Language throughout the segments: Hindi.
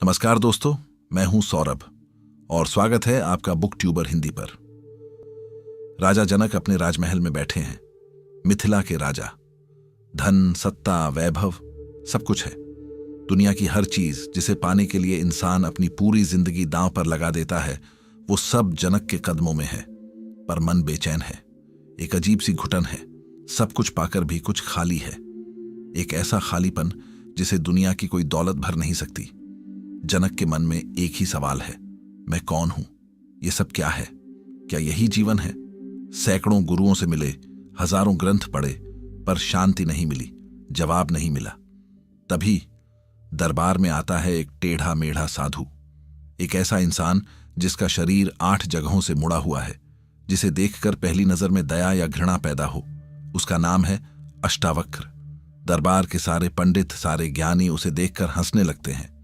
नमस्कार दोस्तों, मैं हूं सौरभ और स्वागत है आपका बुक ट्यूबर हिंदी पर। राजा जनक अपने राजमहल में बैठे हैं। मिथिला के राजा। धन, सत्ता, वैभव सब कुछ है। दुनिया की हर चीज जिसे पाने के लिए इंसान अपनी पूरी जिंदगी दांव पर लगा देता है, वो सब जनक के कदमों में है। पर मन बेचैन है, एक अजीब सी घुटन है। सब कुछ पाकर भी कुछ खाली है, एक ऐसा खालीपन जिसे दुनिया की कोई दौलत भर नहीं सकती। जनक के मन में एक ही सवाल है, मैं कौन हूं? ये सब क्या है? क्या यही जीवन है? सैकड़ों गुरुओं से मिले, हजारों ग्रंथ पढ़े, पर शांति नहीं मिली, जवाब नहीं मिला। तभी दरबार में आता है एक टेढ़ा मेढ़ा साधु, एक ऐसा इंसान जिसका शरीर 8 जगहों से मुड़ा हुआ है, जिसे देखकर पहली नजर में दया या घृणा पैदा हो। उसका नाम है अष्टावक्र। दरबार के सारे पंडित, सारे ज्ञानी उसे देखकर हंसने लगते हैं।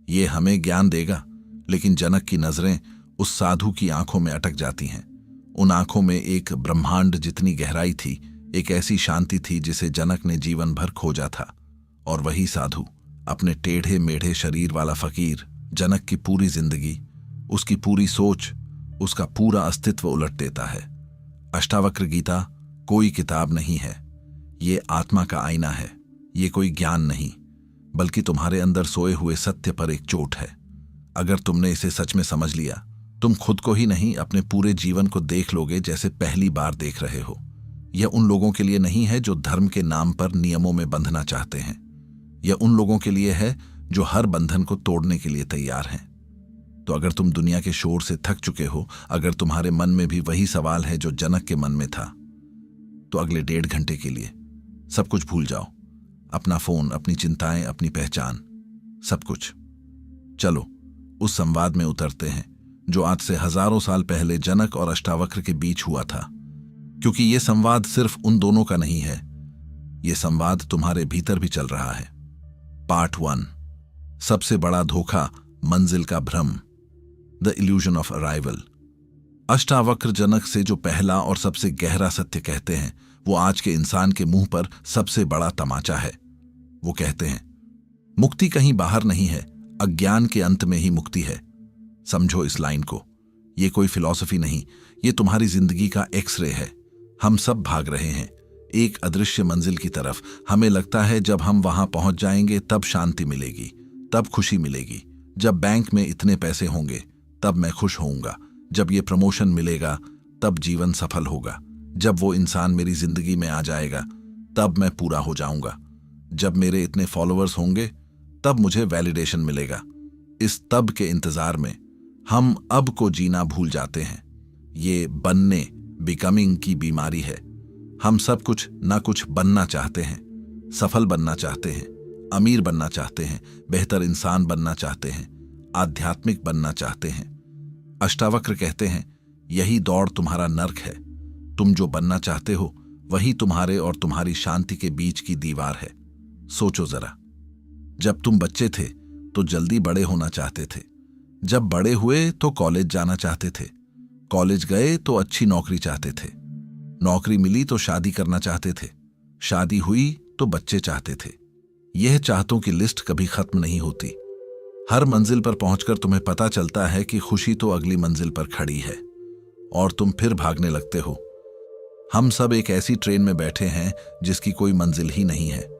ये हमें ज्ञान देगा, लेकिन जनक की नजरें उस साधु की आंखों में अटक जाती हैं। उन आंखों में एक ब्रह्मांड जितनी गहराई थी, एक ऐसी शांति थी जिसे जनक ने जीवन भर खोजा था। और वही साधु, अपने टेढ़े मेढ़े शरीर वाला फकीर, जनक की पूरी जिंदगी, उसकी पूरी सोच, उसका पूरा अस्तित्व उलट देता है। अष्टावक्र गीता कोई किताब नहीं है, ये आत्मा का आईना है। ये कोई ज्ञान नहीं, बल्कि तुम्हारे अंदर सोए हुए सत्य पर एक चोट है। अगर तुमने इसे सच में समझ लिया, तुम खुद को ही नहीं, अपने पूरे जीवन को देख लोगे जैसे पहली बार देख रहे हो। यह उन लोगों के लिए नहीं है जो धर्म के नाम पर नियमों में बंधना चाहते हैं। यह उन लोगों के लिए है जो हर बंधन को तोड़ने के लिए तैयार हैं। तो अगर तुम दुनिया के शोर से थक चुके हो, अगर तुम्हारे मन में भी वही सवाल है जो जनक के मन में था, तो अगले 1.5 घंटे के लिए सब कुछ भूल जाओ। अपना फोन, अपनी चिंताएं, अपनी पहचान, सब कुछ। चलो उस संवाद में उतरते हैं जो आज से हजारों साल पहले जनक और अष्टावक्र के बीच हुआ था। क्योंकि यह संवाद सिर्फ उन दोनों का नहीं है, यह संवाद तुम्हारे भीतर भी चल रहा है। पार्ट 1, सबसे बड़ा धोखा, मंजिल का भ्रम, the illusion of arrival. Ashtavakra Janak से जो पहला और सबसे गहरा सत्य कहते हैं, वो आज के इंसान के मुंह पर सबसे बड़ा तमाचा है। वो कहते हैं, मुक्ति कहीं बाहर नहीं है, अज्ञान के अंत में ही मुक्ति है। समझो इस लाइन को। ये कोई फिलॉसफी नहीं, ये तुम्हारी जिंदगी का एक्सरे है। हम सब भाग रहे हैं एक अदृश्य मंजिल की तरफ। हमें लगता है जब हम वहां पहुंच जाएंगे तब शांति मिलेगी, तब खुशी मिलेगी। जब बैंक में इतने पैसे होंगे तब मैं खुश होऊंगा। जब ये प्रमोशन मिलेगा तब जीवन सफल होगा। जब वो इंसान मेरी जिंदगी में आ जाएगा तब मैं पूरा हो जाऊंगा। जब मेरे इतने फॉलोअर्स होंगे तब मुझे वैलिडेशन मिलेगा। इस तब के इंतजार में हम अब को जीना भूल जाते हैं। ये बनने, बिकमिंग की बीमारी है। हम सब कुछ ना कुछ बनना चाहते हैं। सफल बनना चाहते हैं, अमीर बनना चाहते हैं, बेहतर इंसान बनना चाहते हैं, आध्यात्मिक बनना चाहते हैं। अष्टावक्र कहते हैं, यही दौड़ तुम्हारा नर्क है। तुम जो बनना चाहते हो वही तुम्हारे और तुम्हारी शांति के बीच की दीवार है। सोचो जरा, जब तुम बच्चे थे तो जल्दी बड़े होना चाहते थे। जब बड़े हुए तो कॉलेज जाना चाहते थे। कॉलेज गए तो अच्छी नौकरी चाहते थे। नौकरी मिली तो शादी करना चाहते थे। शादी हुई तो बच्चे चाहते थे। यह चाहतों की लिस्ट कभी खत्म नहीं होती। हर मंजिल पर पहुंचकर तुम्हें पता चलता है कि खुशी तो अगली मंजिल पर खड़ी है और तुम फिर भागने लगते हो। हम सब एक ऐसी ट्रेन में बैठे हैं जिसकी कोई मंजिल ही नहीं है।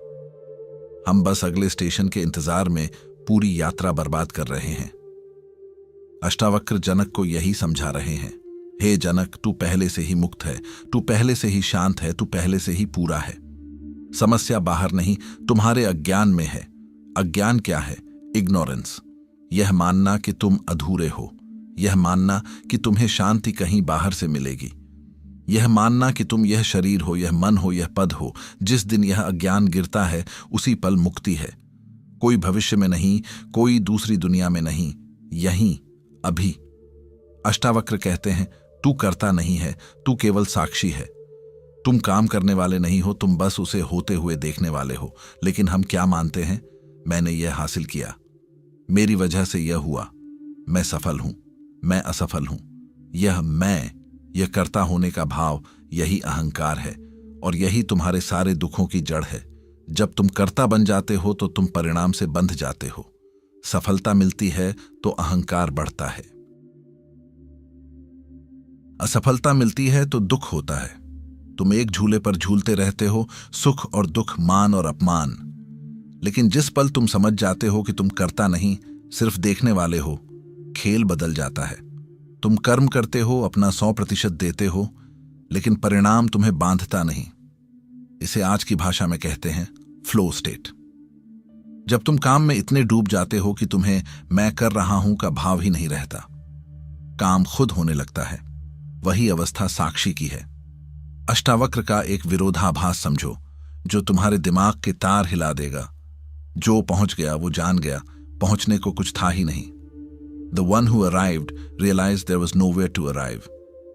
हम बस अगले स्टेशन के इंतजार में पूरी यात्रा बर्बाद कर रहे हैं। अष्टावक्र जनक को यही समझा रहे हैं, हे जनक, तू पहले से ही मुक्त है, तू पहले से ही शांत है, तू पहले से ही पूरा है। समस्या बाहर नहीं, तुम्हारे अज्ञान में है। अज्ञान क्या है? इग्नोरेंस। यह मानना कि तुम अधूरे हो, यह मानना कि तुम्हें शांति कहीं बाहर से मिलेगी, यह मानना कि तुम यह शरीर हो, यह मन हो, यह पद हो। जिस दिन यह अज्ञान गिरता है उसी पल मुक्ति है। कोई भविष्य में नहीं, कोई दूसरी दुनिया में नहीं, यहीं अभी। अष्टावक्र कहते हैं, तू करता नहीं है, तू केवल साक्षी है। तुम काम करने वाले नहीं हो, तुम बस उसे होते हुए देखने वाले हो। लेकिन हम क्या मानते हैं? मैंने यह हासिल किया, मेरी वजह से यह हुआ, मैं सफल हूं, मैं असफल हूं। यह मैं, यह कर्ता होने का भाव, यही अहंकार है और यही तुम्हारे सारे दुखों की जड़ है। जब तुम कर्ता बन जाते हो तो तुम परिणाम से बंध जाते हो। सफलता मिलती है तो अहंकार बढ़ता है। असफलता मिलती है तो दुख होता है। तुम एक झूले पर झूलते रहते हो, सुख और दुख, मान और अपमान। लेकिन जिस पल तुम समझ जाते हो कि तुम करता नहीं, सिर्फ देखने वाले हो, खेल बदल जाता है। तुम कर्म करते हो, अपना 100% देते हो, लेकिन परिणाम तुम्हें बांधता नहीं। इसे आज की भाषा में कहते हैं फ्लो स्टेट। जब तुम काम में इतने डूब जाते हो कि तुम्हें मैं कर रहा हूं का भाव ही नहीं रहता, काम खुद होने लगता है, वही अवस्था साक्षी की है। अष्टावक्र का एक विरोधाभास समझो जो तुम्हारे दिमाग के तार हिला देगा। जो पहुंच गया वो जान गया, पहुंचने को कुछ था ही नहीं। The one who arrived realized there was nowhere to arrive.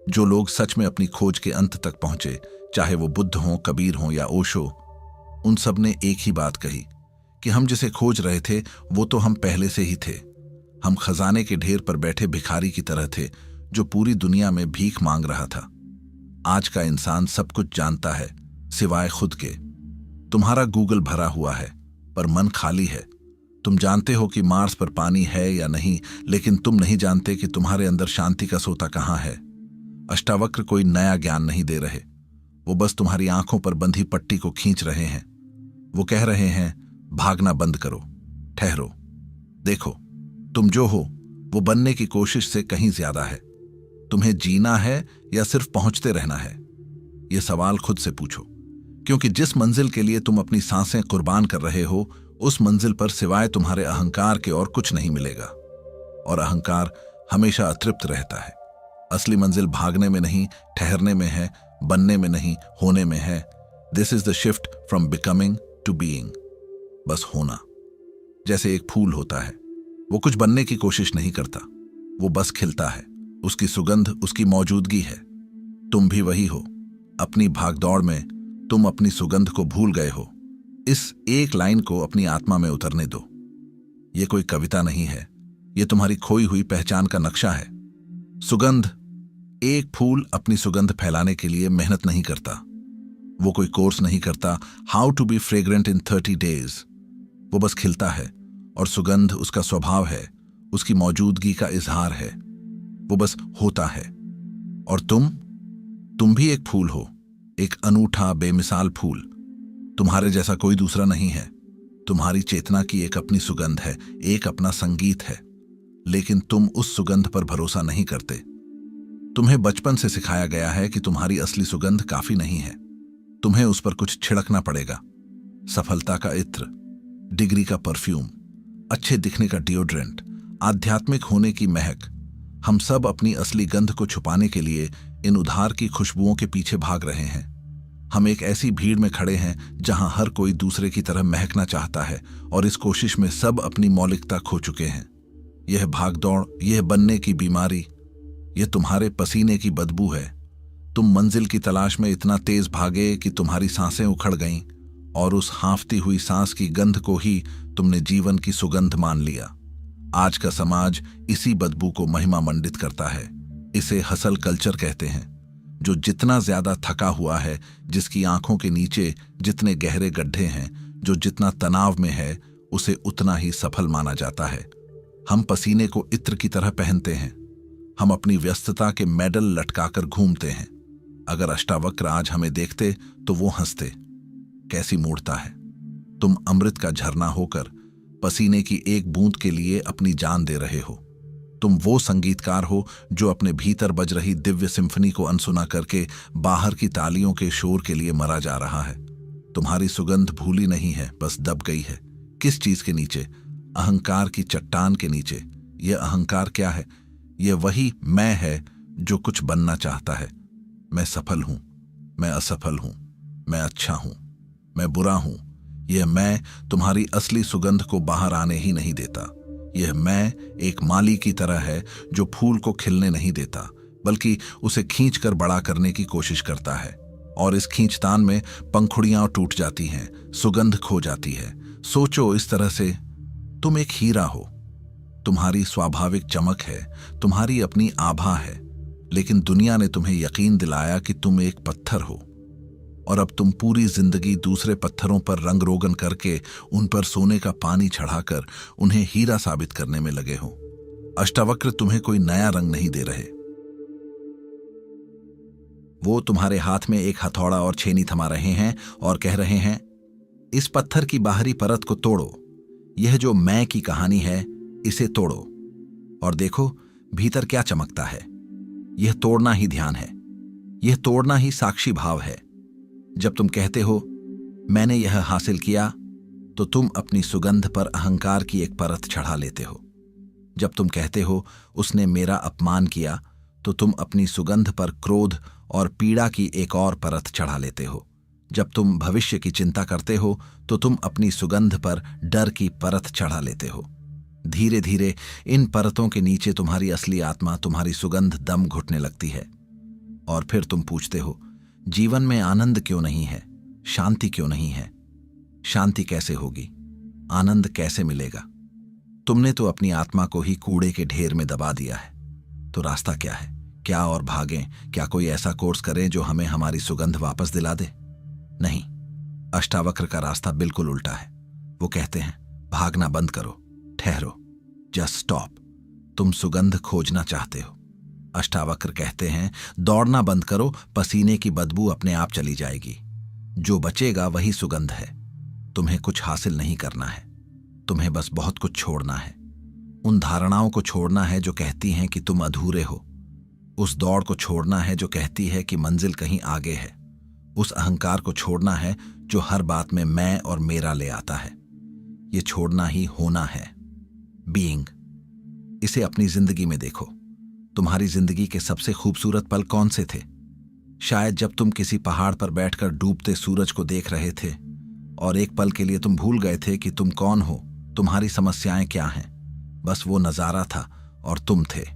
जो लोग सच में अपनी खोज के अंत तक पहुंचे, चाहे वो बुद्ध हों, कबीर हों या ओशो, उन सब ने एक ही बात कही कि हम जिसे खोज रहे थे वो तो हम पहले से ही थे। हम खजाने के ढेर पर बैठे भिखारी की तरह थे जो पूरी दुनिया में भीख मांग रहा था। आज का इंसान सब कुछ जानता है सिवाय खुद के। तुम्हारा गूगल भरा हुआ है पर मन खाली है। तुम जानते हो कि मार्स पर पानी है या नहीं, लेकिन तुम नहीं जानते कि तुम्हारे अंदर शांति का सोता कहाँ है। अष्टावक्र कोई नया ज्ञान नहीं दे रहे, वो बस तुम्हारी आंखों पर बंधी पट्टी को खींच रहे हैं। वो कह रहे हैं, भागना बंद करो, ठहरो, देखो, तुम जो हो वो बनने की कोशिश से कहीं ज्यादा है। तुम्हें जीना है या सिर्फ पहुंचते रहना है? ये सवाल खुद से पूछो, क्योंकि जिस मंजिल के लिए तुम अपनी सांसें कुर्बान कर रहे हो, उस मंजिल पर सिवाय तुम्हारे अहंकार के और कुछ नहीं मिलेगा। और अहंकार हमेशा अतृप्त रहता है। असली मंजिल भागने में नहीं, ठहरने में है, बनने में नहीं, होने में है। This is the shift from becoming too being. बस होना। जैसे एक फूल होता है, वो कुछ बनने की कोशिश नहीं करता, वो बस खिलता है। उसकी सुगंध उसकी मौजूदगी है। तुम भी वही हो। अपनी भागदौड़ में तुम अपनी सुगंध को भूल गए हो। इस एक लाइन को अपनी आत्मा में उतरने दो। ये कोई कविता नहीं है, ये तुम्हारी खोई हुई पहचान का नक्शा है। सुगंध। एक फूल अपनी सुगंध फैलाने के लिए मेहनत नहीं करता। वो कोई कोर्स नहीं करता, how to be fragrant in 30 days. वो बस खिलता है और सुगंध उसका स्वभाव है, उसकी मौजूदगी का इजहार है। वो बस होता है। और तुम भी एक फूल हो, एक अनूठा बेमिसाल फूल। तुम्हारे जैसा कोई दूसरा नहीं है। तुम्हारी चेतना की एक अपनी सुगंध है, एक अपना संगीत है। लेकिन तुम उस सुगंध पर भरोसा नहीं करते। तुम्हें बचपन से सिखाया गया है कि तुम्हारी असली सुगंध काफी नहीं है, तुम्हें उस पर कुछ छिड़कना पड़ेगा। सफलता का इत्र, डिग्री का परफ्यूम, अच्छे दिखने का डिओड्रेंट, आध्यात्मिक होने की महक। हम सब अपनी असली गंध को छुपाने के लिए इन उधार की खुशबुओं के पीछे भाग रहे हैं। हम एक ऐसी भीड़ में खड़े हैं जहां हर कोई दूसरे की तरह महकना चाहता है, और इस कोशिश में सब अपनी मौलिकता खो चुके हैं। यह भागदौड़, यह बनने की बीमारी, यह तुम्हारे पसीने की बदबू है। तुम मंजिल की तलाश में इतना तेज भागे कि तुम्हारी सांसें उखड़ गईं, और उस हांफती हुई सांस की गंध को ही तुमने जीवन की सुगंध मान लिया। आज का समाज इसी बदबू को महिमा मंडित करता है। इसे हसल कल्चर कहते हैं। जो जितना ज्यादा थका हुआ है, जिसकी आंखों के नीचे जितने गहरे गड्ढे हैं, जो जितना तनाव में है, उसे उतना ही सफल माना जाता है। हम पसीने को इत्र की तरह पहनते हैं। हम अपनी व्यस्तता के मेडल लटकाकर घूमते हैं। अगर अष्टावक्र आज हमें देखते तो वो हंसते। कैसी मूर्खता है। तुम अमृत का झरना होकर पसीने की एक बूंद के लिए अपनी जान दे रहे हो। तुम वो संगीतकार हो जो अपने भीतर बज रही दिव्य सिम्फनी को अनसुना करके बाहर की तालियों के शोर के लिए मरा जा रहा है। तुम्हारी सुगंध भूली नहीं है, बस दब गई है। किस चीज के नीचे? अहंकार की चट्टान के नीचे। यह अहंकार क्या है? यह वही मैं है जो कुछ बनना चाहता है। मैं सफल हूं, मैं असफल हूं, मैं अच्छा हूं, मैं बुरा हूं। यह मैं तुम्हारी असली सुगंध को बाहर आने ही नहीं देता। यह मैं एक माली की तरह है जो फूल को खिलने नहीं देता, बल्कि उसे खींचकर बड़ा करने की कोशिश करता है। और इस खींचतान में पंखुड़ियां टूट जाती हैं, सुगंध खो जाती है। सोचो इस तरह से, तुम एक हीरा हो। तुम्हारी स्वाभाविक चमक है, तुम्हारी अपनी आभा है, लेकिन दुनिया ने तुम्हें यकीन दिलाया कि तुम एक पत्थर हो। और अब तुम पूरी जिंदगी दूसरे पत्थरों पर रंग रोगन करके उन पर सोने का पानी चढ़ाकर उन्हें हीरा साबित करने में लगे हो। अष्टावक्र तुम्हें कोई नया रंग नहीं दे रहे। वो तुम्हारे हाथ में एक हथौड़ा और छेनी थमा रहे हैं और कह रहे हैं, इस पत्थर की बाहरी परत को तोड़ो। यह जो मैं की कहानी है, इसे तोड़ो और देखो भीतर क्या चमकता है। यह तोड़ना ही ध्यान है, यह तोड़ना ही साक्षी भाव है। जब तुम कहते हो मैंने यह हासिल किया, तो तुम अपनी सुगंध पर अहंकार की एक परत चढ़ा लेते हो। जब तुम कहते हो उसने मेरा अपमान किया, तो तुम अपनी सुगंध पर क्रोध और पीड़ा की एक और परत चढ़ा लेते हो। जब तुम भविष्य की चिंता करते हो, तो तुम अपनी सुगंध पर डर की परत चढ़ा लेते हो। धीरे धीरे इन परतों के नीचे तुम्हारी असली आत्मा, तुम्हारी सुगंध दम घुटने लगती है। और फिर तुम पूछते हो, जीवन में आनंद क्यों नहीं है, शांति क्यों नहीं है? शांति कैसे होगी, आनंद कैसे मिलेगा? तुमने तो अपनी आत्मा को ही कूड़े के ढेर में दबा दिया है। तो रास्ता क्या है? क्या और भागें? क्या कोई ऐसा कोर्स करें जो हमें हमारी सुगंध वापस दिला दे? नहीं, अष्टावक्र का रास्ता बिल्कुल उल्टा है। वो कहते हैं, भागना बंद करो, ठहरो, जस्ट स्टॉप। तुम सुगंध खोजना चाहते हो। अष्टावक्र कहते हैं, दौड़ना बंद करो, पसीने की बदबू अपने आप चली जाएगी। जो बचेगा वही सुगंध है। तुम्हें कुछ हासिल नहीं करना है, तुम्हें बस बहुत कुछ छोड़ना है। उन धारणाओं को छोड़ना है जो कहती हैं कि तुम अधूरे हो। उस दौड़ को छोड़ना है जो कहती है कि मंजिल कहीं आगे है। उस अहंकार को छोड़ना है जो हर बात में मैं और मेरा ले आता है। ये छोड़ना ही होना है, बीइंग। इसे अपनी जिंदगी में देखो। तुम्हारी जिंदगी के सबसे खूबसूरत पल कौन से थे? शायद जब तुम किसी पहाड़ पर बैठकर डूबते सूरज को देख रहे थे और एक पल के लिए तुम भूल गए थे कि तुम कौन हो, तुम्हारी समस्याएं क्या हैं। बस वो नजारा था और तुम थे।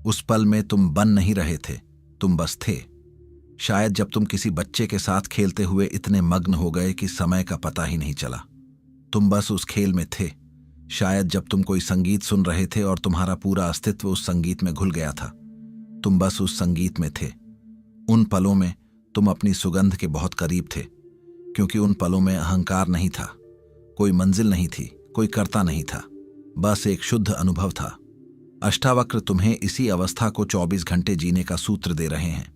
उस पल में तुम बन नहीं रहे थे, तुम बस थे। शायद जब तुम किसी बच्चे के साथ खेलते हुए इतने मग्न हो गए कि समय का पता ही नहीं चला, तुम बस उस खेल में थे। शायद जब तुम कोई संगीत सुन रहे थे और तुम्हारा पूरा अस्तित्व उस संगीत में घुल गया था, तुम बस उस संगीत में थे। उन पलों में तुम अपनी सुगंध के बहुत करीब थे, क्योंकि उन पलों में अहंकार नहीं था, कोई मंजिल नहीं थी, कोई कर्ता नहीं था, बस एक शुद्ध अनुभव था। अष्टावक्र तुम्हें इसी अवस्था को 24 घंटे जीने का सूत्र दे रहे हैं।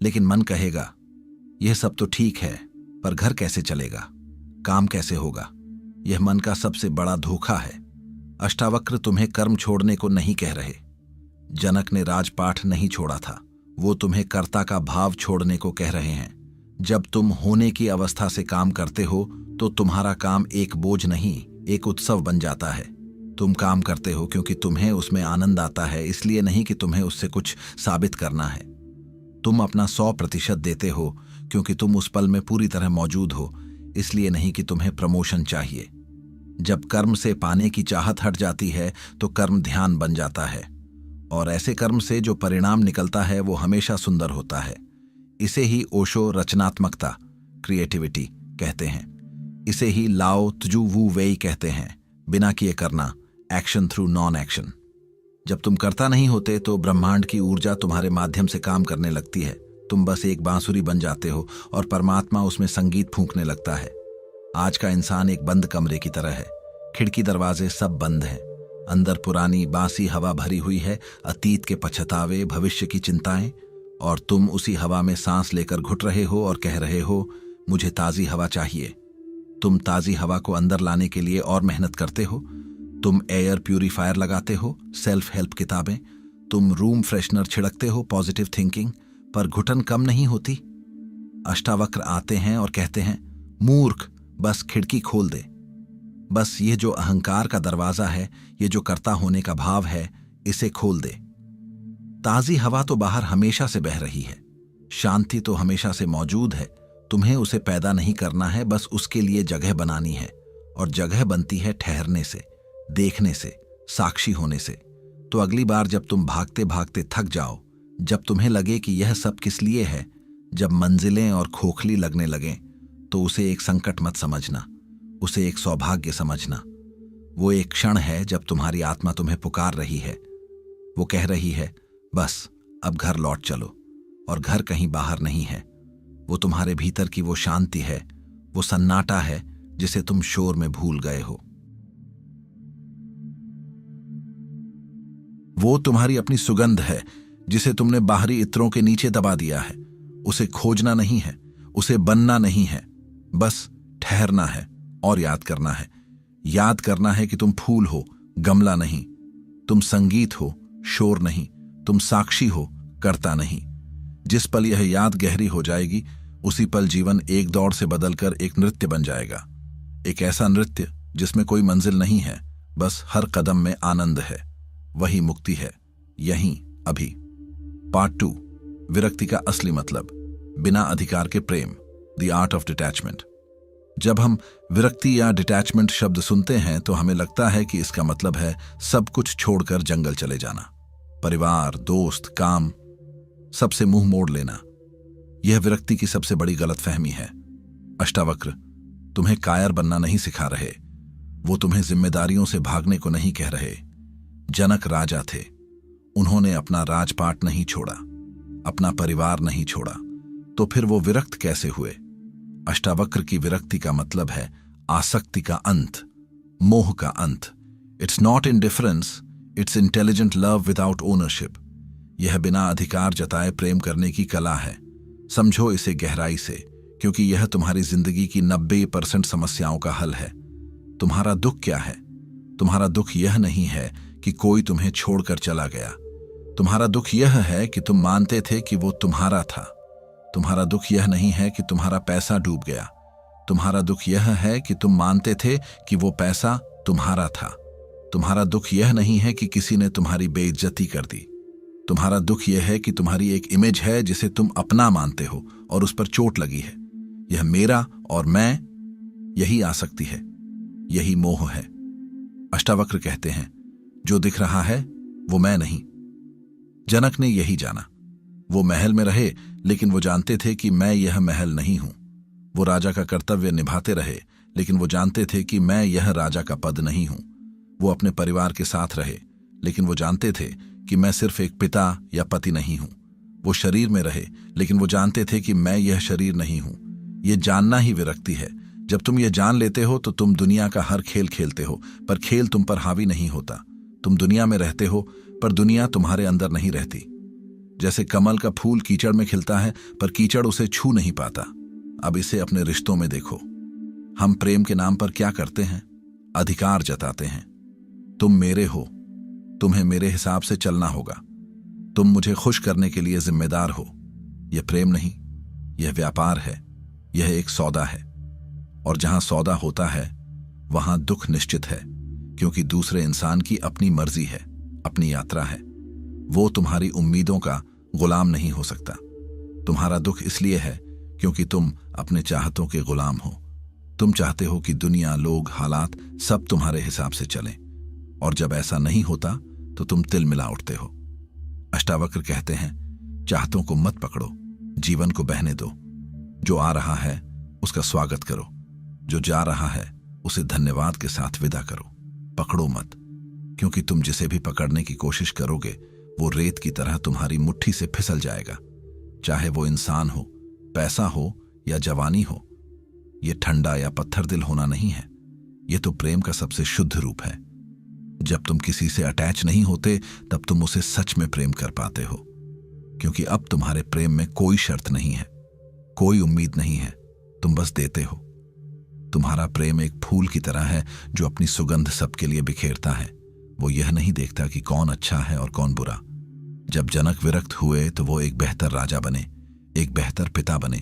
लेकिन मन कहेगा, यह सब तो ठीक है, पर घर कैसे चलेगा, काम कैसे होगा? यह मन का सबसे बड़ा धोखा है। अष्टावक्र तुम्हें कर्म छोड़ने को नहीं कह रहे। जनक ने राजपाठ नहीं छोड़ा था, वो तुम्हें कर्ता का भाव छोड़ने को कह रहे हैं। जब तुम होने की अवस्था से काम करते हो, तो तुम्हारा काम एक बोझ नहीं, एक उत्सव बन जाता है। तुम काम करते हो क्योंकि तुम्हें उसमें आनंद आता है, इसलिए नहीं कि तुम्हें उससे कुछ साबित करना है। तुम अपना 100% देते हो क्योंकि तुम उस पल में पूरी तरह मौजूद हो, इसलिए नहीं कि तुम्हें प्रमोशन चाहिए। जब कर्म से पाने की चाहत हट जाती है, तो कर्म ध्यान बन जाता है, और ऐसे कर्म से जो परिणाम निकलता है वो हमेशा सुंदर होता है। इसे ही ओशो रचनात्मकता, क्रिएटिविटी कहते हैं। इसे ही लाओ त्जू वू वेई कहते हैं, बिना किए करना, एक्शन थ्रू नॉन एक्शन। जब तुम करता नहीं होते, तो ब्रह्मांड की ऊर्जा तुम्हारे माध्यम से काम करने लगती है। तुम बस एक बांसुरी बन जाते हो और परमात्मा उसमें संगीत फूंकने लगता है। आज का इंसान एक बंद कमरे की तरह है। खिड़की दरवाजे सब बंद हैं। अंदर पुरानी बासी हवा भरी हुई है, अतीत के पछतावे, भविष्य की चिंताएं, और तुम उसी हवा में सांस लेकर घुट रहे हो और कह रहे हो, मुझे ताजी हवा चाहिए। तुम ताजी हवा को अंदर लाने के लिए और मेहनत करते हो। तुम एयर प्यूरिफायर लगाते हो, सेल्फ हेल्प किताबें, तुम रूम फ्रेशनर छिड़कते हो, पॉजिटिव थिंकिंग, पर घुटन कम नहीं होती। अष्टावक्र आते हैं और कहते हैं, मूर्ख, बस खिड़की खोल दे। बस ये जो अहंकार का दरवाजा है, ये जो कर्ता होने का भाव है, इसे खोल दे। ताजी हवा तो बाहर हमेशा से बह रही है, शांति तो हमेशा से मौजूद है। तुम्हें उसे पैदा नहीं करना है, बस उसके लिए जगह बनानी है, और जगह बनती है ठहरने से, देखने से, साक्षी होने से। तो अगली बार जब तुम भागते भागते थक जाओ, जब तुम्हें लगे कि यह सब किस लिए है, जब मंजिलें और खोखली लगने लगें, तो उसे एक संकट मत समझना, उसे एक सौभाग्य समझना। वो एक क्षण है जब तुम्हारी आत्मा तुम्हें पुकार रही है। वो कह रही है, बस अब घर लौट चलो, और घर कहीं बाहर नहीं है। वो तुम्हारे भीतर की वो शांति है, वो सन्नाटा है जिसे तुम शोर में भूल गए हो। वो तुम्हारी अपनी सुगंध है जिसे तुमने बाहरी इत्रों के नीचे दबा दिया है। उसे खोजना नहीं है, उसे बनना नहीं है, बस ठहरना है और याद करना है। याद करना है कि तुम फूल हो, गमला नहीं। तुम संगीत हो, शोर नहीं। तुम साक्षी हो, करता नहीं। जिस पल यह याद गहरी हो जाएगी, उसी पल जीवन एक दौड़ से बदलकर एक नृत्य बन जाएगा। एक ऐसा नृत्य जिसमें कोई मंजिल नहीं है, बस हर कदम में आनंद है। वही मुक्ति है, यहीं, अभी। पार्ट 2, विरक्ति का असली मतलब, बिना अधिकार के प्रेम, द आर्ट ऑफ डिटैचमेंट। जब हम विरक्ति या डिटैचमेंट शब्द सुनते हैं तो हमें लगता है कि इसका मतलब है सब कुछ छोड़कर जंगल चले जाना, परिवार, दोस्त, काम, सबसे मुंह मोड़ लेना। यह विरक्ति की सबसे बड़ी गलतफहमी है। अष्टावक्र तुम्हें कायर बनना नहीं सिखा रहे, वो तुम्हें जिम्मेदारियों से भागने को नहीं कह रहे। जनक राजा थे, उन्होंने अपना राजपाट नहीं छोड़ा, अपना परिवार नहीं छोड़ा, तो फिर वो विरक्त कैसे हुए? अष्टावक्र की विरक्ति का मतलब है आसक्ति का अंत, मोह का अंत। It's not indifference, it's intelligent love without ownership. यह बिना अधिकार जताए प्रेम करने की कला है। समझो इसे गहराई से, क्योंकि यह तुम्हारी जिंदगी की 90% समस्याओं का हल है। तुम्हारा दुख क्या है? तुम्हारा दुख यह नहीं है कि कोई तुम्हें छोड़कर चला गया। तुम्हारा दुख यह है कि तुम मानते थे कि वो तुम्हारा था। तुम्हारा दुख यह नहीं है कि तुम्हारा पैसा डूब गया। तुम्हारा दुख यह है कि तुम मानते थे कि वो पैसा तुम्हारा था। तुम्हारा दुख यह नहीं है कि किसी ने तुम्हारी बेइज्जती कर दी। तुम्हारा दुख यह है कि तुम्हारी एक इमेज है जिसे तुम अपना मानते हो और उस पर चोट लगी है। यह मेरा और मैं, यही आसक्ति है, यही मोह है। अष्टावक्र कहते हैं, जो दिख रहा है वो मैं नहीं। जनक ने यही जाना। वो महल में रहे, लेकिन वो जानते थे कि मैं यह महल नहीं हूं। वो राजा का कर्तव्य निभाते रहे, लेकिन वो जानते थे कि मैं यह राजा का पद नहीं हूं। वो अपने परिवार के साथ रहे, लेकिन वो जानते थे कि मैं सिर्फ एक पिता या पति नहीं हूं। वो शरीर में रहे, लेकिन वो जानते थे कि मैं यह शरीर नहीं हूं। ये जानना ही विरक्ति है। जब तुम ये जान लेते हो तो तुम दुनिया का हर खेल खेलते हो, पर खेल तुम पर हावी नहीं होता। तुम दुनिया में रहते हो, पर दुनिया तुम्हारे अंदर नहीं रहती। जैसे कमल का फूल कीचड़ में खिलता है, पर कीचड़ उसे छू नहीं पाता। अब इसे अपने रिश्तों में देखो। हम प्रेम के नाम पर क्या करते हैं? अधिकार जताते हैं। तुम मेरे हो, तुम्हें मेरे हिसाब से चलना होगा। तुम मुझे खुश करने के लिए जिम्मेदार हो। यह प्रेम नहीं, यह व्यापार है, यह एक सौदा है। और जहां सौदा होता है वहां दुख निश्चित है, क्योंकि दूसरे इंसान की अपनी मर्जी है, अपनी यात्रा है। वो तुम्हारी उम्मीदों का गुलाम नहीं हो सकता। तुम्हारा दुख इसलिए है क्योंकि तुम अपने चाहतों के गुलाम हो। तुम चाहते हो कि दुनिया, लोग, हालात सब तुम्हारे हिसाब से चलें, और जब ऐसा नहीं होता तो तुम तिल मिला उठते हो। अष्टावक्र कहते हैं, चाहतों को मत पकड़ो, जीवन को बहने दो। जो आ रहा है उसका स्वागत करो, जो जा रहा है उसे धन्यवाद के साथ विदा करो। पकड़ो मत, क्योंकि तुम जिसे भी पकड़ने की कोशिश करोगे वो रेत की तरह तुम्हारी मुट्ठी से फिसल जाएगा। चाहे वो इंसान हो, पैसा हो या जवानी हो। ये ठंडा या पत्थर दिल होना नहीं है, ये तो प्रेम का सबसे शुद्ध रूप है। जब तुम किसी से अटैच नहीं होते तब तुम उसे सच में प्रेम कर पाते हो, क्योंकि अब तुम्हारे प्रेम में कोई शर्त नहीं है, कोई उम्मीद नहीं है, तुम बस देते हो। तुम्हारा प्रेम एक फूल की तरह है जो अपनी सुगंध सबके लिए बिखेरता है। वो यह नहीं देखता कि कौन अच्छा है और कौन बुरा। जब जनक विरक्त हुए तो वो एक बेहतर राजा बने, एक बेहतर पिता बने,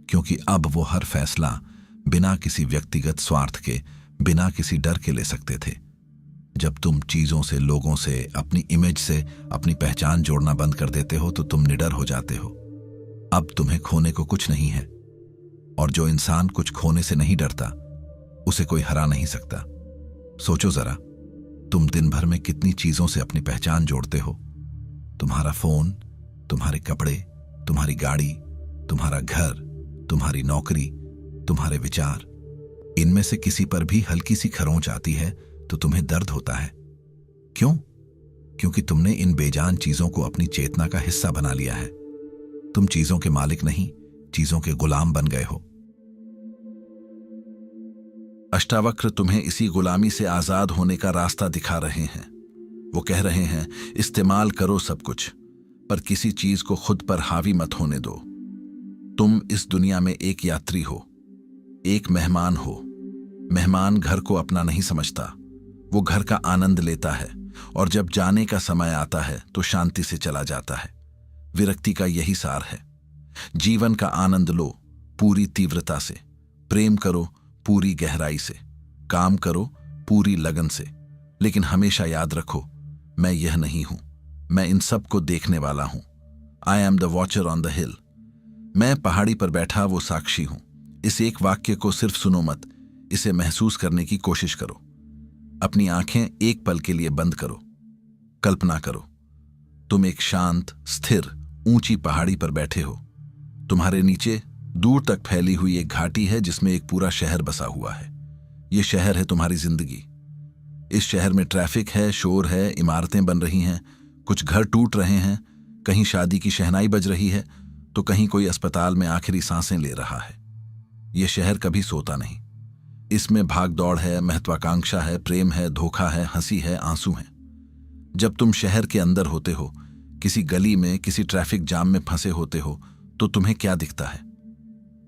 क्योंकि अब वो हर फैसला बिना किसी व्यक्तिगत स्वार्थ के, बिना किसी डर के ले सकते थे। जब तुम चीजों से, लोगों से, अपनी इमेज से अपनी पहचान जोड़ना बंद कर देते हो तो तुम निडर हो जाते हो। अब तुम्हें खोने को कुछ नहीं है, और जो इंसान कुछ खोने से नहीं डरता उसे कोई हरा नहीं सकता। सोचो जरा, तुम दिन भर में कितनी चीजों से अपनी पहचान जोड़ते हो। तुम्हारा फोन, तुम्हारे कपड़े, तुम्हारी गाड़ी, तुम्हारा घर, तुम्हारी नौकरी, तुम्हारे विचार, इनमें से किसी पर भी हल्की सी खरोंच आती है तो तुम्हें दर्द होता है। क्यों? क्योंकि तुमने इन बेजान चीजों को अपनी चेतना का हिस्सा बना लिया है। तुम चीजों के मालिक नहीं, चीजों के गुलाम बन गए हो। अष्टावक्र तुम्हें इसी गुलामी से आजाद होने का रास्ता दिखा रहे हैं। वो कह रहे हैं, इस्तेमाल करो सब कुछ, पर किसी चीज को खुद पर हावी मत होने दो। तुम इस दुनिया में एक यात्री हो, एक मेहमान हो। मेहमान घर को अपना नहीं समझता, वो घर का आनंद लेता है और जब जाने का समय आता है तो शांति से चला जाता है। विरक्ति का यही सार है। जीवन का आनंद लो पूरी तीव्रता से, प्रेम करो पूरी गहराई से, काम करो पूरी लगन से, लेकिन हमेशा याद रखो, मैं यह नहीं हूं, मैं इन सब को देखने वाला हूं। I am the watcher on the हिल। मैं पहाड़ी पर बैठा वो साक्षी हूं। इस एक वाक्य को सिर्फ सुनो मत, इसे महसूस करने की कोशिश करो। अपनी आंखें एक पल के लिए बंद करो। कल्पना करो, तुम एक शांत, स्थिर, ऊंची पहाड़ी पर बैठे हो। तुम्हारे नीचे दूर तक फैली हुई एक घाटी है जिसमें एक पूरा शहर बसा हुआ है। यह शहर है तुम्हारी जिंदगी। इस शहर में ट्रैफिक है, शोर है, इमारतें बन रही हैं, कुछ घर टूट रहे हैं, कहीं शादी की शहनाई बज रही है तो कहीं कोई अस्पताल में आखिरी सांसें ले रहा है। यह शहर कभी सोता नहीं। इसमें भाग दौड़ है, महत्वाकांक्षा है, प्रेम है, धोखा है, हंसी है, आंसू है। जब तुम शहर के अंदर होते हो, किसी गली में, किसी ट्रैफिक जाम में फंसे होते हो, तो तुम्हें क्या दिखता है?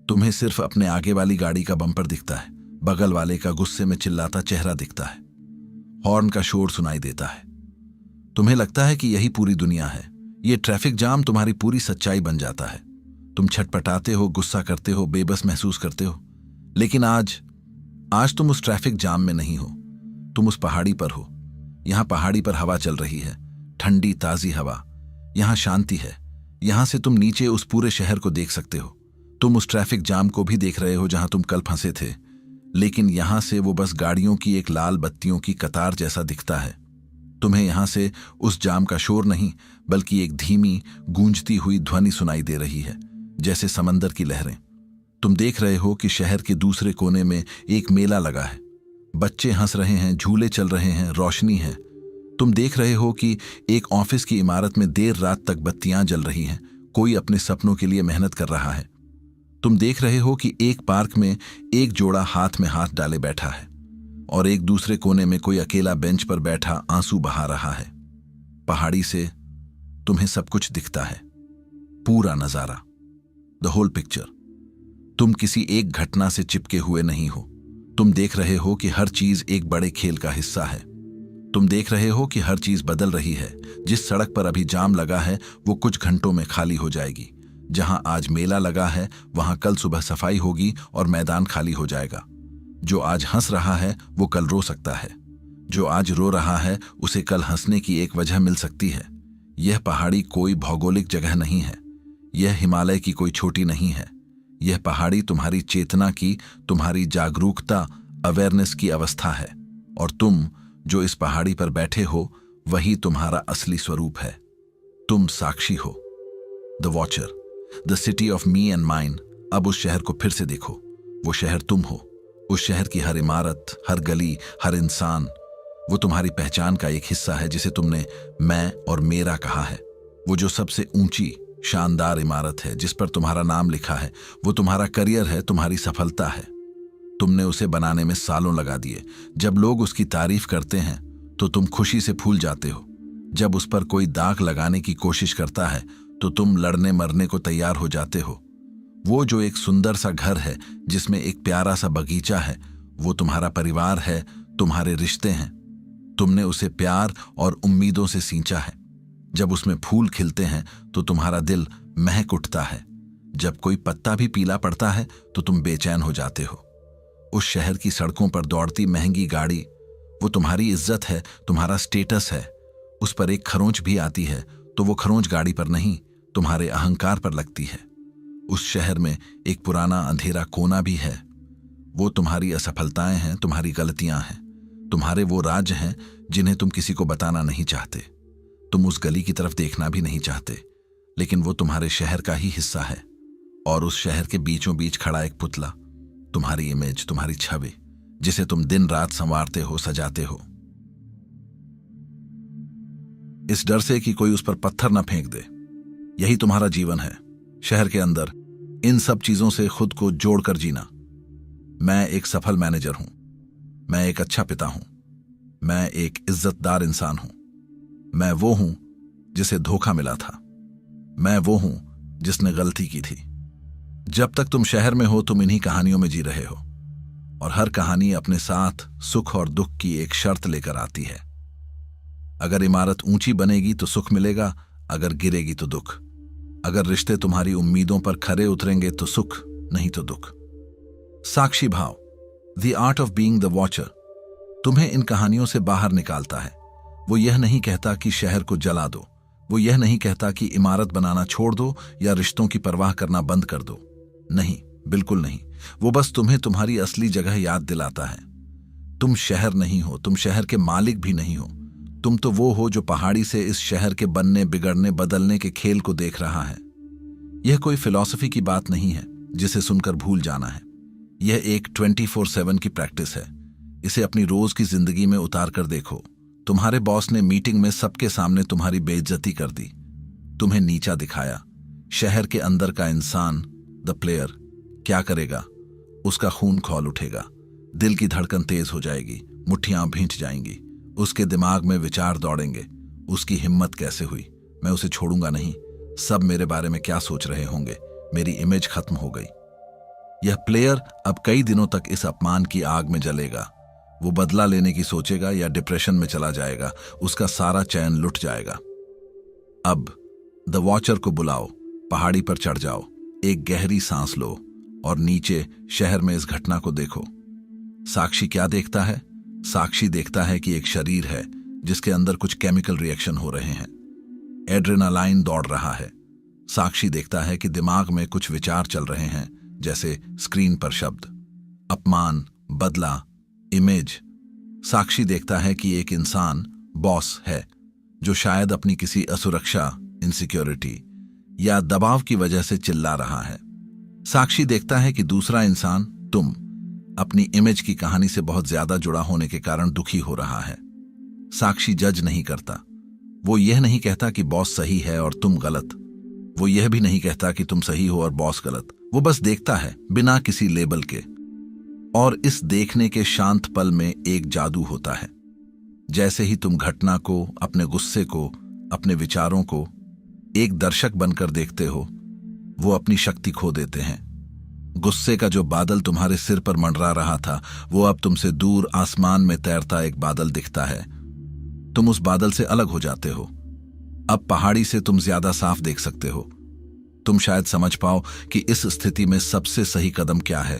तुम्हें सिर्फ अपने आगे वाली गाड़ी का बम्पर दिखता है, बगल वाले का गुस्से में चिल्लाता चेहरा दिखता है, हॉर्न का शोर सुनाई देता है। तुम्हें लगता है कि यही पूरी दुनिया है। ये ट्रैफिक जाम तुम्हारी पूरी सच्चाई बन जाता है। तुम छटपटाते हो, गुस्सा करते हो, बेबस महसूस करते हो। लेकिन आज तुम उस ट्रैफिक जाम में नहीं हो, तुम उस पहाड़ी पर हो। यहां पहाड़ी पर हवा चल रही है, ठंडी ताजी हवा। यहां शांति है। यहां से तुम नीचे उस पूरे शहर को देख सकते हो। तुम उस ट्रैफिक जाम को भी देख रहे हो जहां तुम कल फंसे थे, लेकिन यहां से वो बस गाड़ियों की एक लाल बत्तियों की कतार जैसा दिखता है। तुम्हें यहां से उस जाम का शोर नहीं, बल्कि एक धीमी, गूंजती हुई ध्वनि सुनाई दे रही है, जैसे समंदर की लहरें। तुम देख रहे हो कि शहर के दूसरे कोने में एक मेला लगा है। बच्चे हंस रहे हैं, झूले चल रहे हैं, रोशनी है। तुम देख रहे हो कि एक ऑफिस की इमारत में देर रात तक बत्तियां जल रही हैं। कोई अपने सपनों के लिए मेहनत कर रहा है। तुम देख रहे हो कि एक पार्क में एक जोड़ा हाथ में हाथ डाले बैठा है और एक दूसरे कोने में कोई अकेला बेंच पर बैठा आंसू बहा रहा है। पहाड़ी से तुम्हें सब कुछ दिखता है, पूरा नजारा, द होल पिक्चर। तुम किसी एक घटना से चिपके हुए नहीं हो। तुम देख रहे हो कि हर चीज एक बड़े खेल का हिस्सा है। तुम देख रहे हो कि हर चीज बदल रही है। जिस सड़क पर अभी जाम लगा है वो कुछ घंटों में खाली हो जाएगी। जहां आज मेला लगा है वहां कल सुबह सफाई होगी और मैदान खाली हो जाएगा। जो आज हंस रहा है वो कल रो सकता है। जो आज रो रहा है उसे कल हंसने की एक वजह मिल सकती है। यह पहाड़ी कोई भौगोलिक जगह नहीं है। यह हिमालय की कोई छोटी नहीं है। यह पहाड़ी तुम्हारी चेतना की, तुम्हारी जागरूकता, अवेयरनेस की अवस्था है। और तुम जो इस पहाड़ी पर बैठे हो वही तुम्हारा असली स्वरूप है। तुम साक्षी हो, the watcher, the city of me and mine. अब उस शहर को फिर से देखो। वो शहर तुम हो। उस शहर की हर इमारत, हर गली, हर इंसान, वो तुम्हारी पहचान का एक हिस्सा है जिसे तुमने मैं और मेरा कहा है। वो जो सबसे ऊंची, शानदार इमारत है जिस पर तुम्हारा नाम लिखा है, वो तुम्हारा करियर है, तुम्हारी सफलता है। तुमने उसे बनाने में सालों लगा दिए। जब लोग उसकी तारीफ करते हैं तो तुम खुशी से फूल जाते हो। जब उस पर कोई दाग लगाने की कोशिश करता है तो तुम लड़ने मरने को तैयार हो जाते हो। वो जो एक सुंदर सा घर है जिसमें एक प्यारा सा बगीचा है, वो तुम्हारा परिवार है, तुम्हारे रिश्ते हैं। तुमने उसे प्यार और उम्मीदों से सींचा है। जब उसमें फूल खिलते हैं तो तुम्हारा दिल महक उठता है। जब कोई पत्ता भी पीला पड़ता है तो तुम बेचैन हो जाते हो। उस शहर की सड़कों पर दौड़ती महंगी गाड़ी, वो तुम्हारी इज्जत है, तुम्हारा स्टेटस है। उस पर एक खरोंच भी आती है तो वो खरोंच गाड़ी पर नहीं, तुम्हारे अहंकार पर लगती है। उस शहर में एक पुराना अंधेरा कोना भी है। वो तुम्हारी असफलताएं हैं, तुम्हारी गलतियां हैं, तुम्हारे वो राज हैं जिन्हें तुम किसी को बताना नहीं चाहते। तुम उस गली की तरफ देखना भी नहीं चाहते, लेकिन वो तुम्हारे शहर का ही हिस्सा है। और उस शहर के बीचों बीच खड़ा एक पुतला, तुम्हारी इमेज, तुम्हारी छवि, जिसे तुम दिन रात संवारते हो, सजाते हो। इस डर से कि कोई उस पर पत्थर न फेंक दे। यही तुम्हारा जीवन है, शहर के अंदर, इन सब चीजों से खुद को जोड़कर जीना। मैं एक सफल मैनेजर हूं, मैं एक अच्छा पिता हूं, मैं एक इज्जतदार इंसान हूं, मैं वो हूं जिसे धोखा मिला था, मैं वो हूं जिसने गलती की थी। जब तक तुम शहर में हो तुम इन्हीं कहानियों में जी रहे हो, और हर कहानी अपने साथ सुख और दुख की एक शर्त लेकर आती है। अगर इमारत ऊंची बनेगी तो सुख मिलेगा, अगर गिरेगी तो दुख। अगर रिश्ते तुम्हारी उम्मीदों पर खरे उतरेंगे तो सुख, नहीं तो दुख। साक्षी भाव, the art of being the watcher, तुम्हें इन कहानियों से बाहर निकालता है। वो यह नहीं कहता कि शहर को जला दो, वो यह नहीं कहता कि इमारत बनाना छोड़ दो या रिश्तों की परवाह करना बंद कर दो। नहीं, बिल्कुल नहीं। वो बस तुम्हें तुम्हारी असली जगह याद दिलाता है। तुम शहर नहीं हो, तुम शहर के मालिक भी नहीं हो। तुम तो वो हो जो पहाड़ी से इस शहर के बनने, बिगड़ने, बदलने के खेल को देख रहा है। यह कोई फिलॉसफी की बात नहीं है जिसे सुनकर भूल जाना है। यह एक 24/7 की प्रैक्टिस है। इसे अपनी रोज की जिंदगी में उतार कर देखो। तुम्हारे बॉस ने मीटिंग में सबके सामने तुम्हारी बेइज्जती कर दी, तुम्हें नीचा दिखाया। शहर के अंदर का इंसान, द प्लेयर, क्या करेगा? उसका खून खौल उठेगा, दिल की धड़कन तेज हो जाएगी, मुट्ठियां भींच जाएंगी, उसके दिमाग में विचार दौड़ेंगे। उसकी हिम्मत कैसे हुई? मैं उसे छोड़ूंगा नहीं। सब मेरे बारे में क्या सोच रहे होंगे? मेरी इमेज खत्म हो गई। यह प्लेयर अब कई दिनों तक इस अपमान की आग में जलेगा। वो बदला लेने की सोचेगा या डिप्रेशन में चला जाएगा। उसका सारा चैन लुट जाएगा। अब द वॉचर को बुलाओ, पहाड़ी पर चढ़ जाओ, एक गहरी सांस लो और नीचे शहर में इस घटना को देखो। साक्षी क्या देखता है? साक्षी देखता है कि एक शरीर है जिसके अंदर कुछ केमिकल रिएक्शन हो रहे हैं। एड्रेनालाइन दौड़ रहा है। साक्षी देखता है कि दिमाग में कुछ विचार चल रहे हैं, जैसे स्क्रीन पर शब्द, अपमान, बदला, इमेज। साक्षी देखता है कि एक इंसान, बॉस है, जो शायद अपनी किसी असुरक्षा, इनसिक्योरिटी या दबाव की वजह से चिल्ला रहा है। साक्षी देखता है कि दूसरा इंसान, तुम, अपनी इमेज की कहानी से बहुत ज्यादा जुड़ा होने के कारण दुखी हो रहा है। साक्षी जज नहीं करता। वो यह नहीं कहता कि बॉस सही है और तुम गलत। वो यह भी नहीं कहता कि तुम सही हो और बॉस गलत। वो बस देखता है, बिना किसी लेबल के। और इस देखने के शांत पल में एक जादू होता है। जैसे ही तुम घटना को, अपने गुस्से को, अपने विचारों को एक दर्शक बनकर देखते हो, वो अपनी शक्ति खो देते हैं। गुस्से का जो बादल तुम्हारे सिर पर मंडरा रहा था, वो अब तुमसे दूर आसमान में तैरता एक बादल दिखता है। तुम उस बादल से अलग हो जाते हो। अब पहाड़ी से तुम ज्यादा साफ देख सकते हो। तुम शायद समझ पाओ कि इस स्थिति में सबसे सही कदम क्या है।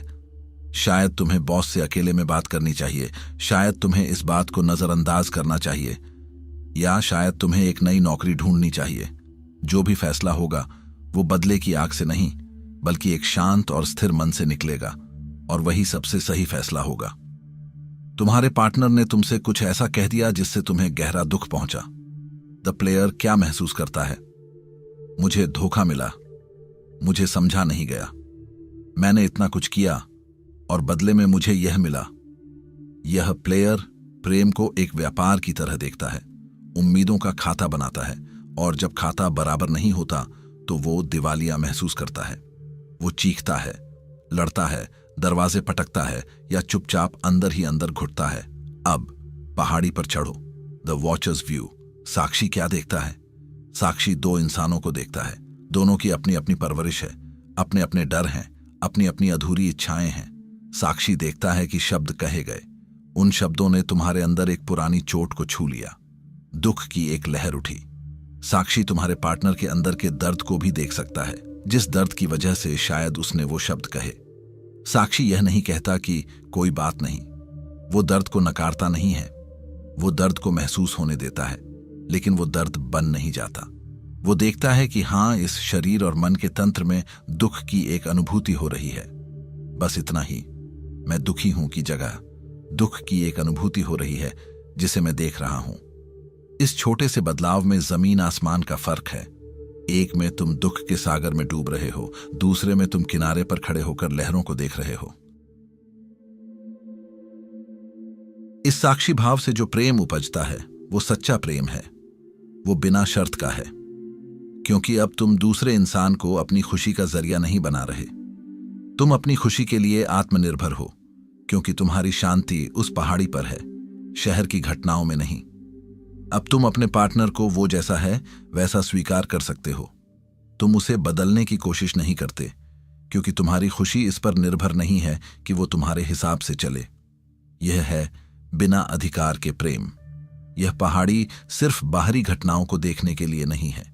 शायद तुम्हें बॉस से अकेले में बात करनी चाहिए, शायद तुम्हें इस बात को नजरअंदाज करना चाहिए, या शायद तुम्हें एक नई नौकरी ढूंढनी चाहिए। जो भी फैसला होगा वो बदले की आग से नहीं, बल्कि एक शांत और स्थिर मन से निकलेगा, और वही सबसे सही फैसला होगा। तुम्हारे पार्टनर ने तुमसे कुछ ऐसा कह दिया जिससे तुम्हें गहरा दुख पहुंचा। द प्लेयर क्या महसूस करता है? मुझे धोखा मिला, मुझे समझा नहीं गया, मैंने इतना कुछ किया और बदले में मुझे यह मिला। यह प्लेयर प्रेम को एक व्यापार की तरह देखता है, उम्मीदों का खाता बनाता है, और जब खाता बराबर नहीं होता तो वो दिवालिया महसूस करता है। वो चीखता है, लड़ता है, दरवाजे पटकता है, या चुपचाप अंदर ही अंदर घुटता है। अब पहाड़ी पर चढ़ो, द वॉचर्स व्यू। साक्षी क्या देखता है? साक्षी दो इंसानों को देखता है। दोनों की अपनी अपनी परवरिश है, अपने अपने डर हैं, अपनी अपनी अधूरी इच्छाएं हैं। साक्षी देखता है कि शब्द कहे गए, उन शब्दों ने तुम्हारे अंदर एक पुरानी चोट को छू लिया, दुख की एक लहर उठी। साक्षी तुम्हारे पार्टनर के अंदर के दर्द को भी देख सकता है, जिस दर्द की वजह से शायद उसने वो शब्द कहे। साक्षी यह नहीं कहता कि कोई बात नहीं, वो दर्द को नकारता नहीं है, वो दर्द को महसूस होने देता है, लेकिन वो दर्द बन नहीं जाता। वो देखता है कि हाँ, इस शरीर और मन के तंत्र में दुख की एक अनुभूति हो रही है। बस इतना ही, मैं दुखी हूं की जगह दुख की एक अनुभूति हो रही है जिसे मैं देख रहा हूं। इस छोटे से बदलाव में जमीन आसमान का फर्क है। एक में तुम दुख के सागर में डूब रहे हो, दूसरे में तुम किनारे पर खड़े होकर लहरों को देख रहे हो। इस साक्षी भाव से जो प्रेम उपजता है वो सच्चा प्रेम है। वो बिना शर्त का है। क्योंकि अब तुम दूसरे इंसान को अपनी खुशी का जरिया नहीं बना रहे। तुम अपनी खुशी के लिए आत्मनिर्भर हो, क्योंकि तुम्हारी शांति उस पहाड़ी पर है, शहर की घटनाओं में नहीं। अब तुम अपने पार्टनर को वो जैसा है वैसा स्वीकार कर सकते हो। तुम उसे बदलने की कोशिश नहीं करते, क्योंकि तुम्हारी खुशी इस पर निर्भर नहीं है कि वो तुम्हारे हिसाब से चले। यह है बिना अधिकार के प्रेम। यह पहाड़ी सिर्फ बाहरी घटनाओं को देखने के लिए नहीं है,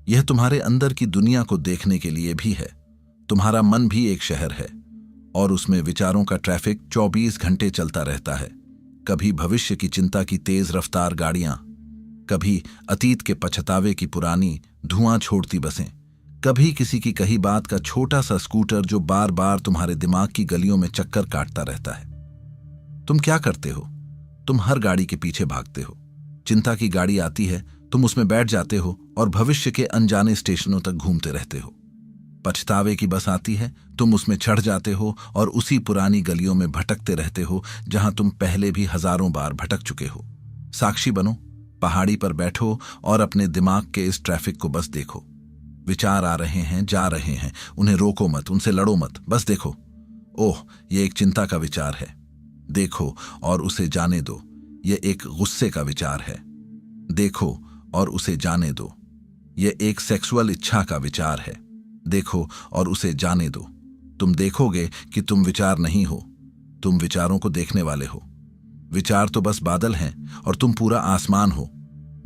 यह तुम्हारे अंदर की दुनिया को देखने के लिए भी है। तुम्हारा मन भी एक शहर है, और उसमें विचारों का ट्रैफिक 24 घंटे चलता रहता है। कभी भविष्य की चिंता की तेज रफ्तार गाड़ियां, कभी अतीत के पछतावे की पुरानी धुआं छोड़ती बसें, कभी किसी की कही बात का छोटा सा स्कूटर जो बार बार तुम्हारे दिमाग की गलियों में चक्कर काटता रहता है। तुम क्या करते हो? तुम हर गाड़ी के पीछे भागते हो। चिंता की गाड़ी आती है, तुम उसमें बैठ जाते हो और भविष्य के अनजाने स्टेशनों तक घूमते रहते हो। पछतावे की बस आती है, तुम उसमें चढ़ जाते हो और उसी पुरानी गलियों में भटकते रहते हो जहां तुम पहले भी हजारों बार भटक चुके हो। साक्षी बनो, पहाड़ी पर बैठो और अपने दिमाग के इस ट्रैफिक को बस देखो। विचार आ रहे हैं, जा रहे हैं, उन्हें रोको मत, उनसे लड़ो मत, बस देखो। ओह, ये एक चिंता का विचार है, देखो और उसे जाने दो। ये एक गुस्से का विचार है, देखो और उसे जाने दो। ये एक सेक्सुअल इच्छा का विचार है, देखो और उसे जाने दो। तुम देखोगे कि तुम विचार नहीं हो, तुम विचारों को देखने वाले हो। विचार तो बस बादल हैं और तुम पूरा आसमान हो।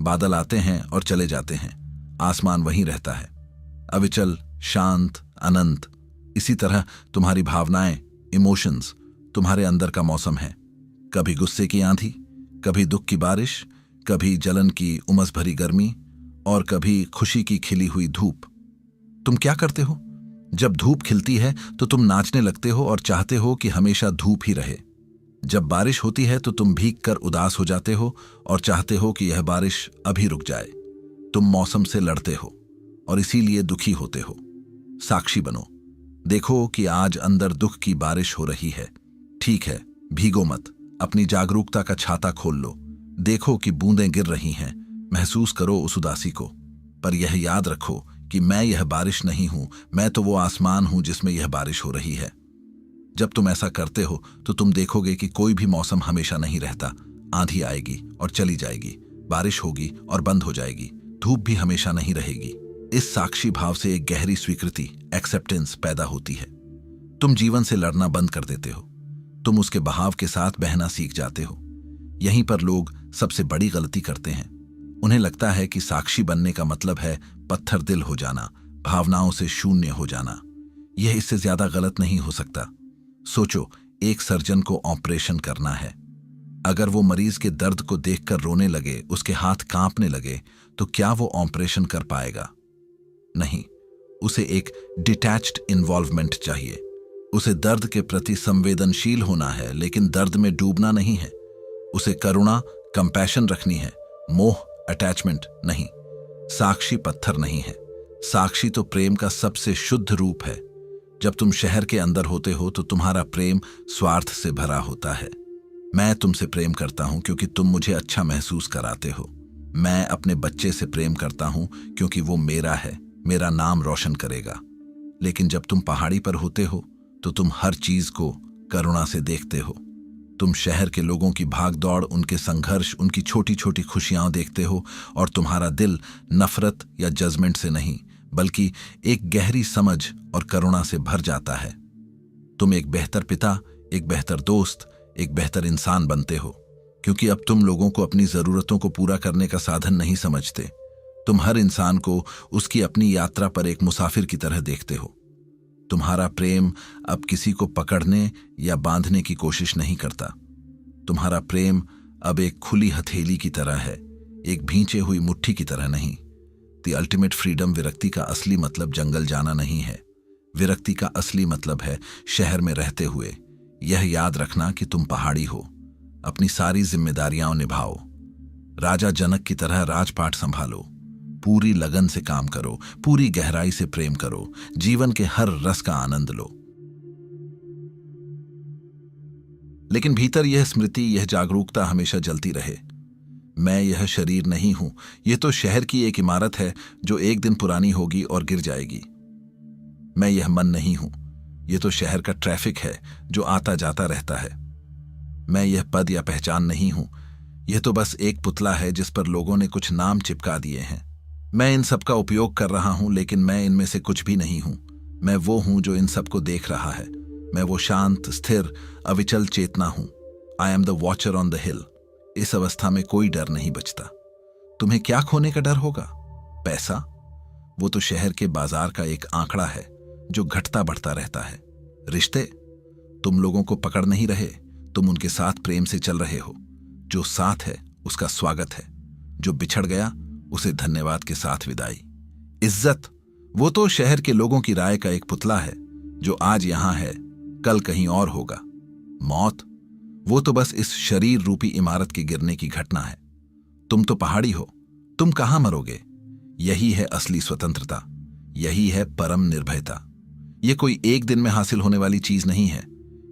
बादल आते हैं और चले जाते हैं, आसमान वहीं रहता है, अविचल, शांत, अनंत। इसी तरह तुम्हारी भावनाएं, इमोशंस तुम्हारे अंदर का मौसम है। कभी गुस्से की आंधी, कभी दुख की बारिश, कभी जलन की उमस भरी गर्मी और कभी खुशी की खिली हुई धूप। तुम क्या करते हो? जब धूप खिलती है तो तुम नाचने लगते हो और चाहते हो कि हमेशा धूप ही रहे। जब बारिश होती है तो तुम भीग कर उदास हो जाते हो और चाहते हो कि यह बारिश अभी रुक जाए। तुम मौसम से लड़ते हो और इसीलिए दुखी होते हो। साक्षी बनो, देखो कि आज अंदर दुख की बारिश हो रही है। ठीक है, भीगो मत, अपनी जागरूकता का छाता खोल लो। देखो कि बूंदें गिर रही हैं, महसूस करो उस उदासी को। पर यह याद रखो कि मैं यह बारिश नहीं हूं, मैं तो वो आसमान हूं जिसमें यह बारिश हो रही है। जब तुम ऐसा करते हो तो तुम देखोगे कि कोई भी मौसम हमेशा नहीं रहता। आंधी आएगी और चली जाएगी, बारिश होगी और बंद हो जाएगी, धूप भी हमेशा नहीं रहेगी। इस साक्षी भाव से एक गहरी स्वीकृति, एक्सेप्टेंस पैदा होती है। तुम जीवन से लड़ना बंद कर देते हो, तुम उसके बहाव के साथ बहना सीख जाते हो। यहीं पर लोग सबसे बड़ी गलती करते हैं। उन्हें लगता है कि साक्षी बनने का मतलब है पत्थर दिल हो जाना, भावनाओं से शून्य हो जाना। यह इससे ज्यादा गलत नहीं हो सकता। सोचो, एक सर्जन को ऑपरेशन करना है। अगर वो मरीज के दर्द को देखकर रोने लगे, उसके हाथ कांपने लगे, तो क्या वो ऑपरेशन कर पाएगा? नहीं। उसे एक डिटैच्ड इन्वॉल्वमेंट चाहिए। उसे दर्द के प्रति संवेदनशील होना है, लेकिन दर्द में डूबना नहीं है। उसे करुणा, कंपैशन रखनी है, मोह, अटैचमेंट नहीं। साक्षी पत्थर नहीं है, साक्षी तो प्रेम का सबसे शुद्ध रूप है। जब तुम शहर के अंदर होते हो तो तुम्हारा प्रेम स्वार्थ से भरा होता है। मैं तुमसे प्रेम करता हूं क्योंकि तुम मुझे अच्छा महसूस कराते हो। मैं अपने बच्चे से प्रेम करता हूं क्योंकि वो मेरा है, मेरा नाम रोशन करेगा। लेकिन जब तुम पहाड़ी पर होते हो तो तुम हर चीज को करुणा से देखते हो। तुम शहर के लोगों की भागदौड़, उनके संघर्ष, उनकी छोटी छोटी खुशियां देखते हो और तुम्हारा दिल नफरत या जजमेंट से नहीं, बल्कि एक गहरी समझ और करुणा से भर जाता है। तुम एक बेहतर पिता, एक बेहतर दोस्त, एक बेहतर इंसान बनते हो, क्योंकि अब तुम लोगों को अपनी जरूरतों को पूरा करने का साधन नहीं समझते। तुम हर इंसान को उसकी अपनी यात्रा पर एक मुसाफिर की तरह देखते हो। तुम्हारा प्रेम अब किसी को पकड़ने या बांधने की कोशिश नहीं करता। तुम्हारा प्रेम अब एक खुली हथेली की तरह है, एक भींचे हुई मुट्ठी की तरह नहीं। द अल्टीमेट फ्रीडम विरक्ति का असली मतलब जंगल जाना नहीं है। विरक्ति का असली मतलब है शहर में रहते हुए यह याद रखना कि तुम पहाड़ी हो। अपनी सारी जिम्मेदारियां निभाओ, राजा जनक की तरह राजपाट संभालो, पूरी लगन से काम करो, पूरी गहराई से प्रेम करो, जीवन के हर रस का आनंद लो। लेकिन भीतर यह स्मृति, यह जागरूकता हमेशा जलती रहे। मैं यह शरीर नहीं हूं, यह तो शहर की एक इमारत है जो एक दिन पुरानी होगी और गिर जाएगी। मैं यह मन नहीं हूं, यह तो शहर का ट्रैफिक है जो आता जाता रहता है। मैं यह पद या पहचान नहीं हूं, यह तो बस एक पुतला है जिस पर लोगों ने कुछ नाम चिपका दिए हैं। मैं इन सब का उपयोग कर रहा हूं, लेकिन मैं इनमें से कुछ भी नहीं हूं। मैं वो हूं जो इन सबको देख रहा है। मैं वो शांत, स्थिर, अविचल चेतना हूं। I am the watcher on the हिल। इस अवस्था में कोई डर नहीं बचता। तुम्हें क्या खोने का डर होगा? पैसा? वो तो शहर के बाजार का एक आंकड़ा है जो घटता बढ़ता रहता है। रिश्ते? तुम लोगों को पकड़ नहीं रहे, तुम उनके साथ प्रेम से चल रहे हो। जो साथ है उसका स्वागत है, जो बिछड़ गया उसे धन्यवाद के साथ विदाई। इज्जत? वो तो शहर के लोगों की राय का एक पुतला है जो आज यहां है, कल कहीं और होगा। मौत? वो तो बस इस शरीर रूपी इमारत के गिरने की घटना है। तुम तो पहाड़ी हो, तुम कहां मरोगे? यही है असली स्वतंत्रता, यही है परम निर्भयता। ये कोई एक दिन में हासिल होने वाली चीज नहीं है,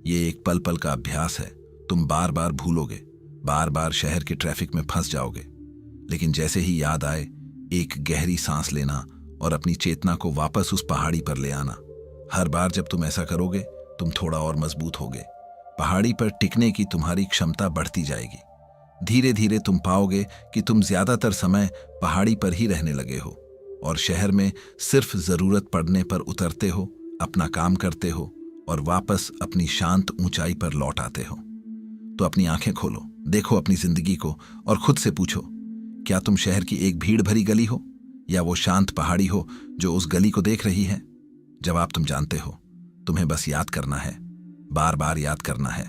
ये एक पल पल का अभ्यास है। तुम बार बार भूलोगे, बार बार शहर के ट्रैफिक में फंस जाओगे, लेकिन जैसे ही याद आए, एक गहरी सांस लेना और अपनी चेतना को वापस उस पहाड़ी पर ले आना। हर बार जब तुम ऐसा करोगे, तुम थोड़ा और मजबूत होगे। पहाड़ी पर टिकने की तुम्हारी क्षमता बढ़ती जाएगी। धीरे धीरे तुम पाओगे कि तुम ज्यादातर समय पहाड़ी पर ही रहने लगे हो और शहर में सिर्फ जरूरत पड़ने पर उतरते हो, अपना काम करते हो और वापस अपनी शांत ऊंचाई पर लौट आते हो। तो अपनी आंखें खोलो, देखो अपनी जिंदगी को और खुद से पूछो, क्या तुम शहर की एक भीड़ भरी गली हो या वो शांत पहाड़ी हो जो उस गली को देख रही है? जवाब तुम जानते हो, तुम्हें बस याद करना है, बार बार याद करना है।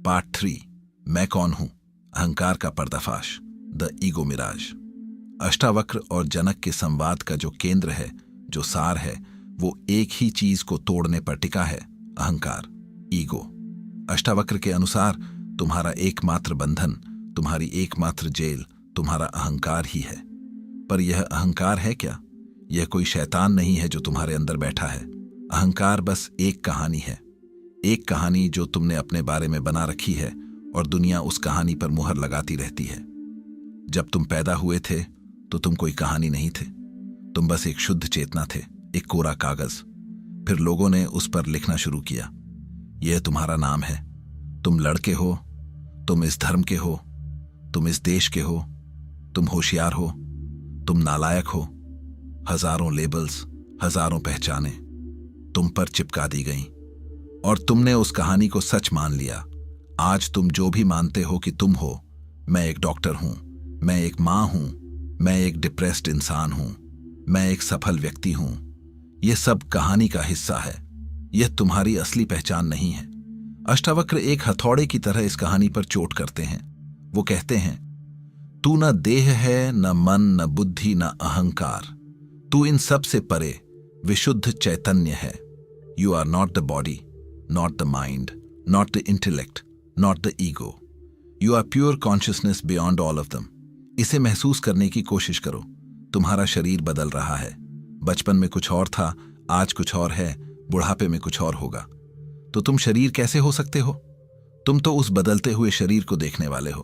पार्ट 3, मैं कौन हूं? अहंकार का पर्दाफाश, द ईगो मिराज। अष्टावक्र और जनक के संवाद का जो केंद्र है, जो सार है, वो एक ही चीज को तोड़ने पर टिका है, अहंकार, ईगो। अष्टावक्र के अनुसार तुम्हारा एकमात्र बंधन, तुम्हारी एकमात्र जेल तुम्हारा अहंकार ही है। पर यह अहंकार है क्या? यह कोई शैतान नहीं है जो तुम्हारे अंदर बैठा है। अहंकार बस एक कहानी है, एक कहानी जो तुमने अपने बारे में बना रखी है और दुनिया उस कहानी पर मुहर लगाती रहती है। जब तुम पैदा हुए थे तो तुम कोई कहानी नहीं थे, तुम बस एक शुद्ध चेतना थे, एक कोरा कागज। फिर लोगों ने उस पर लिखना शुरू किया, यह तुम्हारा नाम है, तुम लड़के हो, तुम इस धर्म के हो, तुम इस देश के हो, तुम होशियार हो, तुम नालायक हो। हजारों लेबल्स, हजारों पहचाने तुम पर चिपका दी गईं और तुमने उस कहानी को सच मान लिया। आज तुम जो भी मानते हो कि तुम हो, मैं एक डॉक्टर हूं, मैं एक मां हूं, मैं एक डिप्रेस्ड इंसान हूं, मैं एक सफल व्यक्ति हूं, यह सब कहानी का हिस्सा है, यह तुम्हारी असली पहचान नहीं है। अष्टावक्र एक हथौड़े की तरह इस कहानी पर चोट करते हैं। वो कहते हैं, तू न देह है, न मन, न बुद्धि, न अहंकार, तू इन सब से परे विशुद्ध चैतन्य है। You are not the body, not the mind, not the intellect, not the ego, you are pure consciousness beyond all of them. इसे महसूस करने की कोशिश करो। तुम्हारा शरीर बदल रहा है, बचपन में कुछ और था, आज कुछ और है, बुढ़ापे में कुछ और होगा। तो तुम शरीर कैसे हो सकते हो? तुम तो उस बदलते हुए शरीर को देखने वाले हो।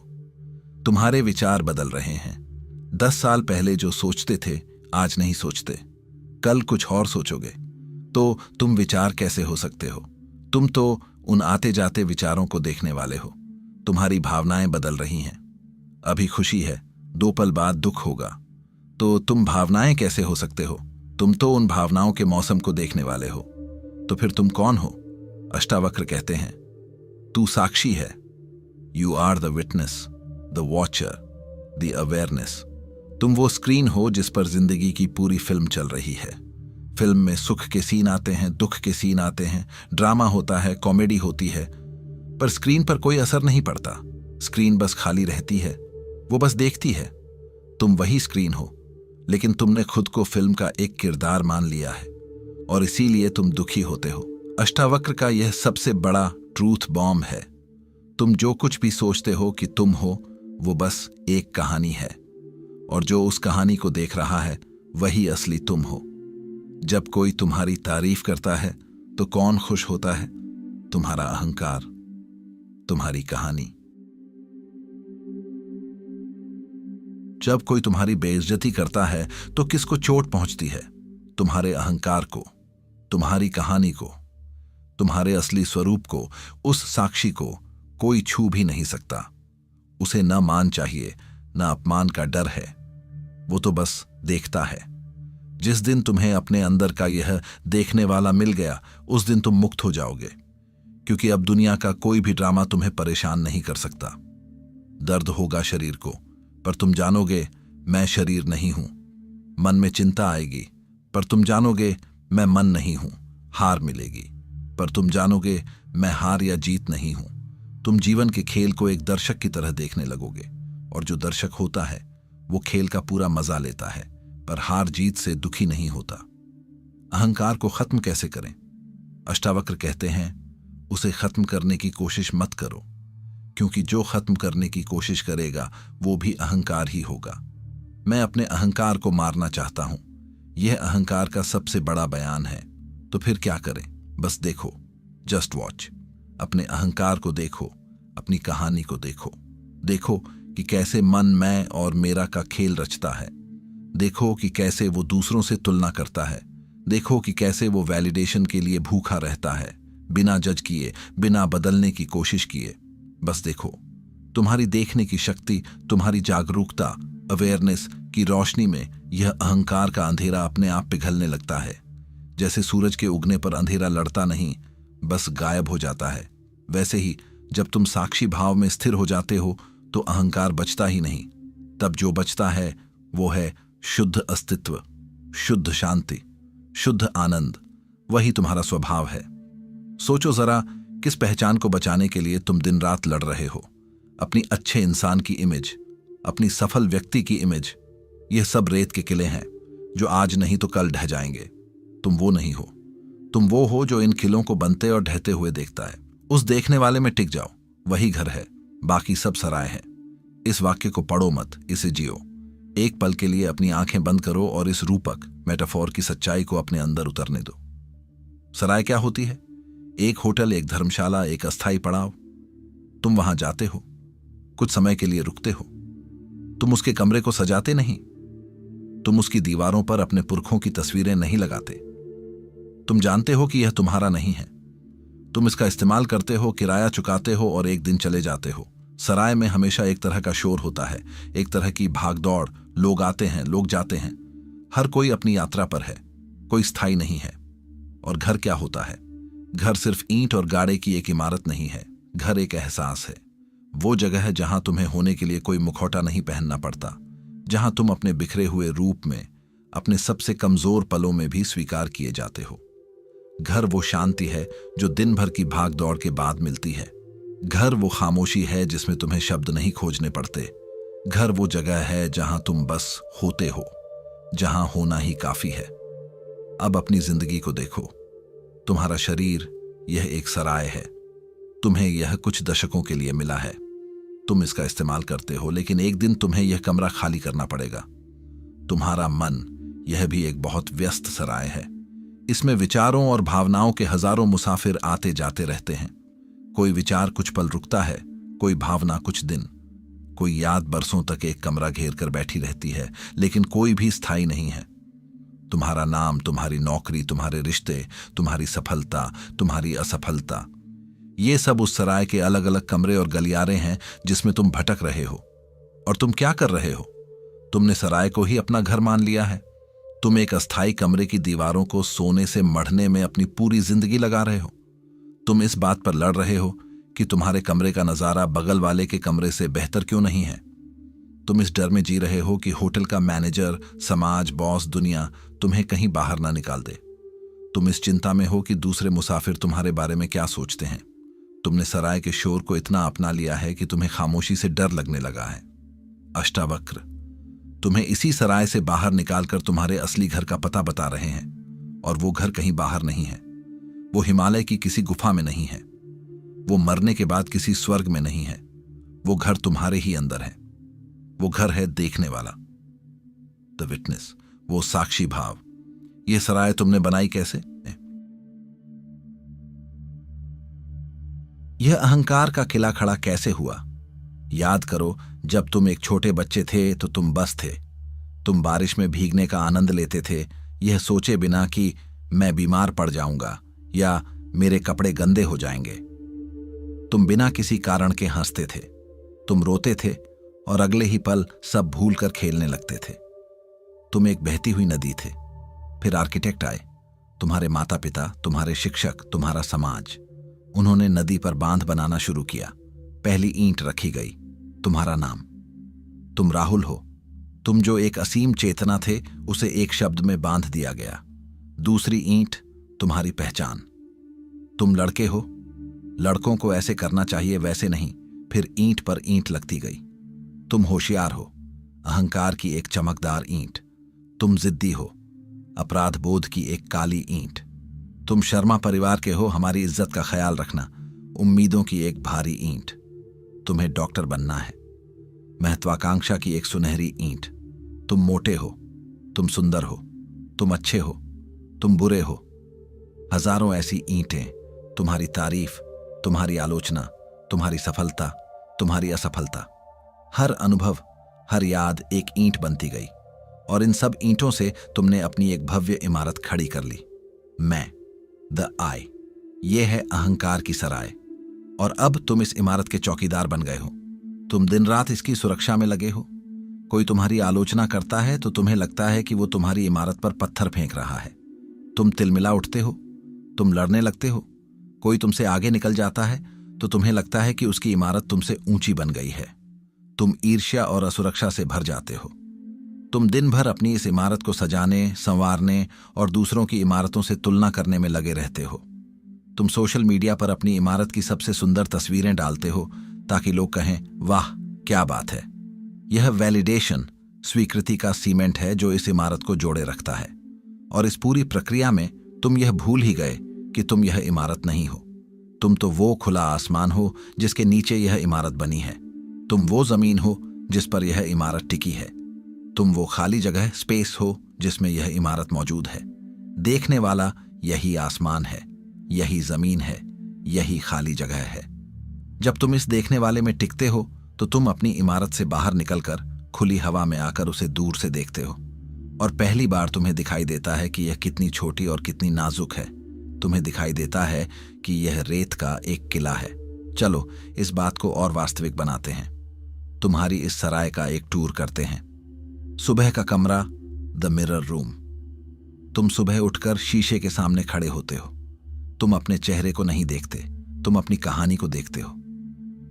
तुम्हारे विचार बदल रहे हैं। 10 साल पहले जो सोचते थे आज नहीं सोचते, कल कुछ और सोचोगे। तो तुम विचार कैसे हो सकते हो? तुम तो उन आते जाते विचारों को देखने वाले हो। तुम्हारी भावनाएं बदल रही हैं। अभी खुशी है, 2 पल बाद दुख होगा। तो तुम भावनाएं कैसे हो सकते हो? तुम तो उन भावनाओं के मौसम को देखने वाले हो। तो फिर तुम कौन हो? अष्टावक्र कहते हैं, तू साक्षी है। You are the witness, the watcher, the awareness. तुम वो स्क्रीन हो जिस पर जिंदगी की पूरी फिल्म चल रही है। फिल्म में सुख के सीन आते हैं, दुख के सीन आते हैं, ड्रामा होता है, कॉमेडी होती है, पर स्क्रीन पर कोई असर नहीं पड़ता। स्क्रीन बस खाली रहती है, वो बस देखती है। तुम वही स्क्रीन हो, लेकिन तुमने खुद को फिल्म का एक किरदार मान लिया है और इसीलिए तुम दुखी होते हो। अष्टावक्र का यह सबसे बड़ा ट्रूथ बॉम्ब है। तुम जो कुछ भी सोचते हो कि तुम हो, वो बस एक कहानी है, और जो उस कहानी को देख रहा है वही असली तुम हो। जब कोई तुम्हारी तारीफ करता है तो कौन खुश होता है? तुम्हारा अहंकार, तुम्हारी कहानी। जब कोई तुम्हारी बेइज्जती करता है तो किसको चोट पहुंचती है? तुम्हारे अहंकार को, तुम्हारी कहानी को, तुम्हारे असली स्वरूप को। उस साक्षी को कोई छू भी नहीं सकता। उसे न मान चाहिए, न अपमान का डर है। वो तो बस देखता है। जिस दिन तुम्हें अपने अंदर का यह देखने वाला मिल गया, उस दिन तुम मुक्त हो जाओगे, क्योंकि अब दुनिया का कोई भी ड्रामा तुम्हें परेशान नहीं कर सकता। दर्द होगा शरीर को, पर तुम जानोगे मैं शरीर नहीं हूं। मन में चिंता आएगी, पर तुम जानोगे मैं मन नहीं हूं। हार मिलेगी, पर तुम जानोगे मैं हार या जीत नहीं हूं। तुम जीवन के खेल को एक दर्शक की तरह देखने लगोगे, और जो दर्शक होता है वो खेल का पूरा मजा लेता है, पर हार जीत से दुखी नहीं होता। अहंकार को खत्म कैसे करें? अष्टावक्र कहते हैं, उसे खत्म करने की कोशिश मत करो, क्योंकि जो खत्म करने की कोशिश करेगा वो भी अहंकार ही होगा। मैं अपने अहंकार को मारना चाहता हूं। यह अहंकार का सबसे बड़ा बयान है। तो फिर क्या करें? बस देखो, जस्ट वॉच। अपने अहंकार को देखो, अपनी कहानी को देखो। देखो कि कैसे मन, मैं और मेरा का खेल रचता है। देखो कि कैसे वो दूसरों से तुलना करता है। देखो कि कैसे वो वैलिडेशन के लिए भूखा रहता है, बिना जज किए, बिना बदलने की कोशिश किए। बस देखो, तुम्हारी देखने की शक्ति, तुम्हारी जागरूकता, अवेयरनेस की रोशनी में यह अहंकार का अंधेरा अपने आप पिघलने लगता है। जैसे सूरज के उगने पर अंधेरा लड़ता नहीं, बस गायब हो जाता है, वैसे ही जब तुम साक्षी भाव में स्थिर हो जाते हो तो अहंकार बचता ही नहीं। तब जो बचता है वो है शुद्ध अस्तित्व, शुद्ध शांति, शुद्ध आनंद। वही तुम्हारा स्वभाव है। सोचो जरा, किस पहचान को बचाने के लिए तुम दिन रात लड़ रहे हो? अपनी अच्छे इंसान की इमेज, अपनी सफल व्यक्ति की इमेज। यह सब रेत के किले हैं जो आज नहीं तो कल ढह जाएंगे। तुम वो नहीं हो। तुम वो हो जो इन किलों को बनते और ढहते हुए देखता है। उस देखने वाले में टिक जाओ, वही घर है, बाकी सब सराय है। इस वाक्य को पढ़ो मत, इसे जियो। एक पल के लिए अपनी आंखें बंद करो और इस रूपक मेटाफोर की सच्चाई को अपने अंदर उतरने दो। सराय क्या होती है? एक होटल, एक धर्मशाला, एक अस्थाई पड़ाव। तुम वहां जाते हो, कुछ समय के लिए रुकते हो। तुम उसके कमरे को सजाते नहीं, तुम उसकी दीवारों पर अपने पुरखों की तस्वीरें नहीं लगाते। तुम जानते हो कि यह तुम्हारा नहीं है। तुम इसका इस्तेमाल करते हो, किराया चुकाते हो और एक दिन चले जाते हो। सराय में हमेशा एक तरह का शोर होता है, एक तरह की भागदौड़। लोग आते हैं, लोग जाते हैं, हर कोई अपनी यात्रा पर है, कोई स्थायी नहीं है। और घर क्या होता है? घर सिर्फ ईंट और गाड़े की एक इमारत नहीं है। घर एक एहसास है। वो जगह है जहां तुम्हें होने के लिए कोई मुखौटा नहीं पहनना पड़ता, जहां तुम अपने बिखरे हुए रूप में, अपने सबसे कमजोर पलों में भी स्वीकार किए जाते हो। घर वो शांति है जो दिन भर की भाग दौड़ के बाद मिलती है। घर वो खामोशी है जिसमें तुम्हें शब्द नहीं खोजने पड़ते। घर वो जगह है जहां तुम बस होते हो, जहां होना ही काफी है। अब अपनी जिंदगी को देखो। तुम्हारा शरीर यह एक सराय है। तुम्हें यह कुछ दशकों के लिए मिला है। तुम इसका इस्तेमाल करते हो, लेकिन एक दिन तुम्हें यह कमरा खाली करना पड़ेगा। तुम्हारा मन यह भी एक बहुत व्यस्त सराय है। इसमें विचारों और भावनाओं के हजारों मुसाफिर आते जाते रहते हैं। कोई विचार कुछ पल रुकता है, कोई भावना कुछ दिन, कोई याद बरसों तक एक कमरा घेर कर बैठी रहती है, लेकिन कोई भी स्थायी नहीं है। तुम्हारा नाम, तुम्हारी नौकरी, तुम्हारे रिश्ते, तुम्हारी सफलता, तुम्हारी असफलता, ये सब उस सराय के अलग अलग कमरे और गलियारे हैं जिसमें तुम भटक रहे हो। और तुम क्या कर रहे हो? तुमने सराय को ही अपना घर मान लिया है। तुम एक अस्थायी कमरे की दीवारों को सोने से मढ़ने में अपनी पूरी जिंदगी लगा रहे हो। तुम इस बात पर लड़ रहे हो कि तुम्हारे कमरे का नजारा बगल वाले के कमरे से बेहतर क्यों नहीं है। तुम इस डर में जी रहे हो कि होटल का मैनेजर, समाज, बॉस, दुनिया तुम्हें कहीं बाहर ना निकाल दे। तुम इस चिंता में हो कि दूसरे मुसाफिर तुम्हारे बारे में क्या सोचते हैं। तुमने सराय के शोर को इतना अपना लिया है कि तुम्हें खामोशी से डर लगने लगा है। अष्टावक्र तुम्हें इसी सराय से बाहर निकालकर तुम्हारे असली घर का पता बता रहे हैं, और वो घर कहीं बाहर नहीं है। वो हिमालय की किसी गुफा में नहीं है। वो मरने के बाद किसी स्वर्ग में नहीं है। वो घर तुम्हारे ही अंदर है। वो घर है देखने वाला, द विटनेस, वो साक्षी भाव। ये सराय तुमने बनाई कैसे? यह अहंकार का किला खड़ा कैसे हुआ? याद करो, जब तुम एक छोटे बच्चे थे तो तुम बस थे। तुम बारिश में भीगने का आनंद लेते थे, यह सोचे बिना कि मैं बीमार पड़ जाऊंगा या मेरे कपड़े गंदे हो जाएंगे। तुम बिना किसी कारण के हंसते थे, तुम रोते थे और अगले ही पल सब भूल कर खेलने लगते थे। तुम एक बहती हुई नदी थे। फिर आर्किटेक्ट आए, तुम्हारे माता पिता, तुम्हारे शिक्षक, तुम्हारा समाज। उन्होंने नदी पर बांध बनाना शुरू किया। पहली ईंट रखी गई, तुम्हारा नाम। तुम राहुल हो। तुम जो एक असीम चेतना थे, उसे एक शब्द में बांध दिया गया। दूसरी ईंट, तुम्हारी पहचान। तुम लड़के हो, लड़कों को ऐसे करना चाहिए, वैसे नहीं। फिर ईंट पर ईंट लगती गई। तुम होशियार हो, अहंकार की एक चमकदार ईंट। तुम जिद्दी हो, अपराध बोध की एक काली ईंट। तुम शर्मा परिवार के हो, हमारी इज्जत का ख्याल रखना, उम्मीदों की एक भारी ईंट। तुम्हें डॉक्टर बनना है, महत्वाकांक्षा की एक सुनहरी ईंट। तुम मोटे हो, तुम सुंदर हो, तुम अच्छे हो, तुम बुरे हो। हजारों ऐसी ईंटें, तुम्हारी तारीफ, तुम्हारी आलोचना, तुम्हारी सफलता, तुम्हारी असफलता। हर अनुभव, हर याद एक ईंट बनती गई और इन सब ईंटों से तुमने अपनी एक भव्य इमारत खड़ी कर ली। मैं, द आई, ये है अहंकार की सराय। और अब तुम इस इमारत के चौकीदार बन गए हो। तुम दिन रात इसकी सुरक्षा में लगे हो। कोई तुम्हारी आलोचना करता है तो तुम्हें लगता है कि वो तुम्हारी इमारत पर पत्थर फेंक रहा है। तुम तिलमिला उठते हो, तुम लड़ने लगते हो। कोई तुमसे आगे निकल जाता है तो तुम्हें लगता है कि उसकी इमारत तुमसे ऊंची बन गई है। तुम ईर्ष्या और असुरक्षा से भर जाते हो। तुम दिन भर अपनी इस इमारत को सजाने, संवारने और दूसरों की इमारतों से तुलना करने में लगे रहते हो। तुम सोशल मीडिया पर अपनी इमारत की सबसे सुंदर तस्वीरें डालते हो ताकि लोग कहें, वाह क्या बात है। यह वैलिडेशन, स्वीकृति का सीमेंट है जो इस इमारत को जोड़े रखता है। और इस पूरी प्रक्रिया में तुम यह भूल ही गए कि तुम यह इमारत नहीं हो। तुम तो वो खुला आसमान हो जिसके नीचे यह इमारत बनी है। तुम वो जमीन हो जिस पर यह इमारत टिकी है। तुम वो खाली जगह, स्पेस हो जिसमें यह इमारत मौजूद है। देखने वाला यही आसमान है, यही जमीन है, यही खाली जगह है। जब तुम इस देखने वाले में टिकते हो तो तुम अपनी इमारत से बाहर निकलकर खुली हवा में आकर उसे दूर से देखते हो और पहली बार तुम्हें दिखाई देता है कि यह कितनी छोटी और कितनी नाजुक है। तुम्हें दिखाई देता है कि यह रेत का एक किला है। चलो इस बात को और वास्तविक बनाते हैं। तुम्हारी इस सराय का एक टूर करते हैं। सुबह का कमरा, द मिरर रूम। तुम सुबह उठकर शीशे के सामने खड़े होते हो। तुम अपने चेहरे को नहीं देखते, तुम अपनी कहानी को देखते हो।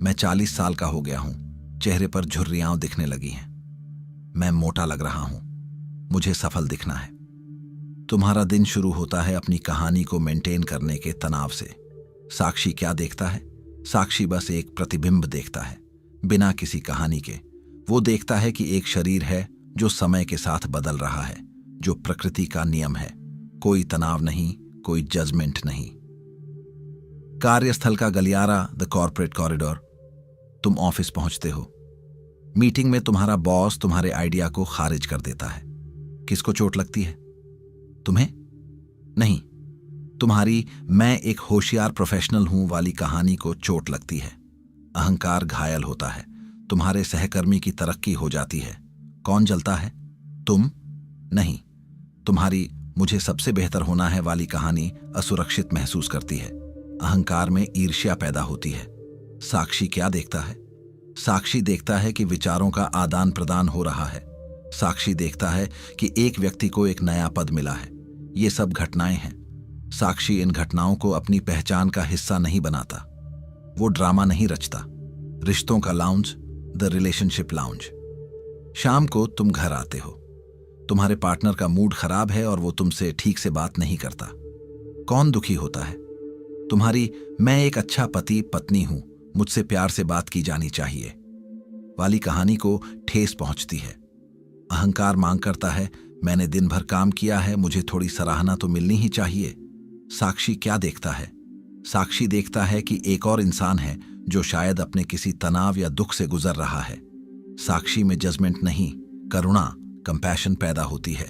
मैं 40 साल का हो गया हूं, चेहरे पर झुर्रियां दिखने लगी हैं। मैं मोटा लग रहा हूं, मुझे सफल दिखना है। तुम्हारा दिन शुरू होता है अपनी कहानी को मेंटेन करने के तनाव से। साक्षी क्या देखता है? साक्षी बस एक प्रतिबिंब देखता है, बिना किसी कहानी के। वो देखता है कि एक शरीर है जो समय के साथ बदल रहा है, जो प्रकृति का नियम है। कोई तनाव नहीं, कोई जजमेंट नहीं। कार्यस्थल का गलियारा, द कॉर्पोरेट कॉरिडोर। तुम ऑफिस पहुंचते हो। मीटिंग में तुम्हारा बॉस तुम्हारे आइडिया को खारिज कर देता है। किसको चोट लगती है? तुम्हें नहीं, तुम्हारी मैं एक होशियार प्रोफेशनल हूं वाली कहानी को चोट लगती है। अहंकार घायल होता है, तुम्हारे सहकर्मी की तरक्की हो जाती है। कौन जलता है? तुम नहीं, तुम्हारी मुझे सबसे बेहतर होना है वाली कहानी असुरक्षित महसूस करती है। अहंकार में ईर्ष्या पैदा होती है। साक्षी क्या देखता है? साक्षी देखता है कि विचारों का आदान प्रदान हो रहा है। साक्षी देखता है कि एक व्यक्ति को एक नया पद मिला है। ये सब घटनाएं हैं। साक्षी इन घटनाओं को अपनी पहचान का हिस्सा नहीं बनाता। वो ड्रामा नहीं रचता। रिश्तों का लाउंज, द रिलेशनशिप लाउंज। शाम को तुम घर आते हो। तुम्हारे पार्टनर का मूड खराब है और वो तुमसे ठीक से बात नहीं करता। कौन दुखी होता है? तुम्हारी मैं एक अच्छा पति पत्नी हूं, मुझसे प्यार से बात की जानी चाहिए वाली कहानी को ठेस पहुंचती है। अहंकार मांग करता है, मैंने दिन भर काम किया है, मुझे थोड़ी सराहना तो मिलनी ही चाहिए। साक्षी क्या देखता है? साक्षी देखता है कि एक और इंसान है जो शायद अपने किसी तनाव या दुख से गुजर रहा है। साक्षी में जजमेंट नहीं, करुणा, कंपैशन पैदा होती है।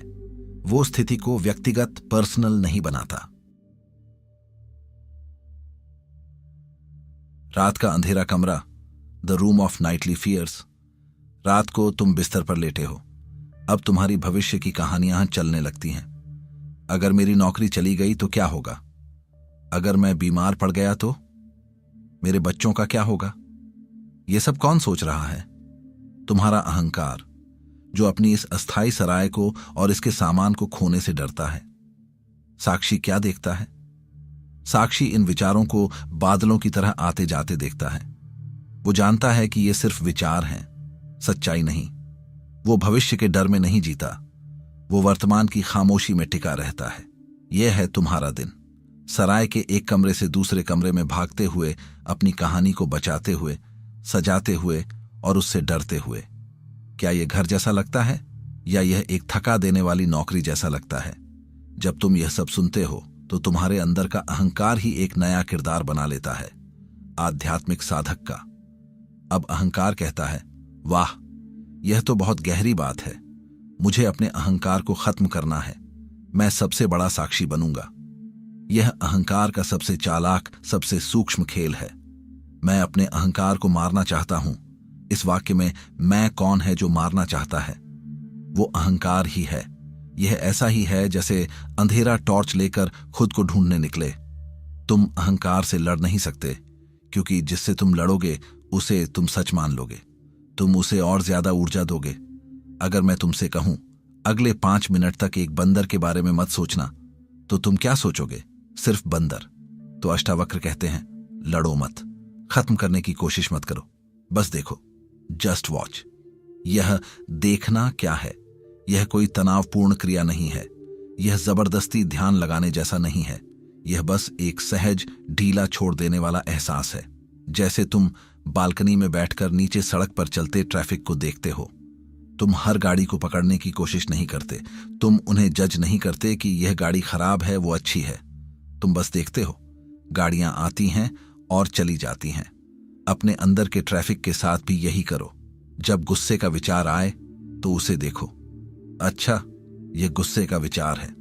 वो स्थिति को व्यक्तिगत, पर्सनल नहीं बनाता। रात का अंधेरा कमरा, the room of nightly fears. रात को तुम बिस्तर पर लेटे हो। अब तुम्हारी भविष्य की कहानियां चलने लगती हैं। अगर मेरी नौकरी चली गई तो क्या होगा? अगर मैं बीमार पड़ गया तो? मेरे बच्चों का क्या होगा? यह सब कौन सोच रहा है? तुम्हारा अहंकार, जो अपनी इस अस्थाई सराय को और इसके सामान को खोने से डरता है। साक्षी क्या देखता है? साक्षी इन विचारों को बादलों की तरह आते जाते देखता है। वो जानता है कि ये सिर्फ विचार हैं, सच्चाई नहीं। वो भविष्य के डर में नहीं जीता, वो वर्तमान की खामोशी में टिका रहता है। यह है तुम्हारा दिन, सराय के एक कमरे से दूसरे कमरे में भागते हुए, अपनी कहानी को बचाते हुए, सजाते हुए और उससे डरते हुए। क्या यह घर जैसा लगता है या यह एक थका देने वाली नौकरी जैसा लगता है? जब तुम यह सब सुनते हो तो तुम्हारे अंदर का अहंकार ही एक नया किरदार बना लेता है, आध्यात्मिक साधक का। अब अहंकार कहता है, वाह, यह तो बहुत गहरी बात है। मुझे अपने अहंकार को खत्म करना है। मैं सबसे बड़ा साक्षी बनूंगा। यह अहंकार का सबसे चालाक, सबसे सूक्ष्म खेल है। मैं अपने अहंकार को मारना चाहता हूं। इस वाक्य में मैं कौन है जो मारना चाहता है? वो अहंकार ही है। यह ऐसा ही है जैसे अंधेरा टॉर्च लेकर खुद को ढूंढने निकले। तुम अहंकार से लड़ नहीं सकते, क्योंकि जिससे तुम लड़ोगे उसे तुम सच मान लोगे। तुम उसे और ज्यादा ऊर्जा दोगे। अगर मैं तुमसे कहूं अगले 5 मिनट तक एक बंदर के बारे में मत सोचना, तो तुम क्या सोचोगे? सिर्फ बंदर। तो अष्टावक्र कहते हैं, लड़ो मत, खत्म करने की कोशिश मत करो, बस देखो, जस्ट वॉच। यह देखना क्या है? यह कोई तनावपूर्ण क्रिया नहीं है। यह जबरदस्ती ध्यान लगाने जैसा नहीं है। यह बस एक सहज, ढीला छोड़ देने वाला एहसास है। जैसे तुम बालकनी में बैठकर नीचे सड़क पर चलते ट्रैफिक को देखते हो। तुम हर गाड़ी को पकड़ने की कोशिश नहीं करते। तुम उन्हें जज नहीं करते कि यह गाड़ी खराब है, वो अच्छी है। तुम बस देखते हो। गाड़ियां आती हैं और चली जाती हैं। अपने अंदर के ट्रैफिक के साथ भी यही करो। जब गुस्से का विचार आए तो उसे देखो। अच्छा, यह गुस्से का विचार है।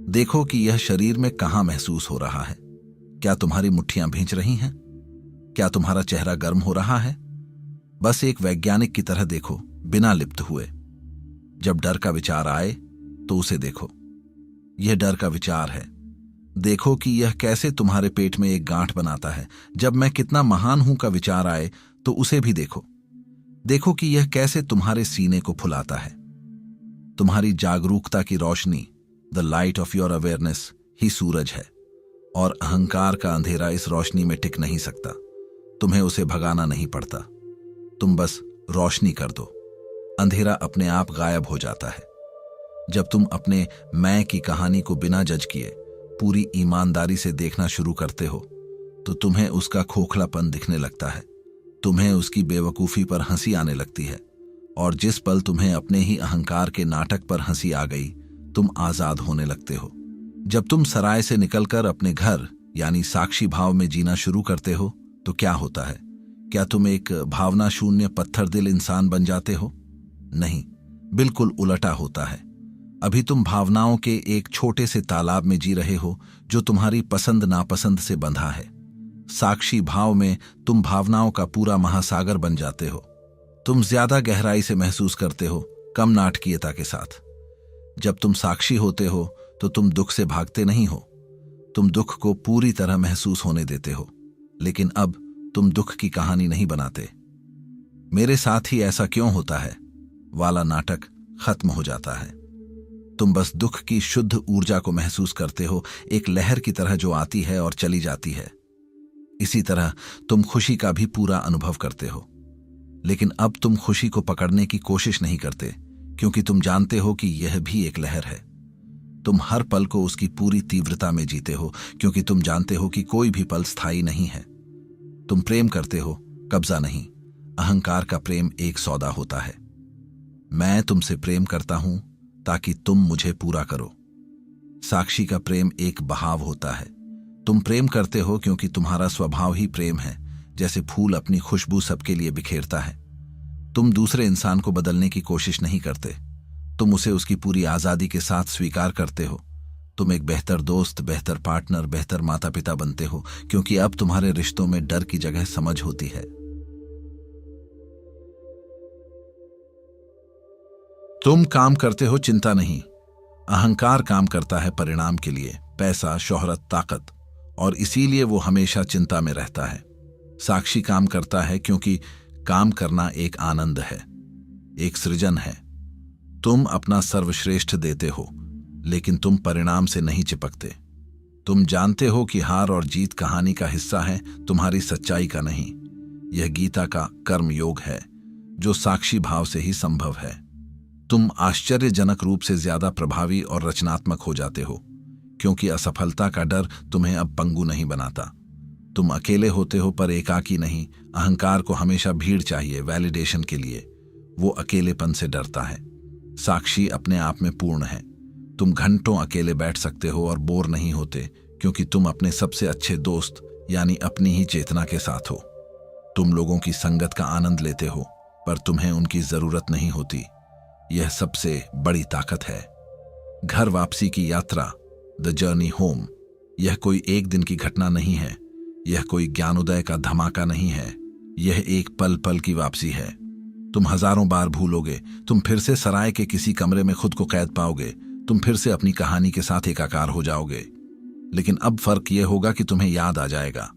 देखो कि यह शरीर में कहां महसूस हो रहा है। क्या तुम्हारी मुट्ठियां भींच रही हैं? क्या तुम्हारा चेहरा गर्म हो रहा है? बस एक वैज्ञानिक की तरह देखो, बिना लिप्त हुए। जब डर का विचार आए तो उसे देखो। यह डर का विचार है। देखो कि यह कैसे तुम्हारे पेट में एक गांठ बनाता है। जब मैं कितना महान हूं का विचार आए तो उसे भी देखो। देखो कि यह कैसे तुम्हारे सीने को फुलाता है। तुम्हारी जागरूकता की रोशनी, the light of your awareness, ही सूरज है, और अहंकार का अंधेरा इस रोशनी में टिक नहीं सकता। तुम्हें उसे भगाना नहीं पड़ता। तुम बस रोशनी कर दो, अंधेरा अपने आप गायब हो जाता है। जब तुम अपने मैं की कहानी को बिना जज किए पूरी ईमानदारी से देखना शुरू करते हो तो तुम्हें उसका खोखलापन दिखने लगता है। तुम्हें उसकी बेवकूफी पर हंसी आने लगती है, और जिस पल तुम्हें अपने ही अहंकार के नाटक पर हंसी आ गई, तुम आजाद होने लगते हो। जब तुम सराय से निकलकर अपने घर यानी साक्षी भाव में जीना शुरू करते हो तो क्या होता है? क्या तुम एक भावना शून्य पत्थर दिल इंसान बन जाते हो? नहीं, बिल्कुल उलटा होता है। अभी तुम भावनाओं के एक छोटे से तालाब में जी रहे हो जो तुम्हारी पसंद नापसंद से बंधा है। साक्षी भाव में तुम भावनाओं का पूरा महासागर बन जाते हो। तुम ज्यादा गहराई से महसूस करते हो, कम नाटकीयता के साथ। जब तुम साक्षी होते हो तो तुम दुख से भागते नहीं हो, तुम दुख को पूरी तरह महसूस होने देते हो। लेकिन अब तुम दुख की कहानी नहीं बनाते। मेरे साथ ही ऐसा क्यों होता है वाला नाटक खत्म हो जाता है। तुम बस दुख की शुद्ध ऊर्जा को महसूस करते हो, एक लहर की तरह जो आती है और चली जाती है। इसी तरह तुम खुशी का भी पूरा अनुभव करते हो। लेकिन अब तुम खुशी को पकड़ने की कोशिश नहीं करते, क्योंकि तुम जानते हो कि यह भी एक लहर है। तुम हर पल को उसकी पूरी तीव्रता में जीते हो, क्योंकि तुम जानते हो कि कोई भी पल स्थायी नहीं है। तुम प्रेम करते हो, कब्जा नहीं। अहंकार का प्रेम एक सौदा होता है। मैं तुमसे प्रेम करता हूं ताकि तुम मुझे पूरा करो। साक्षी का प्रेम एक बहाव होता है। तुम प्रेम करते हो क्योंकि तुम्हारा स्वभाव ही प्रेम है, जैसे फूल अपनी खुशबू सबके लिए बिखेरता है। तुम दूसरे इंसान को बदलने की कोशिश नहीं करते। तुम उसे उसकी पूरी आजादी के साथ स्वीकार करते हो। तुम एक बेहतर दोस्त, बेहतर पार्टनर, बेहतर माता पिता बनते हो, क्योंकि अब तुम्हारे रिश्तों में डर की जगह समझ होती है। तुम काम करते हो चिंता नहीं, अहंकार काम करता है परिणाम के लिए, पैसा, शोहरत, ताकत, और इसीलिए वो हमेशा चिंता में रहता है। साक्षी काम करता है क्योंकि काम करना एक आनंद है, एक सृजन है। तुम अपना सर्वश्रेष्ठ देते हो, लेकिन तुम परिणाम से नहीं चिपकते। तुम जानते हो कि हार और जीत कहानी का हिस्सा है, तुम्हारी सच्चाई का नहीं। यह गीता का कर्म योग है, जो साक्षी भाव से ही संभव है। तुम आश्चर्यजनक रूप से ज्यादा प्रभावी और रचनात्मक हो जाते हो, क्योंकि असफलता का डर तुम्हें अब पंगु नहीं बनाता। तुम अकेले होते हो पर एकाकी नहीं। अहंकार को हमेशा भीड़ चाहिए, वैलिडेशन के लिए। वो अकेलेपन से डरता है। साक्षी अपने आप में पूर्ण है। तुम घंटों अकेले बैठ सकते हो और बोर नहीं होते, क्योंकि तुम अपने सबसे अच्छे दोस्त यानी अपनी ही चेतना के साथ हो। तुम लोगों की संगत का आनंद लेते हो, पर तुम्हें उनकी जरूरत नहीं होती। यह सबसे बड़ी ताकत है। घर वापसी की यात्रा, द जर्नी होम, यह कोई एक दिन की घटना नहीं है। यह कोई ज्ञानोदय का धमाका नहीं है। यह एक पल पल की वापसी है। तुम हजारों बार भूलोगे, तुम फिर से सराय के किसी कमरे में खुद को कैद पाओगे, तुम फिर से अपनी कहानी के साथ एकाकार हो जाओगे। लेकिन अब फर्क यह होगा कि तुम्हें याद आ जाएगा।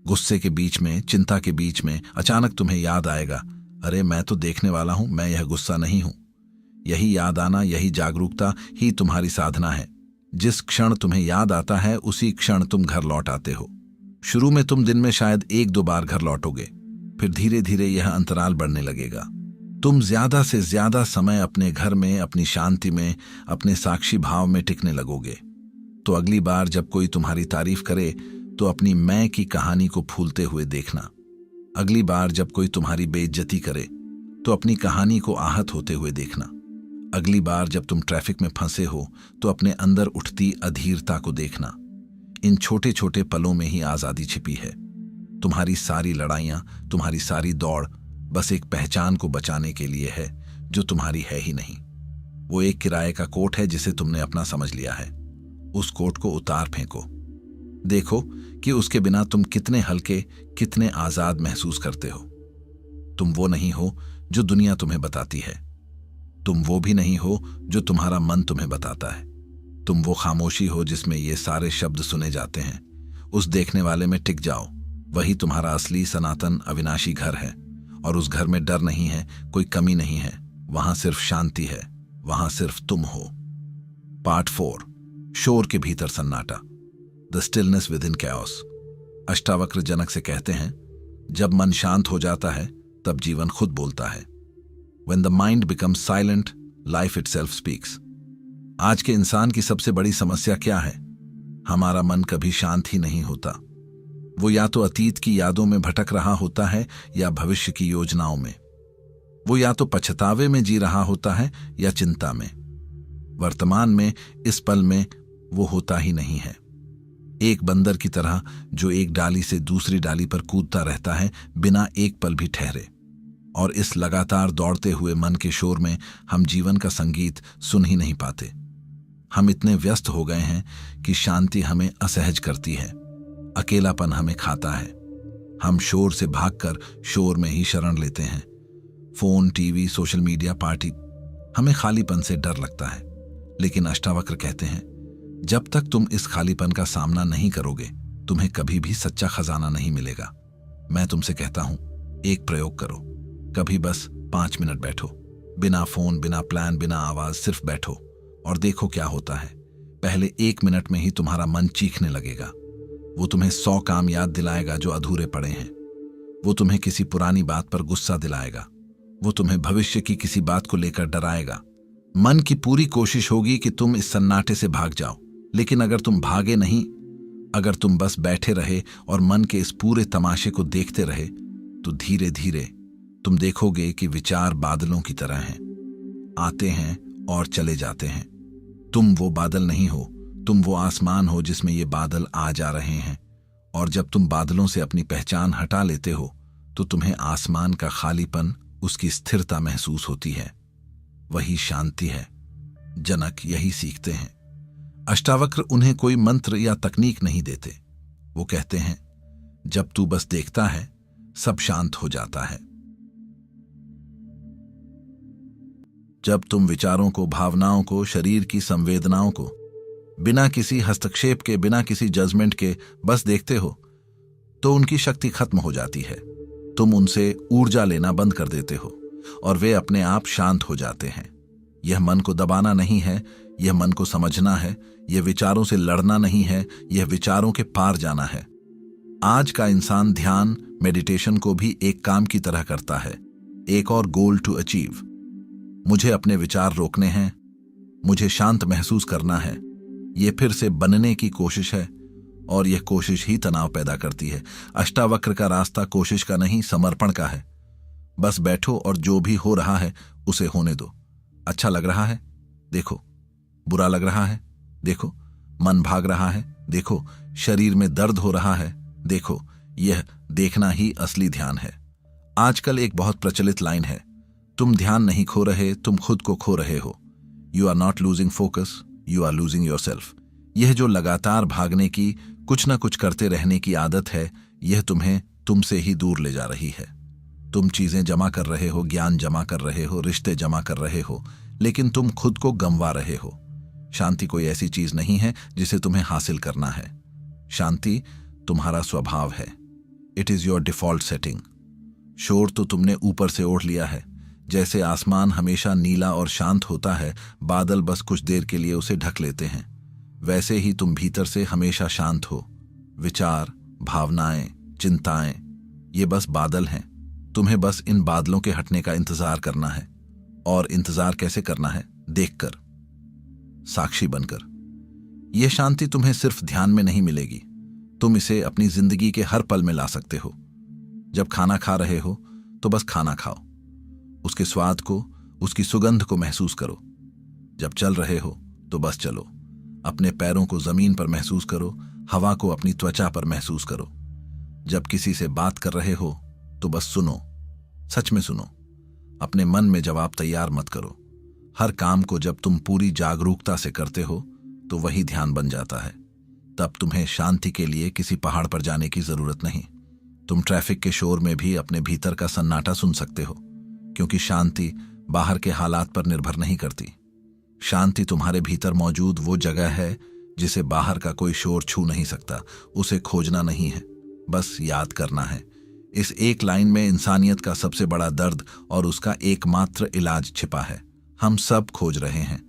गुस्से के बीच में, चिंता के बीच में अचानक तुम्हें याद आएगा, अरे मैं तो देखने वाला हूं, मैं यह गुस्सा नहीं हूं। यही याद आना, यही जागरूकता ही तुम्हारी साधना है। जिस क्षण तुम्हें याद आता है, उसी क्षण तुम घर लौट आते हो। शुरू में तुम दिन में शायद 1-2 बार घर लौटोगे, फिर धीरे धीरे यह अंतराल बढ़ने लगेगा। तुम ज्यादा से ज्यादा समय अपने घर में, अपनी शांति में, अपने साक्षी भाव में टिकने लगोगे। तो अगली बार जब कोई तुम्हारी तारीफ करे, तो अपनी मैं की कहानी को फूलते हुए देखना। अगली बार जब कोई तुम्हारी बेइज्जती करे, तो अपनी कहानी को आहत होते हुए देखना। अगली बार जब तुम ट्रैफिक में फंसे हो, तो अपने अंदर उठती अधीरता को देखना। इन छोटे छोटे पलों में ही आजादी छिपी है। तुम्हारी सारी लड़ाइयां, तुम्हारी सारी दौड़ बस एक पहचान को बचाने के लिए है, जो तुम्हारी है ही नहीं। वो एक किराए का कोट है जिसे तुमने अपना समझ लिया है। उस कोट को उतार फेंको। देखो कि उसके बिना तुम कितने हल्के, कितने आजाद महसूस करते हो। तुम वो नहीं हो जो दुनिया तुम्हें बताती है। तुम वो भी नहीं हो जो तुम्हारा मन तुम्हें बताता है। तुम वो खामोशी हो जिसमें ये सारे शब्द सुने जाते हैं। उस देखने वाले में टिक जाओ। वही तुम्हारा असली, सनातन, अविनाशी घर है। और उस घर में डर नहीं है, कोई कमी नहीं है। वहां सिर्फ शांति है, वहां सिर्फ तुम हो। पार्ट 4, शोर के भीतर सन्नाटा, the stillness within chaos. Ashtavakra Janak से कहते हैं, जब मन शांत हो जाता है, तब जीवन खुद बोलता है। When the mind becomes silent, life itself speaks. आज के इंसान की सबसे बड़ी समस्या क्या है? हमारा मन कभी शांत ही नहीं होता। वो या तो अतीत की यादों में भटक रहा होता है या भविष्य की योजनाओं में। वो या तो पछतावे में जी रहा होता है या चिंता में। वर्तमान में, इस पल में वो होता ही नहीं है। एक बंदर की तरह जो एक डाली से दूसरी डाली पर कूदता रहता है, बिना एक पल भी ठहरे। और इस लगातार दौड़ते हुए मन के शोर में हम जीवन का संगीत सुन ही नहीं पाते। हम इतने व्यस्त हो गए हैं कि शांति हमें असहज करती है, अकेलापन हमें खाता है। हम शोर से भागकर शोर में ही शरण लेते हैं। Phone, TV, social media, party, हमें खालीपन से डर लगता है। लेकिन अष्टावक्र कहते हैं, जब तक तुम इस खालीपन का सामना नहीं करोगे, तुम्हें कभी भी सच्चा खजाना नहीं मिलेगा। मैं तुमसे कहता हूं, एक प्रयोग करो। कभी बस 5 मिनट बैठो, बिना फोन, बिना प्लान, बिना आवाज, सिर्फ बैठो और देखो क्या होता है। पहले 1 मिनट में ही तुम्हारा मन चीखने लगेगा। वो तुम्हें 100 काम याद दिलाएगा जो अधूरे पड़े हैं। वो तुम्हें किसी पुरानी बात पर गुस्सा दिलाएगा। वो तुम्हें भविष्य की किसी बात को लेकर डराएगा। मन की पूरी कोशिश होगी कि तुम इस सन्नाटे से भाग जाओ। लेकिन अगर तुम भागे नहीं, अगर तुम बस बैठे रहे और मन के इस पूरे तमाशे को देखते रहे, तो धीरे धीरे तुम देखोगे कि विचार बादलों की तरह हैं, आते हैं और चले जाते हैं। तुम वो बादल नहीं हो, तुम वो आसमान हो जिसमें ये बादल आ जा रहे हैं। और जब तुम बादलों से अपनी पहचान हटा लेते हो, तो तुम्हें आसमान का खालीपन, उसकी स्थिरता महसूस होती है। वही शांति है। जनक यही सीखते हैं। अष्टावक्र उन्हें कोई मंत्र या तकनीक नहीं देते। वो कहते हैं, जब तू बस देखता है, सब शांत हो जाता है। जब तुम विचारों को, भावनाओं को, शरीर की संवेदनाओं को बिना किसी हस्तक्षेप के, बिना किसी जजमेंट के बस देखते हो, तो उनकी शक्ति खत्म हो जाती है। तुम उनसे ऊर्जा लेना बंद कर देते हो और वे अपने आप शांत हो जाते हैं। यह मन को दबाना नहीं है, यह मन को समझना है। यह विचारों से लड़ना नहीं है, यह विचारों के पार जाना है। आज का इंसान ध्यान, मेडिटेशन को भी एक काम की तरह करता है, एक और गोल टू अचीव। मुझे अपने विचार रोकने हैं, मुझे शांत महसूस करना है। यह फिर से बनने की कोशिश है और यह कोशिश ही तनाव पैदा करती है। अष्टावक्र का रास्ता कोशिश का नहीं, समर्पण का है। बस बैठो और जो भी हो रहा है उसे होने दो। अच्छा लग रहा है, देखो। बुरा लग रहा है, देखो। मन भाग रहा है, देखो। शरीर में दर्द हो रहा है, देखो। यह देखना ही असली ध्यान है। आजकल एक बहुत प्रचलित लाइन है, तुम ध्यान नहीं खो रहे, तुम खुद को खो रहे हो। You are not losing focus, you are losing yourself. यह जो लगातार भागने की, कुछ ना कुछ करते रहने की आदत है, यह तुम्हें तुमसे ही दूर ले जा रही है। तुम चीजें जमा कर रहे हो, ज्ञान जमा कर रहे हो, रिश्ते जमा कर रहे हो, लेकिन तुम खुद को गंवा रहे हो। शांति कोई ऐसी चीज नहीं है जिसे तुम्हें हासिल करना है। शांति तुम्हारा स्वभाव है। It is your default setting. शोर तो तुमने ऊपर से ओढ़ लिया है। जैसे आसमान हमेशा नीला और शांत होता है, बादल बस कुछ देर के लिए उसे ढक लेते हैं, वैसे ही तुम भीतर से हमेशा शांत हो। विचार, भावनाएं, चिंताएं, ये बस बादल हैं। तुम्हें बस इन बादलों के हटने का इंतजार करना है। और इंतजार कैसे करना है? देखकर, साक्षी बनकर। यह शांति तुम्हें सिर्फ ध्यान में नहीं मिलेगी, तुम इसे अपनी जिंदगी के हर पल में ला सकते हो। जब खाना खा रहे हो तो बस खाना खाओ, उसके स्वाद को, उसकी सुगंध को महसूस करो। जब चल रहे हो तो बस चलो, अपने पैरों को जमीन पर महसूस करो, हवा को अपनी त्वचा पर महसूस करो। जब किसी से बात कर रहे हो तो बस सुनो, सच में सुनो। अपने मन में जवाब तैयार मत करो। हर काम को जब तुम पूरी जागरूकता से करते हो तो वही ध्यान बन जाता है। तब तुम्हें शांति के लिए किसी पहाड़ पर जाने की जरूरत नहीं। तुम ट्रैफिक के शोर में भी अपने भीतर का सन्नाटा सुन सकते हो, क्योंकि शांति बाहर के हालात पर निर्भर नहीं करती। शांति तुम्हारे भीतर मौजूद वो जगह है जिसे बाहर का कोई शोर छू नहीं सकता। उसे खोजना नहीं है, बस याद करना है। इस एक लाइन में इंसानियत का सबसे बड़ा दर्द और उसका एकमात्र इलाज छिपा है। हम सब खोज रहे हैं।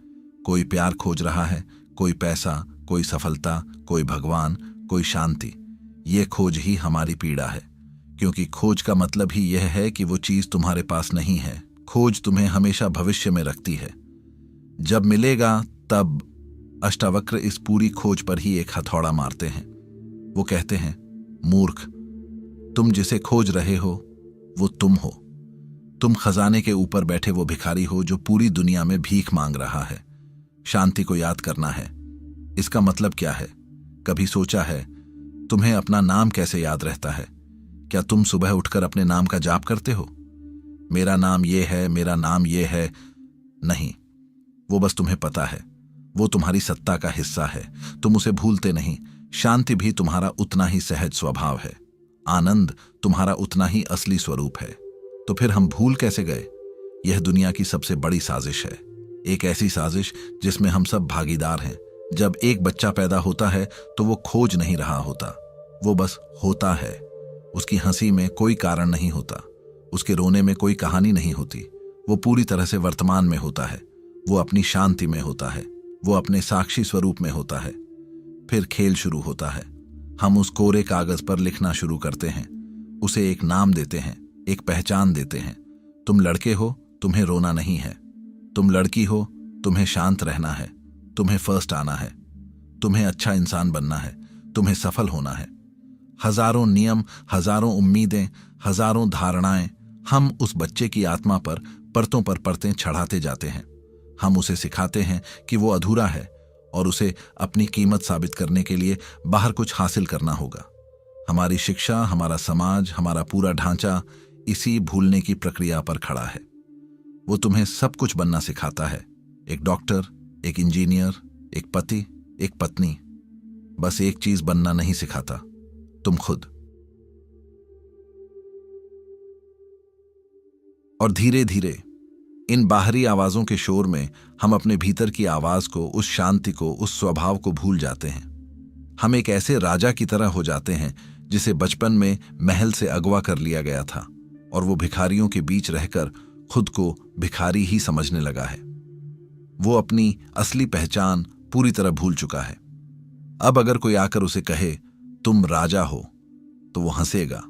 कोई प्यार खोज रहा है, कोई पैसा, कोई सफलता, कोई भगवान, कोई शांति। ये खोज ही हमारी पीड़ा है, क्योंकि खोज का मतलब ही यह है कि वो चीज तुम्हारे पास नहीं है। खोज तुम्हें हमेशा भविष्य में रखती है। जब मिलेगा तब। अष्टावक्र इस पूरी खोज पर ही एक हथौड़ा मारते हैं। वो कहते हैं, मूर्ख, तुम जिसे खोज रहे हो वो तुम हो। तुम खजाने के ऊपर बैठे वो भिखारी हो जो पूरी दुनिया में भीख मांग रहा है। शांति को याद करना है। इसका मतलब क्या है? कभी सोचा है तुम्हें अपना नाम कैसे याद रहता है? क्या तुम सुबह उठकर अपने नाम का जाप करते हो? मेरा नाम ये है, मेरा नाम ये है। नहीं, वो बस तुम्हें पता है। वो तुम्हारी सत्ता का हिस्सा है, तुम उसे भूलते नहीं। शांति भी तुम्हारा उतना ही सहज स्वभाव है। आनंद तुम्हारा उतना ही असली स्वरूप है। तो फिर हम भूल कैसे गए? यह दुनिया की सबसे बड़ी साजिश है, एक ऐसी साजिश जिसमें हम सब भागीदार हैं। जब एक बच्चा पैदा होता है तो वो खोज नहीं रहा होता, वो बस होता है। उसकी हंसी में कोई कारण नहीं होता, उसके रोने में कोई कहानी नहीं होती। वो पूरी तरह से वर्तमान में होता है, वो अपनी शांति में होता है, वो अपने साक्षी स्वरूप में होता है। फिर खेल शुरू होता है। हम उस कोरे कागज पर लिखना शुरू करते हैं, उसे एक नाम देते हैं, एक पहचान देते हैं। तुम लड़के हो, तुम्हें रोना नहीं है। तुम लड़की हो, तुम्हें शांत रहना है। तुम्हें फर्स्ट आना है। तुम्हें अच्छा इंसान बनना है। तुम्हें सफल होना है। हजारों नियम, हजारों उम्मीदें, हजारों धारणाएं हम उस बच्चे की आत्मा पर परतों पर परतें चढ़ाते जाते हैं। हम उसे सिखाते हैं कि वो अधूरा है और उसे अपनी कीमत साबित करने के लिए बाहर कुछ हासिल करना होगा। हमारी शिक्षा, हमारा समाज, हमारा पूरा ढांचा इसी भूलने की प्रक्रिया पर खड़ा है। वो तुम्हें सब कुछ बनना सिखाता है, एक डॉक्टर, एक इंजीनियर, एक पति, एक पत्नी। बस एक चीज बनना नहीं सिखाता, तुम खुद। और धीरे धीरे इन बाहरी आवाजों के शोर में हम अपने भीतर की आवाज को, उस शांति को, उस स्वभाव को भूल जाते हैं। हम एक ऐसे राजा की तरह हो जाते हैं जिसे बचपन में महल से अगवा कर लिया गया था और वो भिखारियों के बीच रहकर खुद को भिखारी ही समझने लगा है। वो अपनी असली पहचान पूरी तरह भूल चुका है। अब अगर कोई आकर उसे कहे तुम राजा हो, तो वो हंसेगा।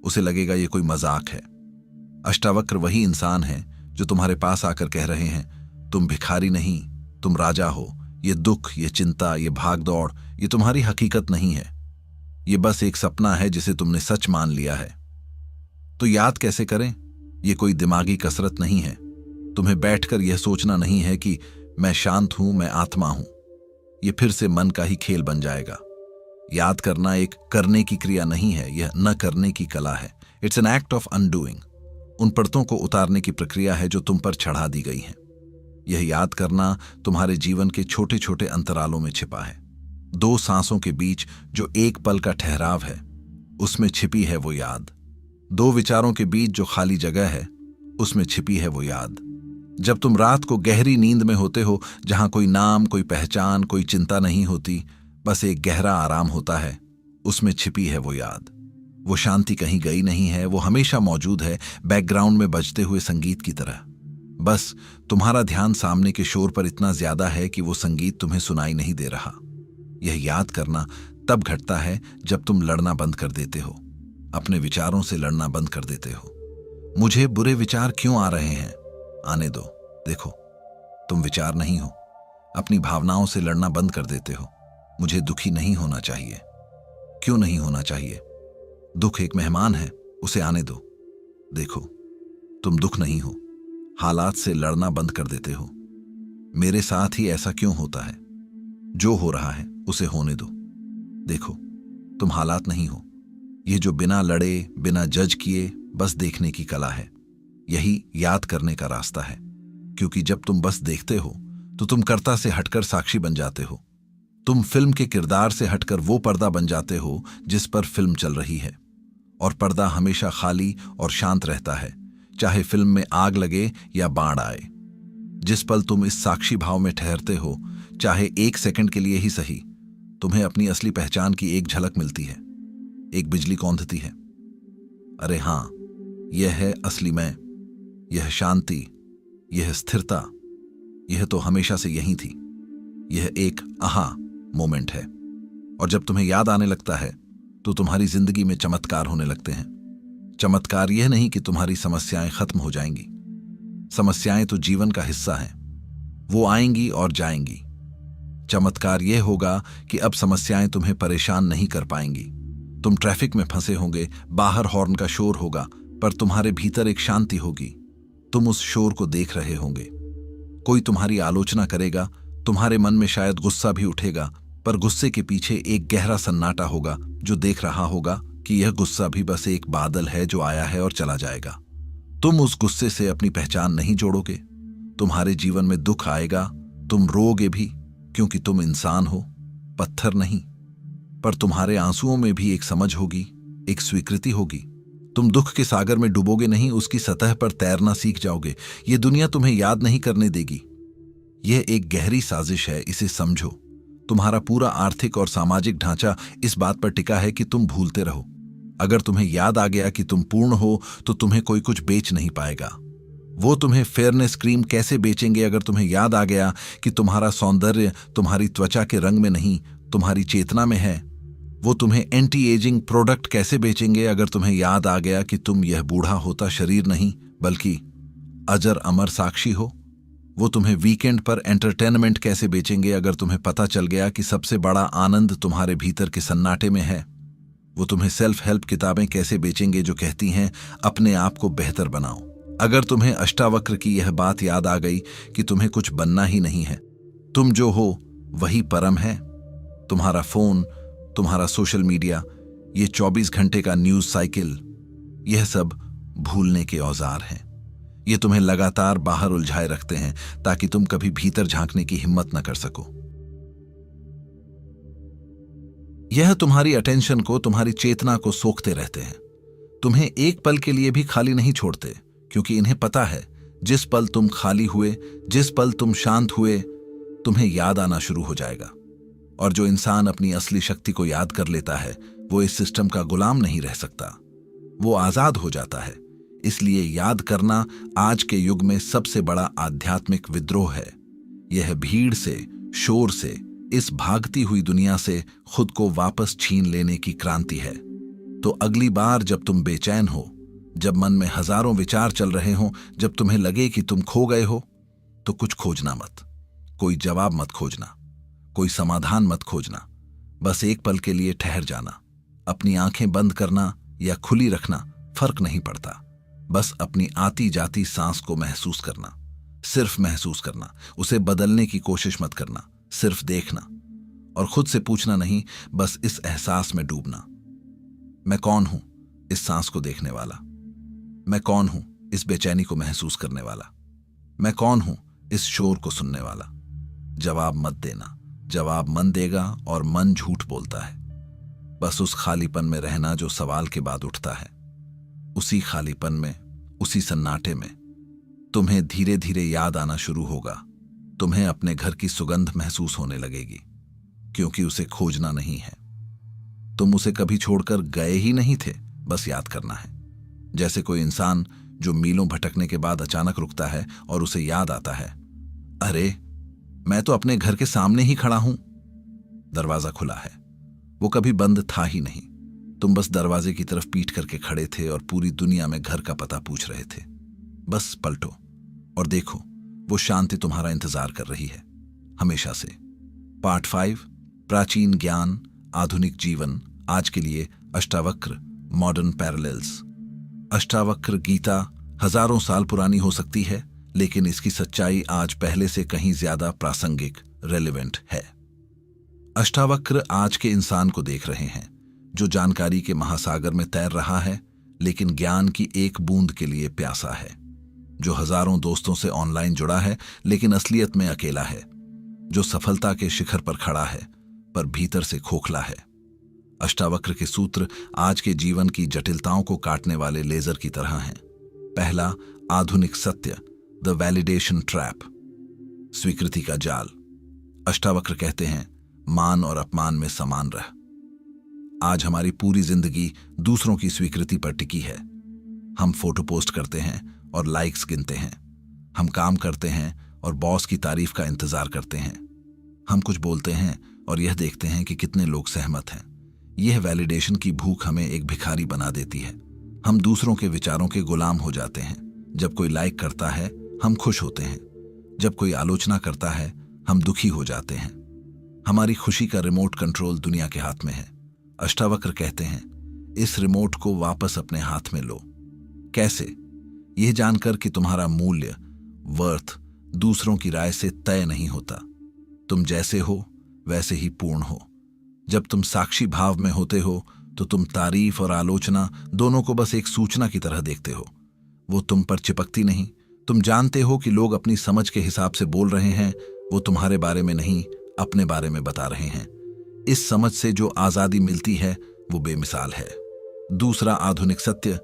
उसे लगेगा ये कोई मजाक है। अष्टावक्र वही इंसान है जो तुम्हारे पास आकर कह रहे हैं तुम भिखारी नहीं, तुम राजा हो। ये दुख, ये चिंता, ये भागदौड़, ये तुम्हारी हकीकत नहीं है। ये बस एक सपना है जिसे तुमने सच मान लिया है। तो याद कैसे करें? ये कोई दिमागी कसरत नहीं है। तुम्हें बैठकर यह सोचना नहीं है कि मैं शांत हूं, मैं आत्मा हूं। ये फिर से मन का ही खेल बन जाएगा। याद करना एक करने की क्रिया नहीं है, यह न करने की कला है। It's an act of undoing. उन परतों को उतारने की प्रक्रिया है जो तुम पर चढ़ा दी गई हैं। यह याद करना तुम्हारे जीवन के छोटे छोटे अंतरालों में छिपा है। 2 सांसों के बीच जो एक पल का ठहराव है, उसमें छिपी है वो याद। 2 विचारों के बीच जो खाली जगह है, उसमें छिपी है वो याद। जब तुम रात को गहरी नींद में होते हो, जहां कोई नाम, कोई पहचान, कोई चिंता नहीं होती, बस एक गहरा आराम होता है, उसमें छिपी है वो याद। वो शांति कहीं गई नहीं है, वो हमेशा मौजूद है, बैकग्राउंड में बजते हुए संगीत की तरह। बस तुम्हारा ध्यान सामने के शोर पर इतना ज्यादा है कि वो संगीत तुम्हें सुनाई नहीं दे रहा। यह याद करना तब घटता है जब तुम लड़ना बंद कर देते हो, अपने विचारों से लड़ना बंद कर देते हो। मुझे बुरे विचार क्यों आ रहे हैं? आने दो। देखो, तुम विचार नहीं हो। अपनी भावनाओं से लड़ना बंद कर देते हो। मुझे दुखी नहीं होना चाहिए। क्यों नहीं होना चाहिए? दुख एक मेहमान है, उसे आने दो। देखो, तुम दुख नहीं हो। हालात से लड़ना बंद कर देते हो। मेरे साथ ही ऐसा क्यों होता है? जो हो रहा है उसे होने दो। देखो, तुम हालात नहीं हो। ये जो बिना लड़े, बिना जज किए बस देखने की कला है, यही याद करने का रास्ता है। क्योंकि जब तुम बस देखते हो तो तुम कर्ता से हटकर साक्षी बन जाते हो। तुम फिल्म के किरदार से हटकर वो पर्दा बन जाते हो जिस पर फिल्म चल रही है। और पर्दा हमेशा खाली और शांत रहता है, चाहे फिल्म में आग लगे या बाढ़ आए। जिस पल तुम इस साक्षी भाव में ठहरते हो, चाहे 1 सेकंड के लिए ही सही, तुम्हें अपनी असली पहचान की एक झलक मिलती है। एक बिजली कौंधती है। अरे हां, यह है असली मैं, यह शांति, यह स्थिरता, यह तो हमेशा से यही थी। यह एक आहा मोमेंट है। और जब तुम्हें याद आने लगता है तो तुम्हारी जिंदगी में चमत्कार होने लगते हैं। चमत्कार यह नहीं कि तुम्हारी समस्याएं खत्म हो जाएंगी। समस्याएं तो जीवन का हिस्सा हैं, वो आएंगी और जाएंगी। चमत्कार यह होगा कि अब समस्याएं तुम्हें परेशान नहीं कर पाएंगी। तुम ट्रैफिक में फंसे होंगे, बाहर हॉर्न का शोर होगा, पर तुम्हारे भीतर एक शांति होगी। तुम उस शोर को देख रहे होंगे। कोई तुम्हारी आलोचना करेगा, तुम्हारे मन में शायद गुस्सा भी उठेगा, पर गुस्से के पीछे एक गहरा सन्नाटा होगा जो देख रहा होगा कि यह गुस्सा भी बस एक बादल है जो आया है और चला जाएगा। तुम उस गुस्से से अपनी पहचान नहीं जोड़ोगे। तुम्हारे जीवन में दुख आएगा, तुम रोओगे भी, क्योंकि तुम इंसान हो, पत्थर नहीं। पर तुम्हारे आंसुओं में भी एक समझ होगी, एक स्वीकृति होगी। तुम दुख के सागर में डूबोगे नहीं, उसकी सतह पर तैरना सीख जाओगे। ये दुनिया तुम्हें याद नहीं करने देगी। यह एक गहरी साजिश है, इसे समझो। तुम्हारा पूरा आर्थिक और सामाजिक ढांचा इस बात पर टिका है कि तुम भूलते रहो। अगर तुम्हें याद आ गया कि तुम पूर्ण हो, तो तुम्हें कोई कुछ बेच नहीं पाएगा। वो तुम्हें फेयरनेस क्रीम कैसे बेचेंगे अगर तुम्हें याद आ गया कि तुम्हारा सौंदर्य तुम्हारी त्वचा के रंग में नहीं, तुम्हारी चेतना में है। वो तुम्हें एंटी एजिंग प्रोडक्ट कैसे बेचेंगे अगर तुम्हें याद आ गया कि तुम यह बूढ़ा होता शरीर नहीं, बल्कि अजर अमर साक्षी हो। वो तुम्हें वीकेंड पर एंटरटेनमेंट कैसे बेचेंगे अगर तुम्हें पता चल गया कि सबसे बड़ा आनंद तुम्हारे भीतर के सन्नाटे में है। वो तुम्हें सेल्फ हेल्प किताबें कैसे बेचेंगे जो कहती हैं अपने आप को बेहतर बनाओ। अगर तुम्हें अष्टावक्र की यह बात याद आ गई कि तुम्हें कुछ बनना ही नहीं है, तुम जो हो वही परम है। तुम्हारा फोन, तुम्हारा सोशल मीडिया, ये 24 घंटे का न्यूज साइकिल, यह सब भूलने के औजार हैं। ये तुम्हें लगातार बाहर उलझाए रखते हैं ताकि तुम कभी भीतर झांकने की हिम्मत न कर सको। यह तुम्हारी अटेंशन को, तुम्हारी चेतना को सोखते रहते हैं। तुम्हें एक पल के लिए भी खाली नहीं छोड़ते, क्योंकि इन्हें पता है जिस पल तुम खाली हुए, जिस पल तुम शांत हुए, तुम्हें याद आना शुरू हो जाएगा। और जो इंसान अपनी असली शक्ति को याद कर लेता है, वो इस सिस्टम का गुलाम नहीं रह सकता, वो आजाद हो जाता है। इसलिए याद करना आज के युग में सबसे बड़ा आध्यात्मिक विद्रोह है। यह भीड़ से, शोर से, इस भागती हुई दुनिया से खुद को वापस छीन लेने की क्रांति है। तो अगली बार जब तुम बेचैन हो, जब मन में हजारों विचार चल रहे हो, जब तुम्हें लगे कि तुम खो गए हो, तो कुछ खोजना मत, कोई जवाब मत खोजना, कोई समाधान मत खोजना। बस एक पल के लिए ठहर जाना। अपनी आंखें बंद करना या खुली रखना फर्क नहीं पड़ता। बस अपनी आती जाती सांस को महसूस करना, सिर्फ महसूस करना। उसे बदलने की कोशिश मत करना, सिर्फ देखना। और खुद से पूछना नहीं, बस इस एहसास में डूबना। मैं कौन हूं इस सांस को देखने वाला? मैं कौन हूं इस बेचैनी को महसूस करने वाला? मैं कौन हूं इस शोर को सुनने वाला? जवाब मत देना, जवाब मन देगा, और मन झूठ बोलता है। बस उस खालीपन में रहना जो सवाल के बाद उठता है। उसी खालीपन में, उसी सन्नाटे में तुम्हें धीरे धीरे याद आना शुरू होगा। तुम्हें अपने घर की सुगंध महसूस होने लगेगी, क्योंकि उसे खोजना नहीं है। तुम उसे कभी छोड़कर गए ही नहीं थे, बस याद करना है। जैसे कोई इंसान जो मीलों भटकने के बाद अचानक रुकता है और उसे याद आता है, अरे मैं तो अपने घर के सामने ही खड़ा हूं। दरवाजा खुला है, वो कभी बंद था ही नहीं। तुम बस दरवाजे की तरफ पीठ करके खड़े थे और पूरी दुनिया में घर का पता पूछ रहे थे। बस पलटो और देखो, वो शांति तुम्हारा इंतजार कर रही है, हमेशा से। पार्ट 5, प्राचीन ज्ञान, आधुनिक जीवन। आज के लिए अष्टावक्र, मॉडर्न पैरेलल्स। अष्टावक्र गीता हजारों साल पुरानी हो सकती है, लेकिन इसकी सच्चाई आज पहले से कहीं ज्यादा प्रासंगिक, रेलेवेंट है। अष्टावक्र आज के इंसान को देख रहे हैं, जो जानकारी के महासागर में तैर रहा है, लेकिन ज्ञान की एक बूंद के लिए प्यासा है। जो हजारों दोस्तों से ऑनलाइन जुड़ा है, लेकिन असलियत में अकेला है। जो सफलता के शिखर पर खड़ा है, पर भीतर से खोखला है। अष्टावक्र के सूत्र आज के जीवन की जटिलताओं को काटने वाले लेजर की तरह हैं। पहला, आधुनिक सत्य, द वैलिडेशन ट्रैप, स्वीकृति का जाल। अष्टावक्र कहते हैं, मान और अपमान में समान रह। आज हमारी पूरी जिंदगी दूसरों की स्वीकृति पर टिकी है। हम फोटो पोस्ट करते हैं और लाइक्स गिनते हैं। हम काम करते हैं और बॉस की तारीफ का इंतजार करते हैं। हम कुछ बोलते हैं और यह देखते हैं कि कितने लोग सहमत हैं। यह वैलिडेशन की भूख हमें एक भिखारी बना देती है। हम दूसरों के विचारों के गुलाम हो जाते हैं। जब कोई लाइक करता है, हम खुश होते हैं। जब कोई आलोचना करता है, हम दुखी हो जाते हैं। हमारी खुशी का रिमोट कंट्रोल दुनिया के हाथ में है। अष्टावक्र कहते हैं, इस रिमोट को वापस अपने हाथ में लो। कैसे? यह जानकर कि तुम्हारा मूल्य, वर्थ दूसरों की राय से तय नहीं होता। तुम जैसे हो वैसे ही पूर्ण हो। जब तुम साक्षी भाव में होते हो, तो तुम तारीफ और आलोचना दोनों को बस एक सूचना की तरह देखते हो। वो तुम पर चिपकती नहीं। तुम जानते हो कि लोग अपनी समझ के हिसाब से बोल रहे हैं, वो तुम्हारे बारे में नहीं, अपने बारे में बता रहे हैं। इस समझ से जो आजादी मिलती है, वो बेमिसाल है। दूसरा आधुनिक सत्य,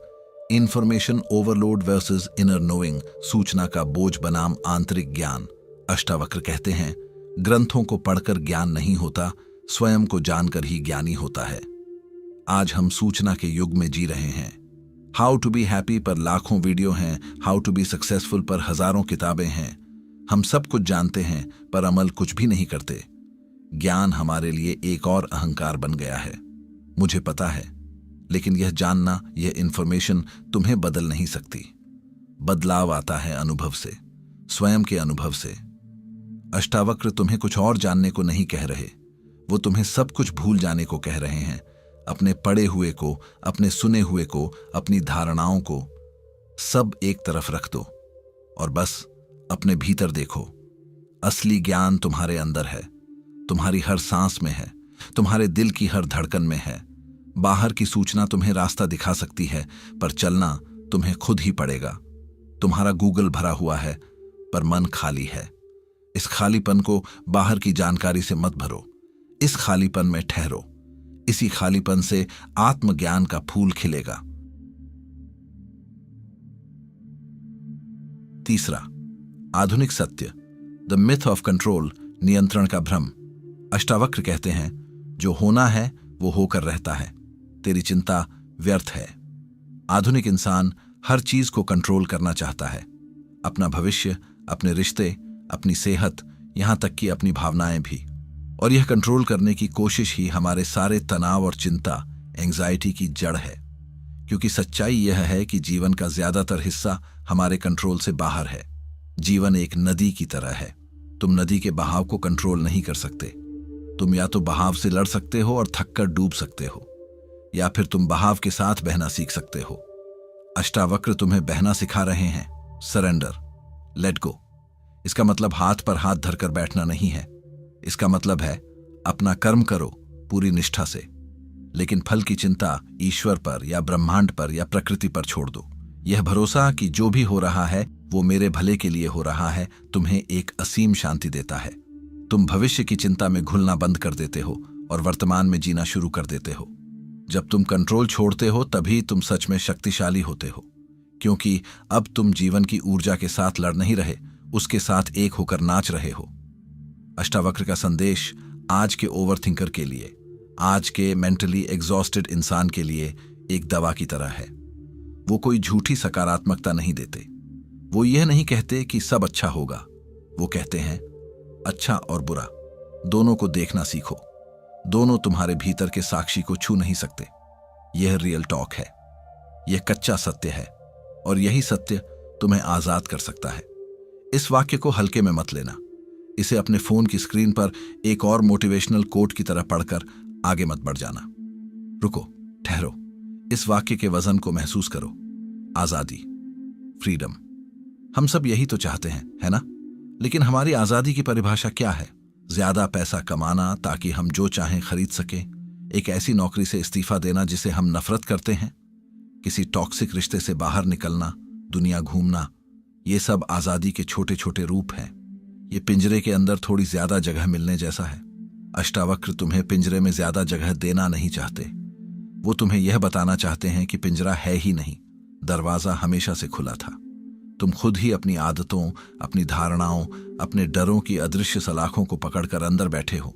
information overload versus inner knowing, सूचना का बोझ बनाम आंतरिक ज्ञान। अष्टावक्र कहते हैं, ग्रंथों को पढ़कर ज्ञान नहीं होता, स्वयं को जानकर ही ज्ञानी होता है। आज हम सूचना के युग में जी रहे हैं। हाउ टू बी हैप्पी पर लाखों वीडियो हैं, हाउ टू बी सक्सेसफुल पर हजारों किताबें हैं। हम सब कुछ जानते हैं, पर अमल कुछ भी नहीं करते। ज्ञान हमारे लिए एक और अहंकार बन गया है। मुझे पता है, लेकिन यह जानना, यह इंफॉर्मेशन तुम्हें बदल नहीं सकती। बदलाव आता है अनुभव से, स्वयं के अनुभव से। अष्टावक्र तुम्हें कुछ और जानने को नहीं कह रहे, वो तुम्हें सब कुछ भूल जाने को कह रहे हैं। अपने पढ़े हुए को, अपने सुने हुए को, अपनी धारणाओं को सब एक तरफ रख दो और बस अपने भीतर देखो। असली ज्ञान तुम्हारे अंदर है, तुम्हारी हर सांस में है, तुम्हारे दिल की हर धड़कन में है। बाहर की सूचना तुम्हें रास्ता दिखा सकती है, पर चलना तुम्हें खुद ही पड़ेगा। तुम्हारा गूगल भरा हुआ है, पर मन खाली है। इस खालीपन को बाहर की जानकारी से मत भरो, इस खालीपन में ठहरो। इसी खालीपन से आत्मज्ञान का फूल खिलेगा। तीसरा, आधुनिक सत्य, द मिथ ऑफ कंट्रोल, नियंत्रण का भ्रम। अष्टावक्र कहते हैं, जो होना है वो होकर रहता है, तेरी चिंता व्यर्थ है। आधुनिक इंसान हर चीज को कंट्रोल करना चाहता है, अपना भविष्य, अपने रिश्ते, अपनी सेहत, यहां तक कि अपनी भावनाएं भी। और यह कंट्रोल करने की कोशिश ही हमारे सारे तनाव और चिंता, एंजाइटी की जड़ है। क्योंकि सच्चाई यह है कि जीवन का ज्यादातर हिस्सा हमारे कंट्रोल से बाहर है। जीवन एक नदी की तरह है। तुम नदी के बहाव को कंट्रोल नहीं कर सकते। तुम या तो बहाव से लड़ सकते हो और थककर डूब सकते हो, या फिर तुम बहाव के साथ बहना सीख सकते हो। अष्टावक्र तुम्हें बहना सिखा रहे हैं, सरेंडर, लेट गो। इसका मतलब हाथ पर हाथ धरकर बैठना नहीं है। इसका मतलब है अपना कर्म करो पूरी निष्ठा से, लेकिन फल की चिंता ईश्वर पर या ब्रह्मांड पर या प्रकृति पर छोड़ दो। यह भरोसा कि जो भी हो रहा है वो मेरे भले के लिए हो रहा है तुम्हें एक असीम शांति देता है। तुम भविष्य की चिंता में घुलना बंद कर देते हो और वर्तमान में जीना शुरू कर देते हो। जब तुम कंट्रोल छोड़ते हो तभी तुम सच में शक्तिशाली होते हो, क्योंकि अब तुम जीवन की ऊर्जा के साथ लड़ नहीं रहे, उसके साथ एक होकर नाच रहे हो। अष्टावक्र का संदेश आज के ओवरथिंकर के लिए, आज के मेंटली एग्जॉस्टेड इंसान के लिए एक दवा की तरह है। वो कोई झूठी सकारात्मकता नहीं देते। वो यह नहीं कहते कि सब अच्छा होगा। वो कहते हैं अच्छा और बुरा दोनों को देखना सीखो। दोनों तुम्हारे भीतर के साक्षी को छू नहीं सकते। यह रियल टॉक है। यह कच्चा सत्य है और यही सत्य तुम्हें आजाद कर सकता है। इस वाक्य को हल्के में मत लेना। इसे अपने फोन की स्क्रीन पर एक और मोटिवेशनल कोट की तरह पढ़कर आगे मत बढ़ जाना। रुको, ठहरो, इस वाक्य के वजन को महसूस करो। आजादी, फ्रीडम, हम सब यही तो चाहते हैं, है ना? लेकिन हमारी आजादी की परिभाषा क्या है? ज्यादा पैसा कमाना ताकि हम जो चाहें खरीद सकें, एक ऐसी नौकरी से इस्तीफा देना जिसे हम नफरत करते हैं, किसी टॉक्सिक रिश्ते से बाहर निकलना, दुनिया घूमना, ये सब आजादी के छोटे छोटे रूप हैं। ये पिंजरे के अंदर थोड़ी ज्यादा जगह मिलने जैसा है। अष्टावक्र तुम्हें पिंजरे में ज्यादा जगह देना नहीं चाहते। वो तुम्हें यह बताना चाहते हैं कि पिंजरा है ही नहीं, दरवाजा हमेशा से खुला था। तुम खुद ही अपनी आदतों, अपनी धारणाओं, अपने डरों की अदृश्य सलाखों को पकड़कर अंदर बैठे हो।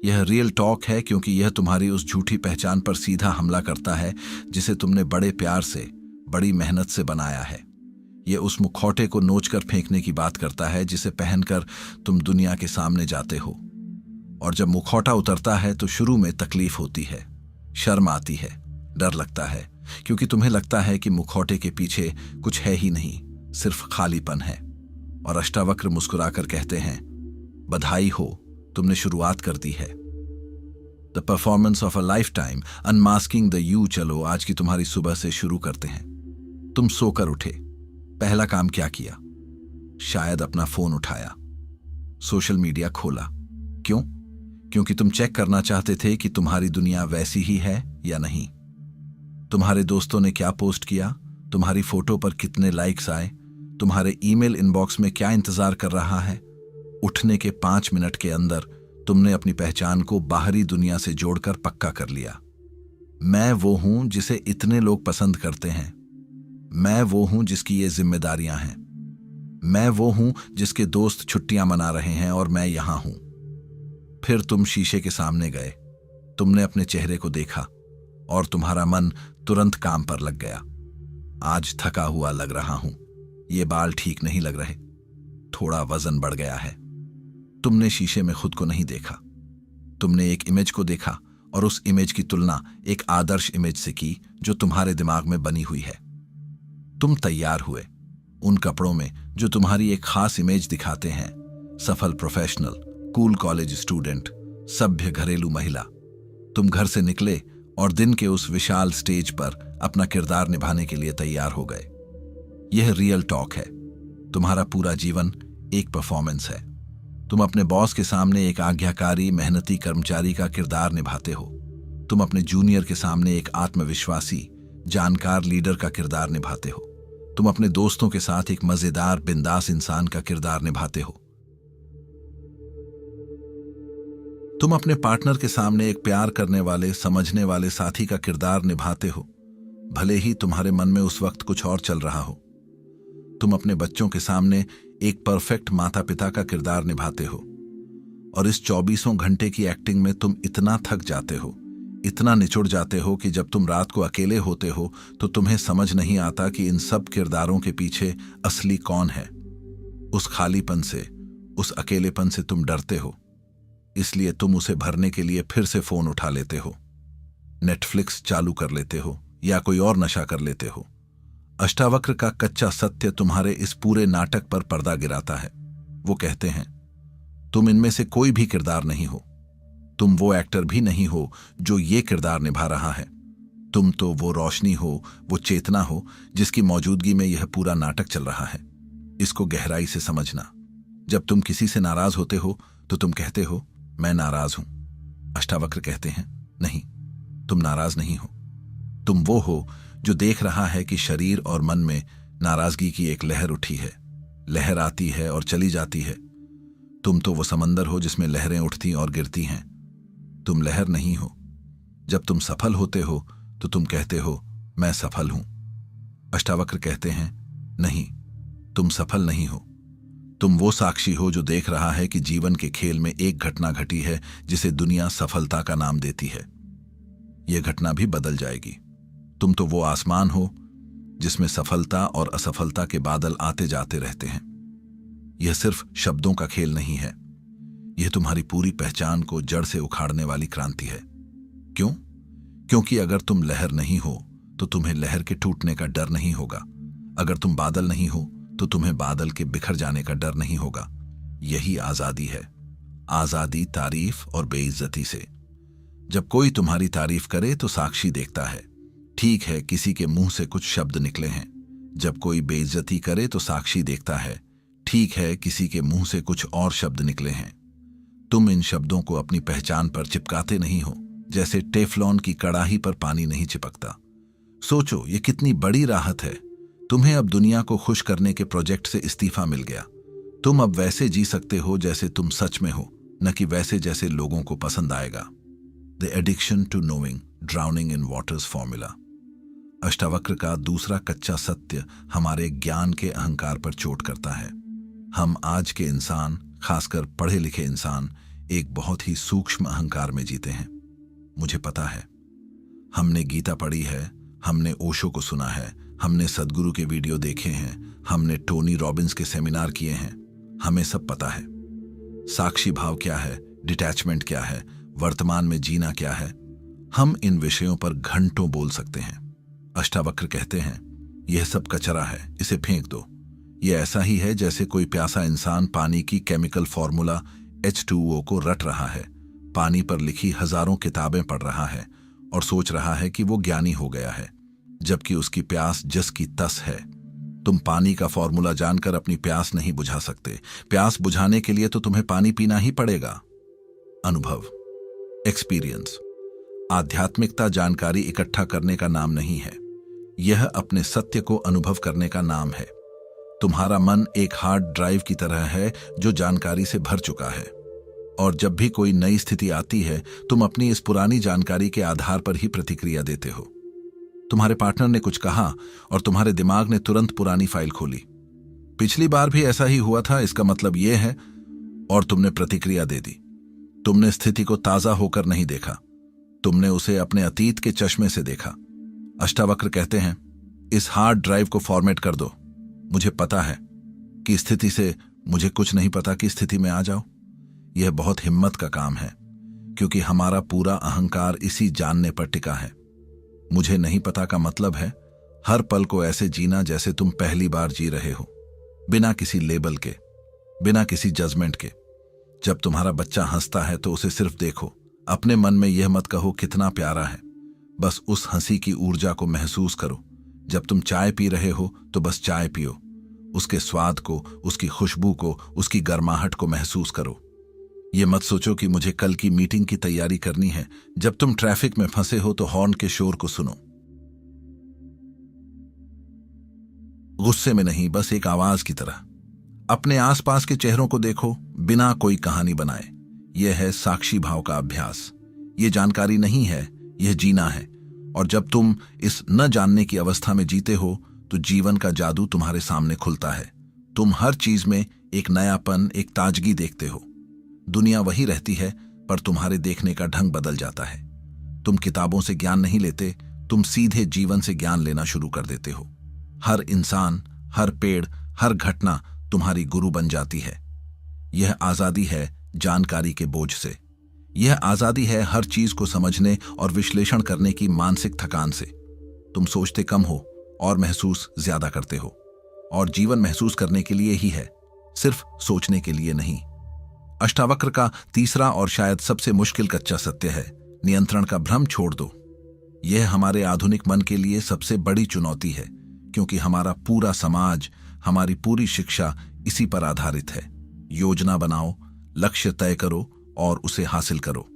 यह रियल टॉक है, क्योंकि यह तुम्हारी उस झूठी पहचान पर सीधा हमला करता है जिसे तुमने बड़े प्यार से, बड़ी मेहनत से बनाया है। यह उस मुखौटे को नोचकर फेंकने की बात करता है जिसे पहनकर तुम दुनिया के सामने जाते हो। और जब मुखौटा उतरता है तो शुरू में तकलीफ होती है, शर्म आती है, डर लगता है, क्योंकि तुम्हें लगता है कि मुखौटे के पीछे कुछ है ही नहीं, सिर्फ खालीपन है। और अष्टावक्र मुस्कुराकर कहते हैं, बधाई हो, तुमने शुरुआत कर दी है। The performance of a life time, unmasking the you. चलो आज की तुम्हारी सुबह से शुरू करते हैं। तुम सोकर उठे, पहला काम क्या किया? शायद अपना फोन उठाया, सोशल मीडिया खोला। क्यों? क्योंकि तुम चेक करना चाहते थे कि तुम्हारी दुनिया वैसी ही है या नहीं। तुम्हारे दोस्तों ने क्या पोस्ट किया, तुम्हारी फोटो पर कितने लाइक्स आए, तुम्हारे ईमेल इनबॉक्स में क्या इंतजार कर रहा है। उठने के 5 मिनट के अंदर तुमने अपनी पहचान को बाहरी दुनिया से जोड़कर पक्का कर लिया। मैं वो हूं जिसे इतने लोग पसंद करते हैं। मैं वो हूं जिसकी ये जिम्मेदारियां हैं। मैं वो हूं जिसके दोस्त छुट्टियां मना रहे हैं और मैं यहां हूं। फिर तुम शीशे के सामने गए, तुमने अपने चेहरे को देखा और तुम्हारा मन तुरंत काम पर लग गया। आज थका हुआ लग रहा हूं, ये बाल ठीक नहीं लग रहे, थोड़ा वजन बढ़ गया है। तुमने शीशे में खुद को नहीं देखा, तुमने एक इमेज को देखा और उस इमेज की तुलना एक आदर्श इमेज से की जो तुम्हारे दिमाग में बनी हुई है। तुम तैयार हुए उन कपड़ों में जो तुम्हारी एक खास इमेज दिखाते हैं, सफल प्रोफेशनल, कूल कॉलेज स्टूडेंट, सभ्य घरेलू महिला। तुम घर से निकले और दिन के उस विशाल स्टेज पर अपना किरदार निभाने के लिए तैयार हो गए। यह रियल टॉक है। तुम्हारा पूरा जीवन एक परफॉर्मेंस है। तुम अपने बॉस के सामने एक आज्ञाकारी, मेहनती कर्मचारी का किरदार निभाते हो। तुम अपने जूनियर के सामने एक आत्मविश्वासी, जानकार लीडर का किरदार निभाते हो। तुम अपने दोस्तों के साथ एक मजेदार, बिंदास इंसान का किरदार निभाते हो। तुम अपने पार्टनर के सामने एक प्यार करने वाले, समझने वाले साथी का किरदार निभाते हो, भले ही तुम्हारे मन में उस वक्त कुछ और चल रहा हो। तुम अपने बच्चों के सामने एक परफेक्ट माता पिता का किरदार निभाते हो, और इस 24 घंटे की एक्टिंग में तुम इतना थक जाते हो, इतना निचुड़ जाते हो कि जब तुम रात को अकेले होते हो तो तुम्हें समझ नहीं आता कि इन सब किरदारों के पीछे असली कौन है। उस खालीपन से, उस अकेलेपन से तुम डरते हो, इसलिए तुम उसे भरने के लिए फिर से फोन उठा लेते हो, नेटफ्लिक्स चालू कर लेते हो या कोई और नशा कर लेते हो। अष्टावक्र का कच्चा सत्य तुम्हारे इस पूरे नाटक पर पर्दा गिराता है। वो कहते हैं, तुम इनमें से कोई भी किरदार नहीं हो, तुम वो एक्टर भी नहीं हो जो ये किरदार निभा रहा है। तुम तो वो रोशनी हो, वो चेतना हो जिसकी मौजूदगी में यह पूरा नाटक चल रहा है। इसको गहराई से समझना। जब तुम किसी से नाराज होते हो तो तुम कहते हो, मैं नाराज हूं। अष्टावक्र कहते हैं, नहीं, तुम नाराज नहीं हो। तुम वो हो जो देख रहा है कि शरीर और मन में नाराजगी की एक लहर उठी है। लहर आती है और चली जाती है। तुम तो वो समंदर हो जिसमें लहरें उठती और गिरती हैं। तुम लहर नहीं हो। जब तुम सफल होते हो तो तुम कहते हो, मैं सफल हूं। अष्टावक्र कहते हैं, नहीं, तुम सफल नहीं हो। तुम वो साक्षी हो जो देख रहा है कि जीवन के खेल में एक घटना घटी है जिसे दुनिया सफलता का नाम देती है। यह घटना भी बदल जाएगी। तुम तो वो आसमान हो जिसमें सफलता और असफलता के बादल आते जाते रहते हैं। यह सिर्फ शब्दों का खेल नहीं है, यह तुम्हारी पूरी पहचान को जड़ से उखाड़ने वाली क्रांति है। क्यों? क्योंकि अगर तुम लहर नहीं हो तो तुम्हें लहर के टूटने का डर नहीं होगा। अगर तुम बादल नहीं हो तो तुम्हें बादल के बिखर जाने का डर नहीं होगा। यही आजादी है। आजादी तारीफ और बेइज्जती से। जब कोई तुम्हारी तारीफ करे तो साक्षी देखता है, ठीक है, किसी के मुंह से कुछ शब्द निकले हैं। जब कोई बेइज्जती करे तो साक्षी देखता है, ठीक है, किसी के मुंह से कुछ और शब्द निकले हैं। तुम इन शब्दों को अपनी पहचान पर चिपकाते नहीं हो, जैसे टेफलॉन की कड़ाही पर पानी नहीं चिपकता। सोचो, ये कितनी बड़ी राहत है। तुम्हें अब दुनिया को खुश करने के प्रोजेक्ट से इस्तीफा मिल गया। तुम अब वैसे जी सकते हो जैसे तुम सच में हो, न कि वैसे जैसे लोगों को पसंद आएगा। The addiction to knowing, drowning in waters formula. Ashtavakra का दूसरा कच्चा सत्य हमारे ज्ञान के अहंकार पर चोट करता है। हम आज के इंसान, खासकर पढ़े लिखे इंसान, एक बहुत ही सूक्ष्म अहंकार में जीते हैं। मुझे पता है, हमने गीता पढ़ी है, हमने ओशो को सुना है, हमने सदगुरु के वीडियो देखे हैं, हमने टोनी रॉबिन्स के सेमिनार किए हैं। हमें सब पता है। साक्षी भाव क्या है, डिटैचमेंट क्या है, वर्तमान में जीना क्या है। हम इन विषयों पर घंटों बोल सकते हैं। अष्टावक्र कहते हैं, यह सब कचरा है, इसे फेंक दो। यह ऐसा ही है जैसे कोई प्यासा इंसान पानी की केमिकल फॉर्मूला H2O को रट रहा है, पानी पर लिखी हजारों किताबें पढ़ रहा है और सोच रहा है कि वो ज्ञानी हो गया है, जबकि उसकी प्यास जस की तस है। तुम पानी का फॉर्मूला जानकर अपनी प्यास नहीं बुझा सकते। प्यास बुझाने के लिए तो तुम्हें पानी पीना ही पड़ेगा। अनुभव, एक्सपीरियंस। आध्यात्मिकता जानकारी इकट्ठा करने का नाम नहीं है, यह अपने सत्य को अनुभव करने का नाम है। तुम्हारा मन एक हार्ड ड्राइव की तरह है जो जानकारी से भर चुका है, और जब भी कोई नई स्थिति आती है तुम अपनी इस पुरानी जानकारी के आधार पर ही प्रतिक्रिया देते हो। तुम्हारे पार्टनर ने कुछ कहा और तुम्हारे दिमाग ने तुरंत पुरानी फाइल खोली। पिछली बार भी ऐसा ही हुआ था, इसका मतलब यह है, और तुमने प्रतिक्रिया दे दी। तुमने स्थिति को ताजा होकर नहीं देखा, तुमने उसे अपने अतीत के चश्मे से देखा। अष्टावक्र कहते हैं, इस हार्ड ड्राइव को फॉर्मेट कर दो। मुझे पता है कि स्थिति से मुझे कुछ नहीं पता की स्थिति में आ जाओ। यह बहुत हिम्मत का काम है, क्योंकि हमारा पूरा अहंकार इसी जानने पर टिका है। मुझे नहीं पता का मतलब है हर पल को ऐसे जीना जैसे तुम पहली बार जी रहे हो, बिना किसी लेबल के, बिना किसी जजमेंट के। जब तुम्हारा बच्चा हंसता है तो उसे सिर्फ देखो, अपने मन में यह मत कहो कितना प्यारा है, बस उस हंसी की ऊर्जा को महसूस करो। जब तुम चाय पी रहे हो तो बस चाय पियो, उसके स्वाद को, उसकी खुशबू को, उसकी गर्माहट को महसूस करो। ये मत सोचो कि मुझे कल की मीटिंग की तैयारी करनी है। जब तुम ट्रैफिक में फंसे हो तो हॉर्न के शोर को सुनो, गुस्से में नहीं, बस एक आवाज की तरह। अपने आसपास के चेहरों को देखो, बिना कोई कहानी बनाए। यह है साक्षी भाव का अभ्यास। यह जानकारी नहीं है, यह जीना है। और जब तुम इस न जानने की अवस्था में जीते हो तो जीवन का जादू तुम्हारे सामने खुलता है। तुम हर चीज में एक नयापन, एक ताजगी देखते हो। दुनिया वही रहती है, पर तुम्हारे देखने का ढंग बदल जाता है। तुम किताबों से ज्ञान नहीं लेते, तुम सीधे जीवन से ज्ञान लेना शुरू कर देते हो। हर इंसान, हर पेड़, हर घटना तुम्हारी गुरु बन जाती है। यह आजादी है जानकारी के बोझ से। यह आजादी है हर चीज को समझने और विश्लेषण करने की मानसिक थकान से। तुम सोचते कम हो और महसूस ज्यादा करते हो। और जीवन महसूस करने के लिए ही है, सिर्फ सोचने के लिए नहीं। अष्टावक्र का तीसरा और शायद सबसे मुश्किल कच्चा सत्य है, नियंत्रण का भ्रम छोड़ दो। यह हमारे आधुनिक मन के लिए सबसे बड़ी चुनौती है, क्योंकि हमारा पूरा समाज, हमारी पूरी शिक्षा इसी पर आधारित है। योजना बनाओ, लक्ष्य तय करो और उसे हासिल करो।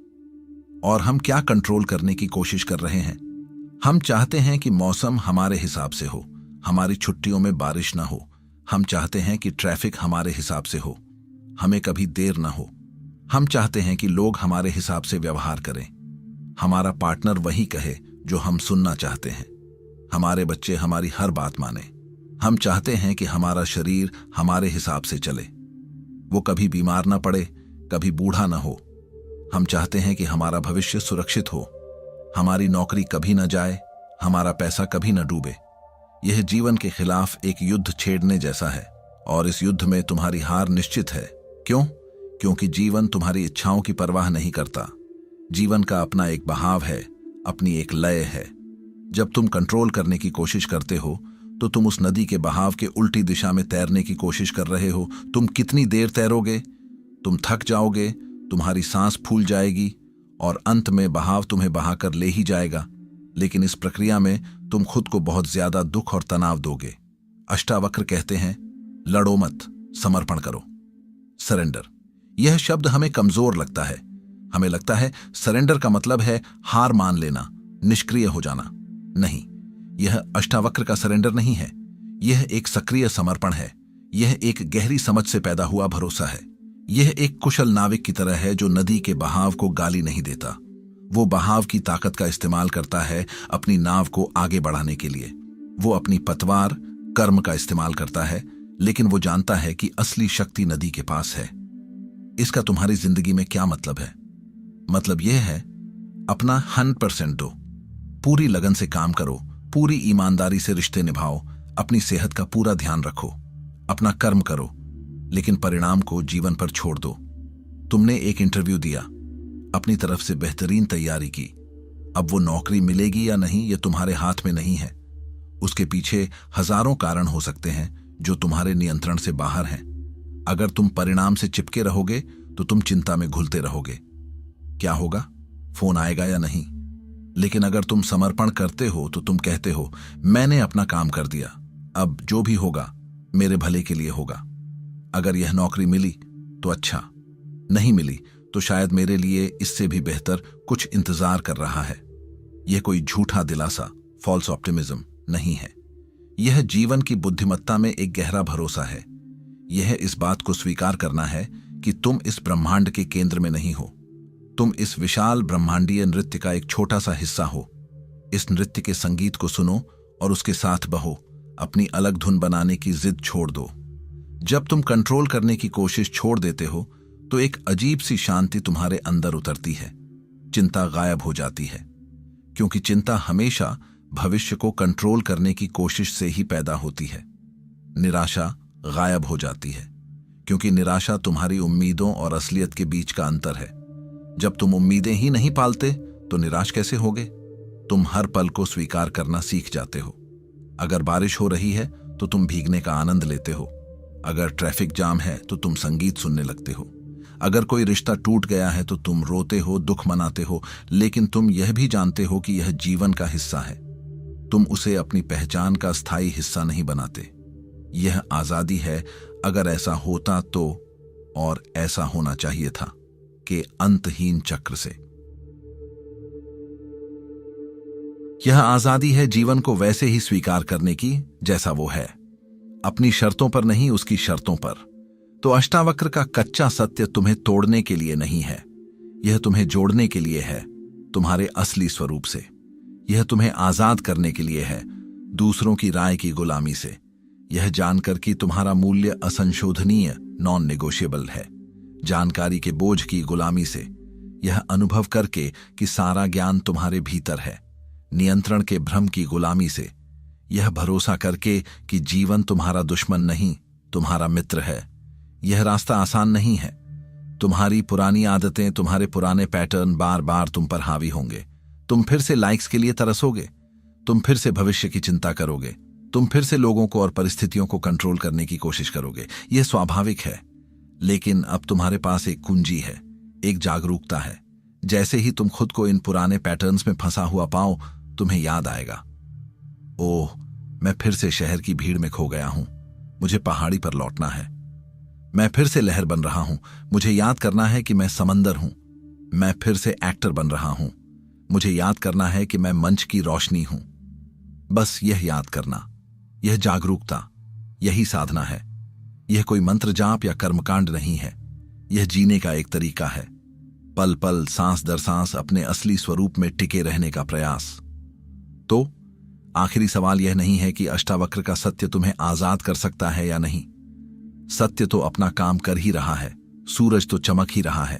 और हम क्या कंट्रोल करने की कोशिश कर रहे हैं? हम चाहते हैं कि मौसम हमारे हिसाब से हो, हमारी छुट्टियों में बारिश ना हो। हम चाहते हैं कि ट्रैफिक हमारे हिसाब से हो, हमें कभी देर ना हो। हम चाहते हैं कि लोग हमारे हिसाब से व्यवहार करें, हमारा पार्टनर वही कहे जो हम सुनना चाहते हैं, हमारे बच्चे हमारी हर बात माने। हम चाहते हैं कि हमारा शरीर हमारे हिसाब से चले, वो कभी बीमार ना पड़े, कभी बूढ़ा ना हो। हम चाहते हैं कि हमारा भविष्य सुरक्षित हो, हमारी नौकरी कभी न जाए, हमारा पैसा कभी न डूबे। यह जीवन के खिलाफ एक युद्ध छेड़ने जैसा है, और इस युद्ध में तुम्हारी हार निश्चित है। क्यों? क्योंकि जीवन तुम्हारी इच्छाओं की परवाह नहीं करता। जीवन का अपना एक बहाव है, अपनी एक लय है। जब तुम कंट्रोल करने की कोशिश करते हो तो तुम उस नदी के बहाव के उल्टी दिशा में तैरने की कोशिश कर रहे हो। तुम कितनी देर तैरोगे? तुम थक जाओगे, तुम्हारी सांस फूल जाएगी और अंत में बहाव तुम्हें बहाकर ले ही जाएगा। लेकिन इस प्रक्रिया में तुम खुद को बहुत ज्यादा दुख और तनाव दोगे। अष्टावक्र कहते हैं, लड़ो मत, समर्पण करो। सरेंडर। यह शब्द हमें कमजोर लगता है। हमें लगता है सरेंडर का मतलब है हार मान लेना, निष्क्रिय हो जाना। नहीं, यह अष्टावक्र का सरेंडर नहीं है। यह एक सक्रिय समर्पण है। यह एक गहरी समझ से पैदा हुआ भरोसा है। यह एक कुशल नाविक की तरह है जो नदी के बहाव को गाली नहीं देता। वो बहाव की ताकत का इस्तेमाल करता है अपनी नाव को आगे बढ़ाने के लिए। वो अपनी पतवार, कर्म का इस्तेमाल करता है, लेकिन वो जानता है कि असली शक्ति नदी के पास है। इसका तुम्हारी जिंदगी में क्या मतलब है? मतलब यह है, अपना 100% दो, पूरी लगन से काम करो, पूरी ईमानदारी से रिश्ते निभाओ, अपनी सेहत का पूरा ध्यान रखो, अपना कर्म करो, लेकिन परिणाम को जीवन पर छोड़ दो। तुमने एक इंटरव्यू दिया, अपनी तरफ से बेहतरीन तैयारी की। अब वो नौकरी मिलेगी या नहीं, ये तुम्हारे हाथ में नहीं है। उसके पीछे हजारों कारण हो सकते हैं जो तुम्हारे नियंत्रण से बाहर हैं। अगर तुम परिणाम से चिपके रहोगे तो तुम चिंता में घुलते रहोगे। क्या होगा? फोन आएगा या नहीं? लेकिन अगर तुम समर्पण करते हो तो तुम कहते हो, मैंने अपना काम कर दिया, अब जो भी होगा मेरे भले के लिए होगा। अगर यह नौकरी मिली तो अच्छा, नहीं मिली तो शायद मेरे लिए इससे भी बेहतर कुछ इंतजार कर रहा है। यह कोई झूठा दिलासा, फॉल्स ऑप्टिमिज्म नहीं है। यह जीवन की बुद्धिमत्ता में एक गहरा भरोसा है। यह इस बात को स्वीकार करना है कि तुम इस ब्रह्मांड के केंद्र में नहीं हो। तुम इस विशाल ब्रह्मांडीय नृत्य का एक छोटा सा हिस्सा हो। इस नृत्य के संगीत को सुनो और उसके साथ बहो। अपनी अलग धुन बनाने की जिद छोड़ दो। जब तुम कंट्रोल करने की कोशिश छोड़ देते हो तो एक अजीब सी शांति तुम्हारे अंदर उतरती है। चिंता गायब हो जाती है, क्योंकि चिंता हमेशा भविष्य को कंट्रोल करने की कोशिश से ही पैदा होती है। निराशा गायब हो जाती है, क्योंकि निराशा तुम्हारी उम्मीदों और असलियत के बीच का अंतर है। जब तुम उम्मीदें ही नहीं पालते तो निराश कैसे होगे? तुम हर पल को स्वीकार करना सीख जाते हो। अगर बारिश हो रही है तो तुम भीगने का आनंद लेते हो। अगर ट्रैफिक जाम है तो तुम संगीत सुनने लगते हो। अगर कोई रिश्ता टूट गया है तो तुम रोते हो, दुख मनाते हो, लेकिन तुम यह भी जानते हो कि यह जीवन का हिस्सा है। तुम उसे अपनी पहचान का स्थायी हिस्सा नहीं बनाते। यह आजादी है, अगर ऐसा होता तो, और ऐसा होना चाहिए था, के अंतहीन चक्र से। यह आजादी है जीवन को वैसे ही स्वीकार करने की जैसा वो है, अपनी शर्तों पर नहीं, उसकी शर्तों पर। तो अष्टावक्र का कच्चा सत्य तुम्हें तोड़ने के लिए नहीं है, यह तुम्हें जोड़ने के लिए है, तुम्हारे असली स्वरूप से। यह तुम्हें आजाद करने के लिए है, दूसरों की राय की गुलामी से, यह जानकर कि तुम्हारा मूल्य असंशोधनीय नॉन नेगोशिएबल है। जानकारी के बोझ की गुलामी से, यह अनुभव करके कि सारा ज्ञान तुम्हारे भीतर है। नियंत्रण के भ्रम की गुलामी से, यह भरोसा करके कि जीवन तुम्हारा दुश्मन नहीं, तुम्हारा मित्र है। यह रास्ता आसान नहीं है। तुम्हारी पुरानी आदतें, तुम्हारे पुराने पैटर्न बार बार तुम पर हावी होंगे। तुम फिर से लाइक्स के लिए तरसोगे, तुम फिर से भविष्य की चिंता करोगे, तुम फिर से लोगों को और परिस्थितियों को कंट्रोल करने की कोशिश करोगे। यह स्वाभाविक है, लेकिन अब तुम्हारे पास एक कुंजी है, एक जागरूकता है। जैसे ही तुम खुद को इन पुराने पैटर्न्स में फंसा हुआ पाओ, तुम्हें याद आएगा, ओह, मैं फिर से शहर की भीड़ में खो गया हूं, मुझे पहाड़ी पर लौटना है। मैं फिर से लहर बन रहा हूं, मुझे याद करना है कि मैं समंदर हूं। मैं फिर से एक्टर बन रहा हूं, मुझे याद करना है कि मैं मंच की रोशनी हूं। बस यह याद करना, यह जागरूकता, यही साधना है। यह कोई मंत्र जाप या कर्मकांड नहीं है, यह जीने का एक तरीका है। पल पल, सांस दर सांस अपने असली स्वरूप में टिके रहने का प्रयास। तो आखिरी सवाल यह नहीं है कि अष्टावक्र का सत्य तुम्हें आजाद कर सकता है या नहीं। सत्य तो अपना काम कर ही रहा है, सूरज तो चमक ही रहा है।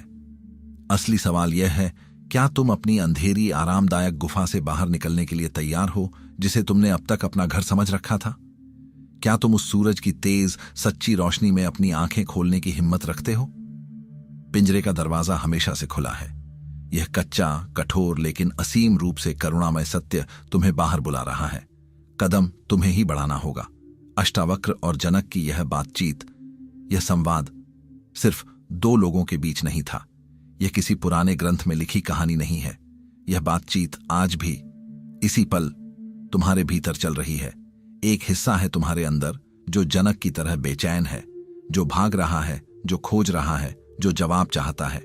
असली सवाल यह है, क्या तुम अपनी अंधेरी आरामदायक गुफा से बाहर निकलने के लिए तैयार हो, जिसे तुमने अब तक अपना घर समझ रखा था? क्या तुम उस सूरज की तेज सच्ची रोशनी में अपनी आंखें खोलने की हिम्मत रखते हो? पिंजरे का दरवाजा हमेशा से खुला है। यह कच्चा, कठोर लेकिन असीम रूप से करुणामय सत्य तुम्हें बाहर बुला रहा है। कदम तुम्हें ही बढ़ाना होगा। अष्टावक्र और जनक की यह बातचीत, यह संवाद सिर्फ दो लोगों के बीच नहीं था। यह किसी पुराने ग्रंथ में लिखी कहानी नहीं है। यह बातचीत आज भी इसी पल तुम्हारे भीतर चल रही है। एक हिस्सा है तुम्हारे अंदर जो जनक की तरह बेचैन है, जो भाग रहा है, जो खोज रहा है, जो जवाब चाहता है।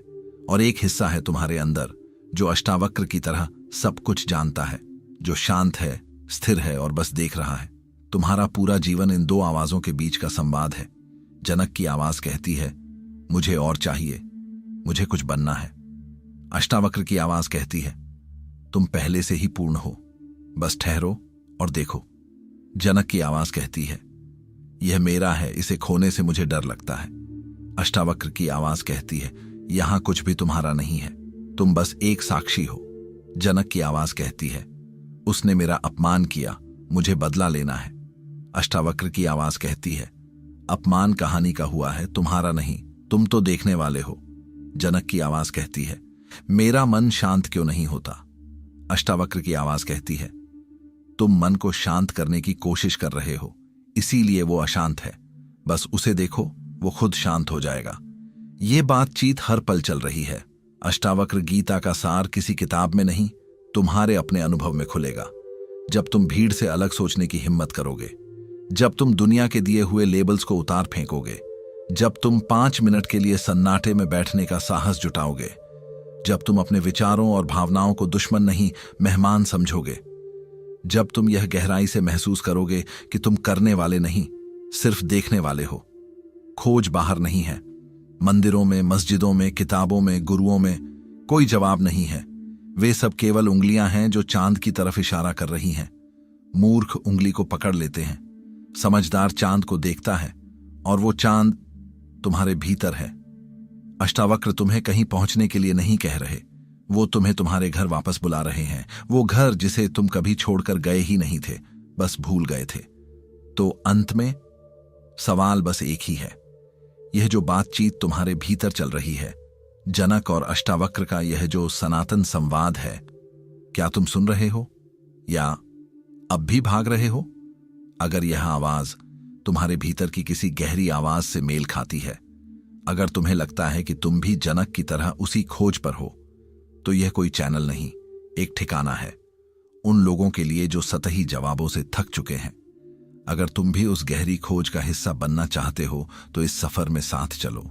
और एक हिस्सा है तुम्हारे अंदर जो अष्टावक्र की तरह सब कुछ जानता है, जो शांत है, स्थिर है और बस देख रहा है। तुम्हारा पूरा जीवन इन दो आवाजों के बीच का संवाद है। जनक की आवाज कहती है, मुझे और चाहिए, मुझे कुछ बनना है। अष्टावक्र की आवाज कहती है, तुम पहले से ही पूर्ण हो, बस ठहरो और देखो। जनक की आवाज कहती है, यह मेरा है, इसे खोने से मुझे डर लगता है। अष्टावक्र की आवाज कहती है, यहां कुछ भी तुम्हारा नहीं है, तुम बस एक साक्षी हो। जनक की आवाज कहती है, उसने मेरा अपमान किया, मुझे बदला लेना है। अष्टावक्र की आवाज कहती है, अपमान कहानी का हुआ है, तुम्हारा नहीं, तुम तो देखने वाले हो। जनक की आवाज कहती है, मेरा मन शांत क्यों नहीं होता? अष्टावक्र की आवाज कहती है, तुम मन को शांत करने की कोशिश कर रहे हो, इसीलिए वो अशांत है। बस उसे देखो, वो खुद शांत हो जाएगा। ये बातचीत हर पल चल रही है। अष्टावक्र गीता का सार किसी किताब में नहीं, तुम्हारे अपने अनुभव में खुलेगा। जब तुम भीड़ से अलग सोचने की हिम्मत करोगे, जब तुम दुनिया के दिए हुए लेबल्स को उतार फेंकोगे, जब तुम 5 मिनट के लिए सन्नाटे में बैठने का साहस जुटाओगे, जब तुम अपने विचारों और भावनाओं को दुश्मन नहीं मेहमान समझोगे, जब तुम यह गहराई से महसूस करोगे कि तुम करने वाले नहीं, सिर्फ देखने वाले हो। खोज बाहर नहीं है, मंदिरों में, मस्जिदों में, किताबों में, गुरुओं में कोई जवाब नहीं है। वे सब केवल उंगलियां हैं जो चांद की तरफ इशारा कर रही हैं। मूर्ख उंगली को पकड़ लेते हैं, समझदार चांद को देखता है, और वो चांद तुम्हारे भीतर है। अष्टावक्र तुम्हें कहीं पहुंचने के लिए नहीं कह रहे, वो तुम्हें तुम्हारे घर वापस बुला रहे हैं। वो घर जिसे तुम कभी छोड़कर गए ही नहीं थे, बस भूल गए थे। तो अंत में सवाल बस एक ही है। यह जो बातचीत तुम्हारे भीतर चल रही है, जनक और अष्टावक्र का यह जो सनातन संवाद है, क्या तुम सुन रहे हो या अब भी भाग रहे हो? अगर यह आवाज तुम्हारे भीतर की किसी गहरी आवाज से मेल खाती है, अगर तुम्हें लगता है कि तुम भी जनक की तरह उसी खोज पर हो, तो यह कोई चैनल नहीं, एक ठिकाना है उन लोगों के लिए जो सतही जवाबों से थक चुके हैं। अगर तुम भी उस गहरी खोज का हिस्सा बनना चाहते हो, तो इस सफर में साथ चलो,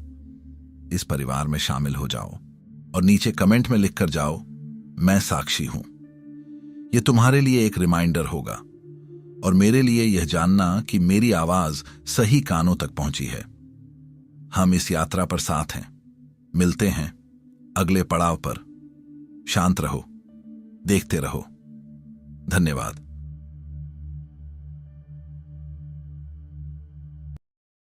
इस परिवार में शामिल हो जाओ और नीचे कमेंट में लिखकर जाओ, मैं साक्षी हूं। यह तुम्हारे लिए एक रिमाइंडर होगा और मेरे लिए यह जानना कि मेरी आवाज सही कानों तक पहुंची है। हम इस यात्रा पर साथ हैं। मिलते हैं अगले पड़ाव पर। शांत रहो, देखते रहो। धन्यवाद।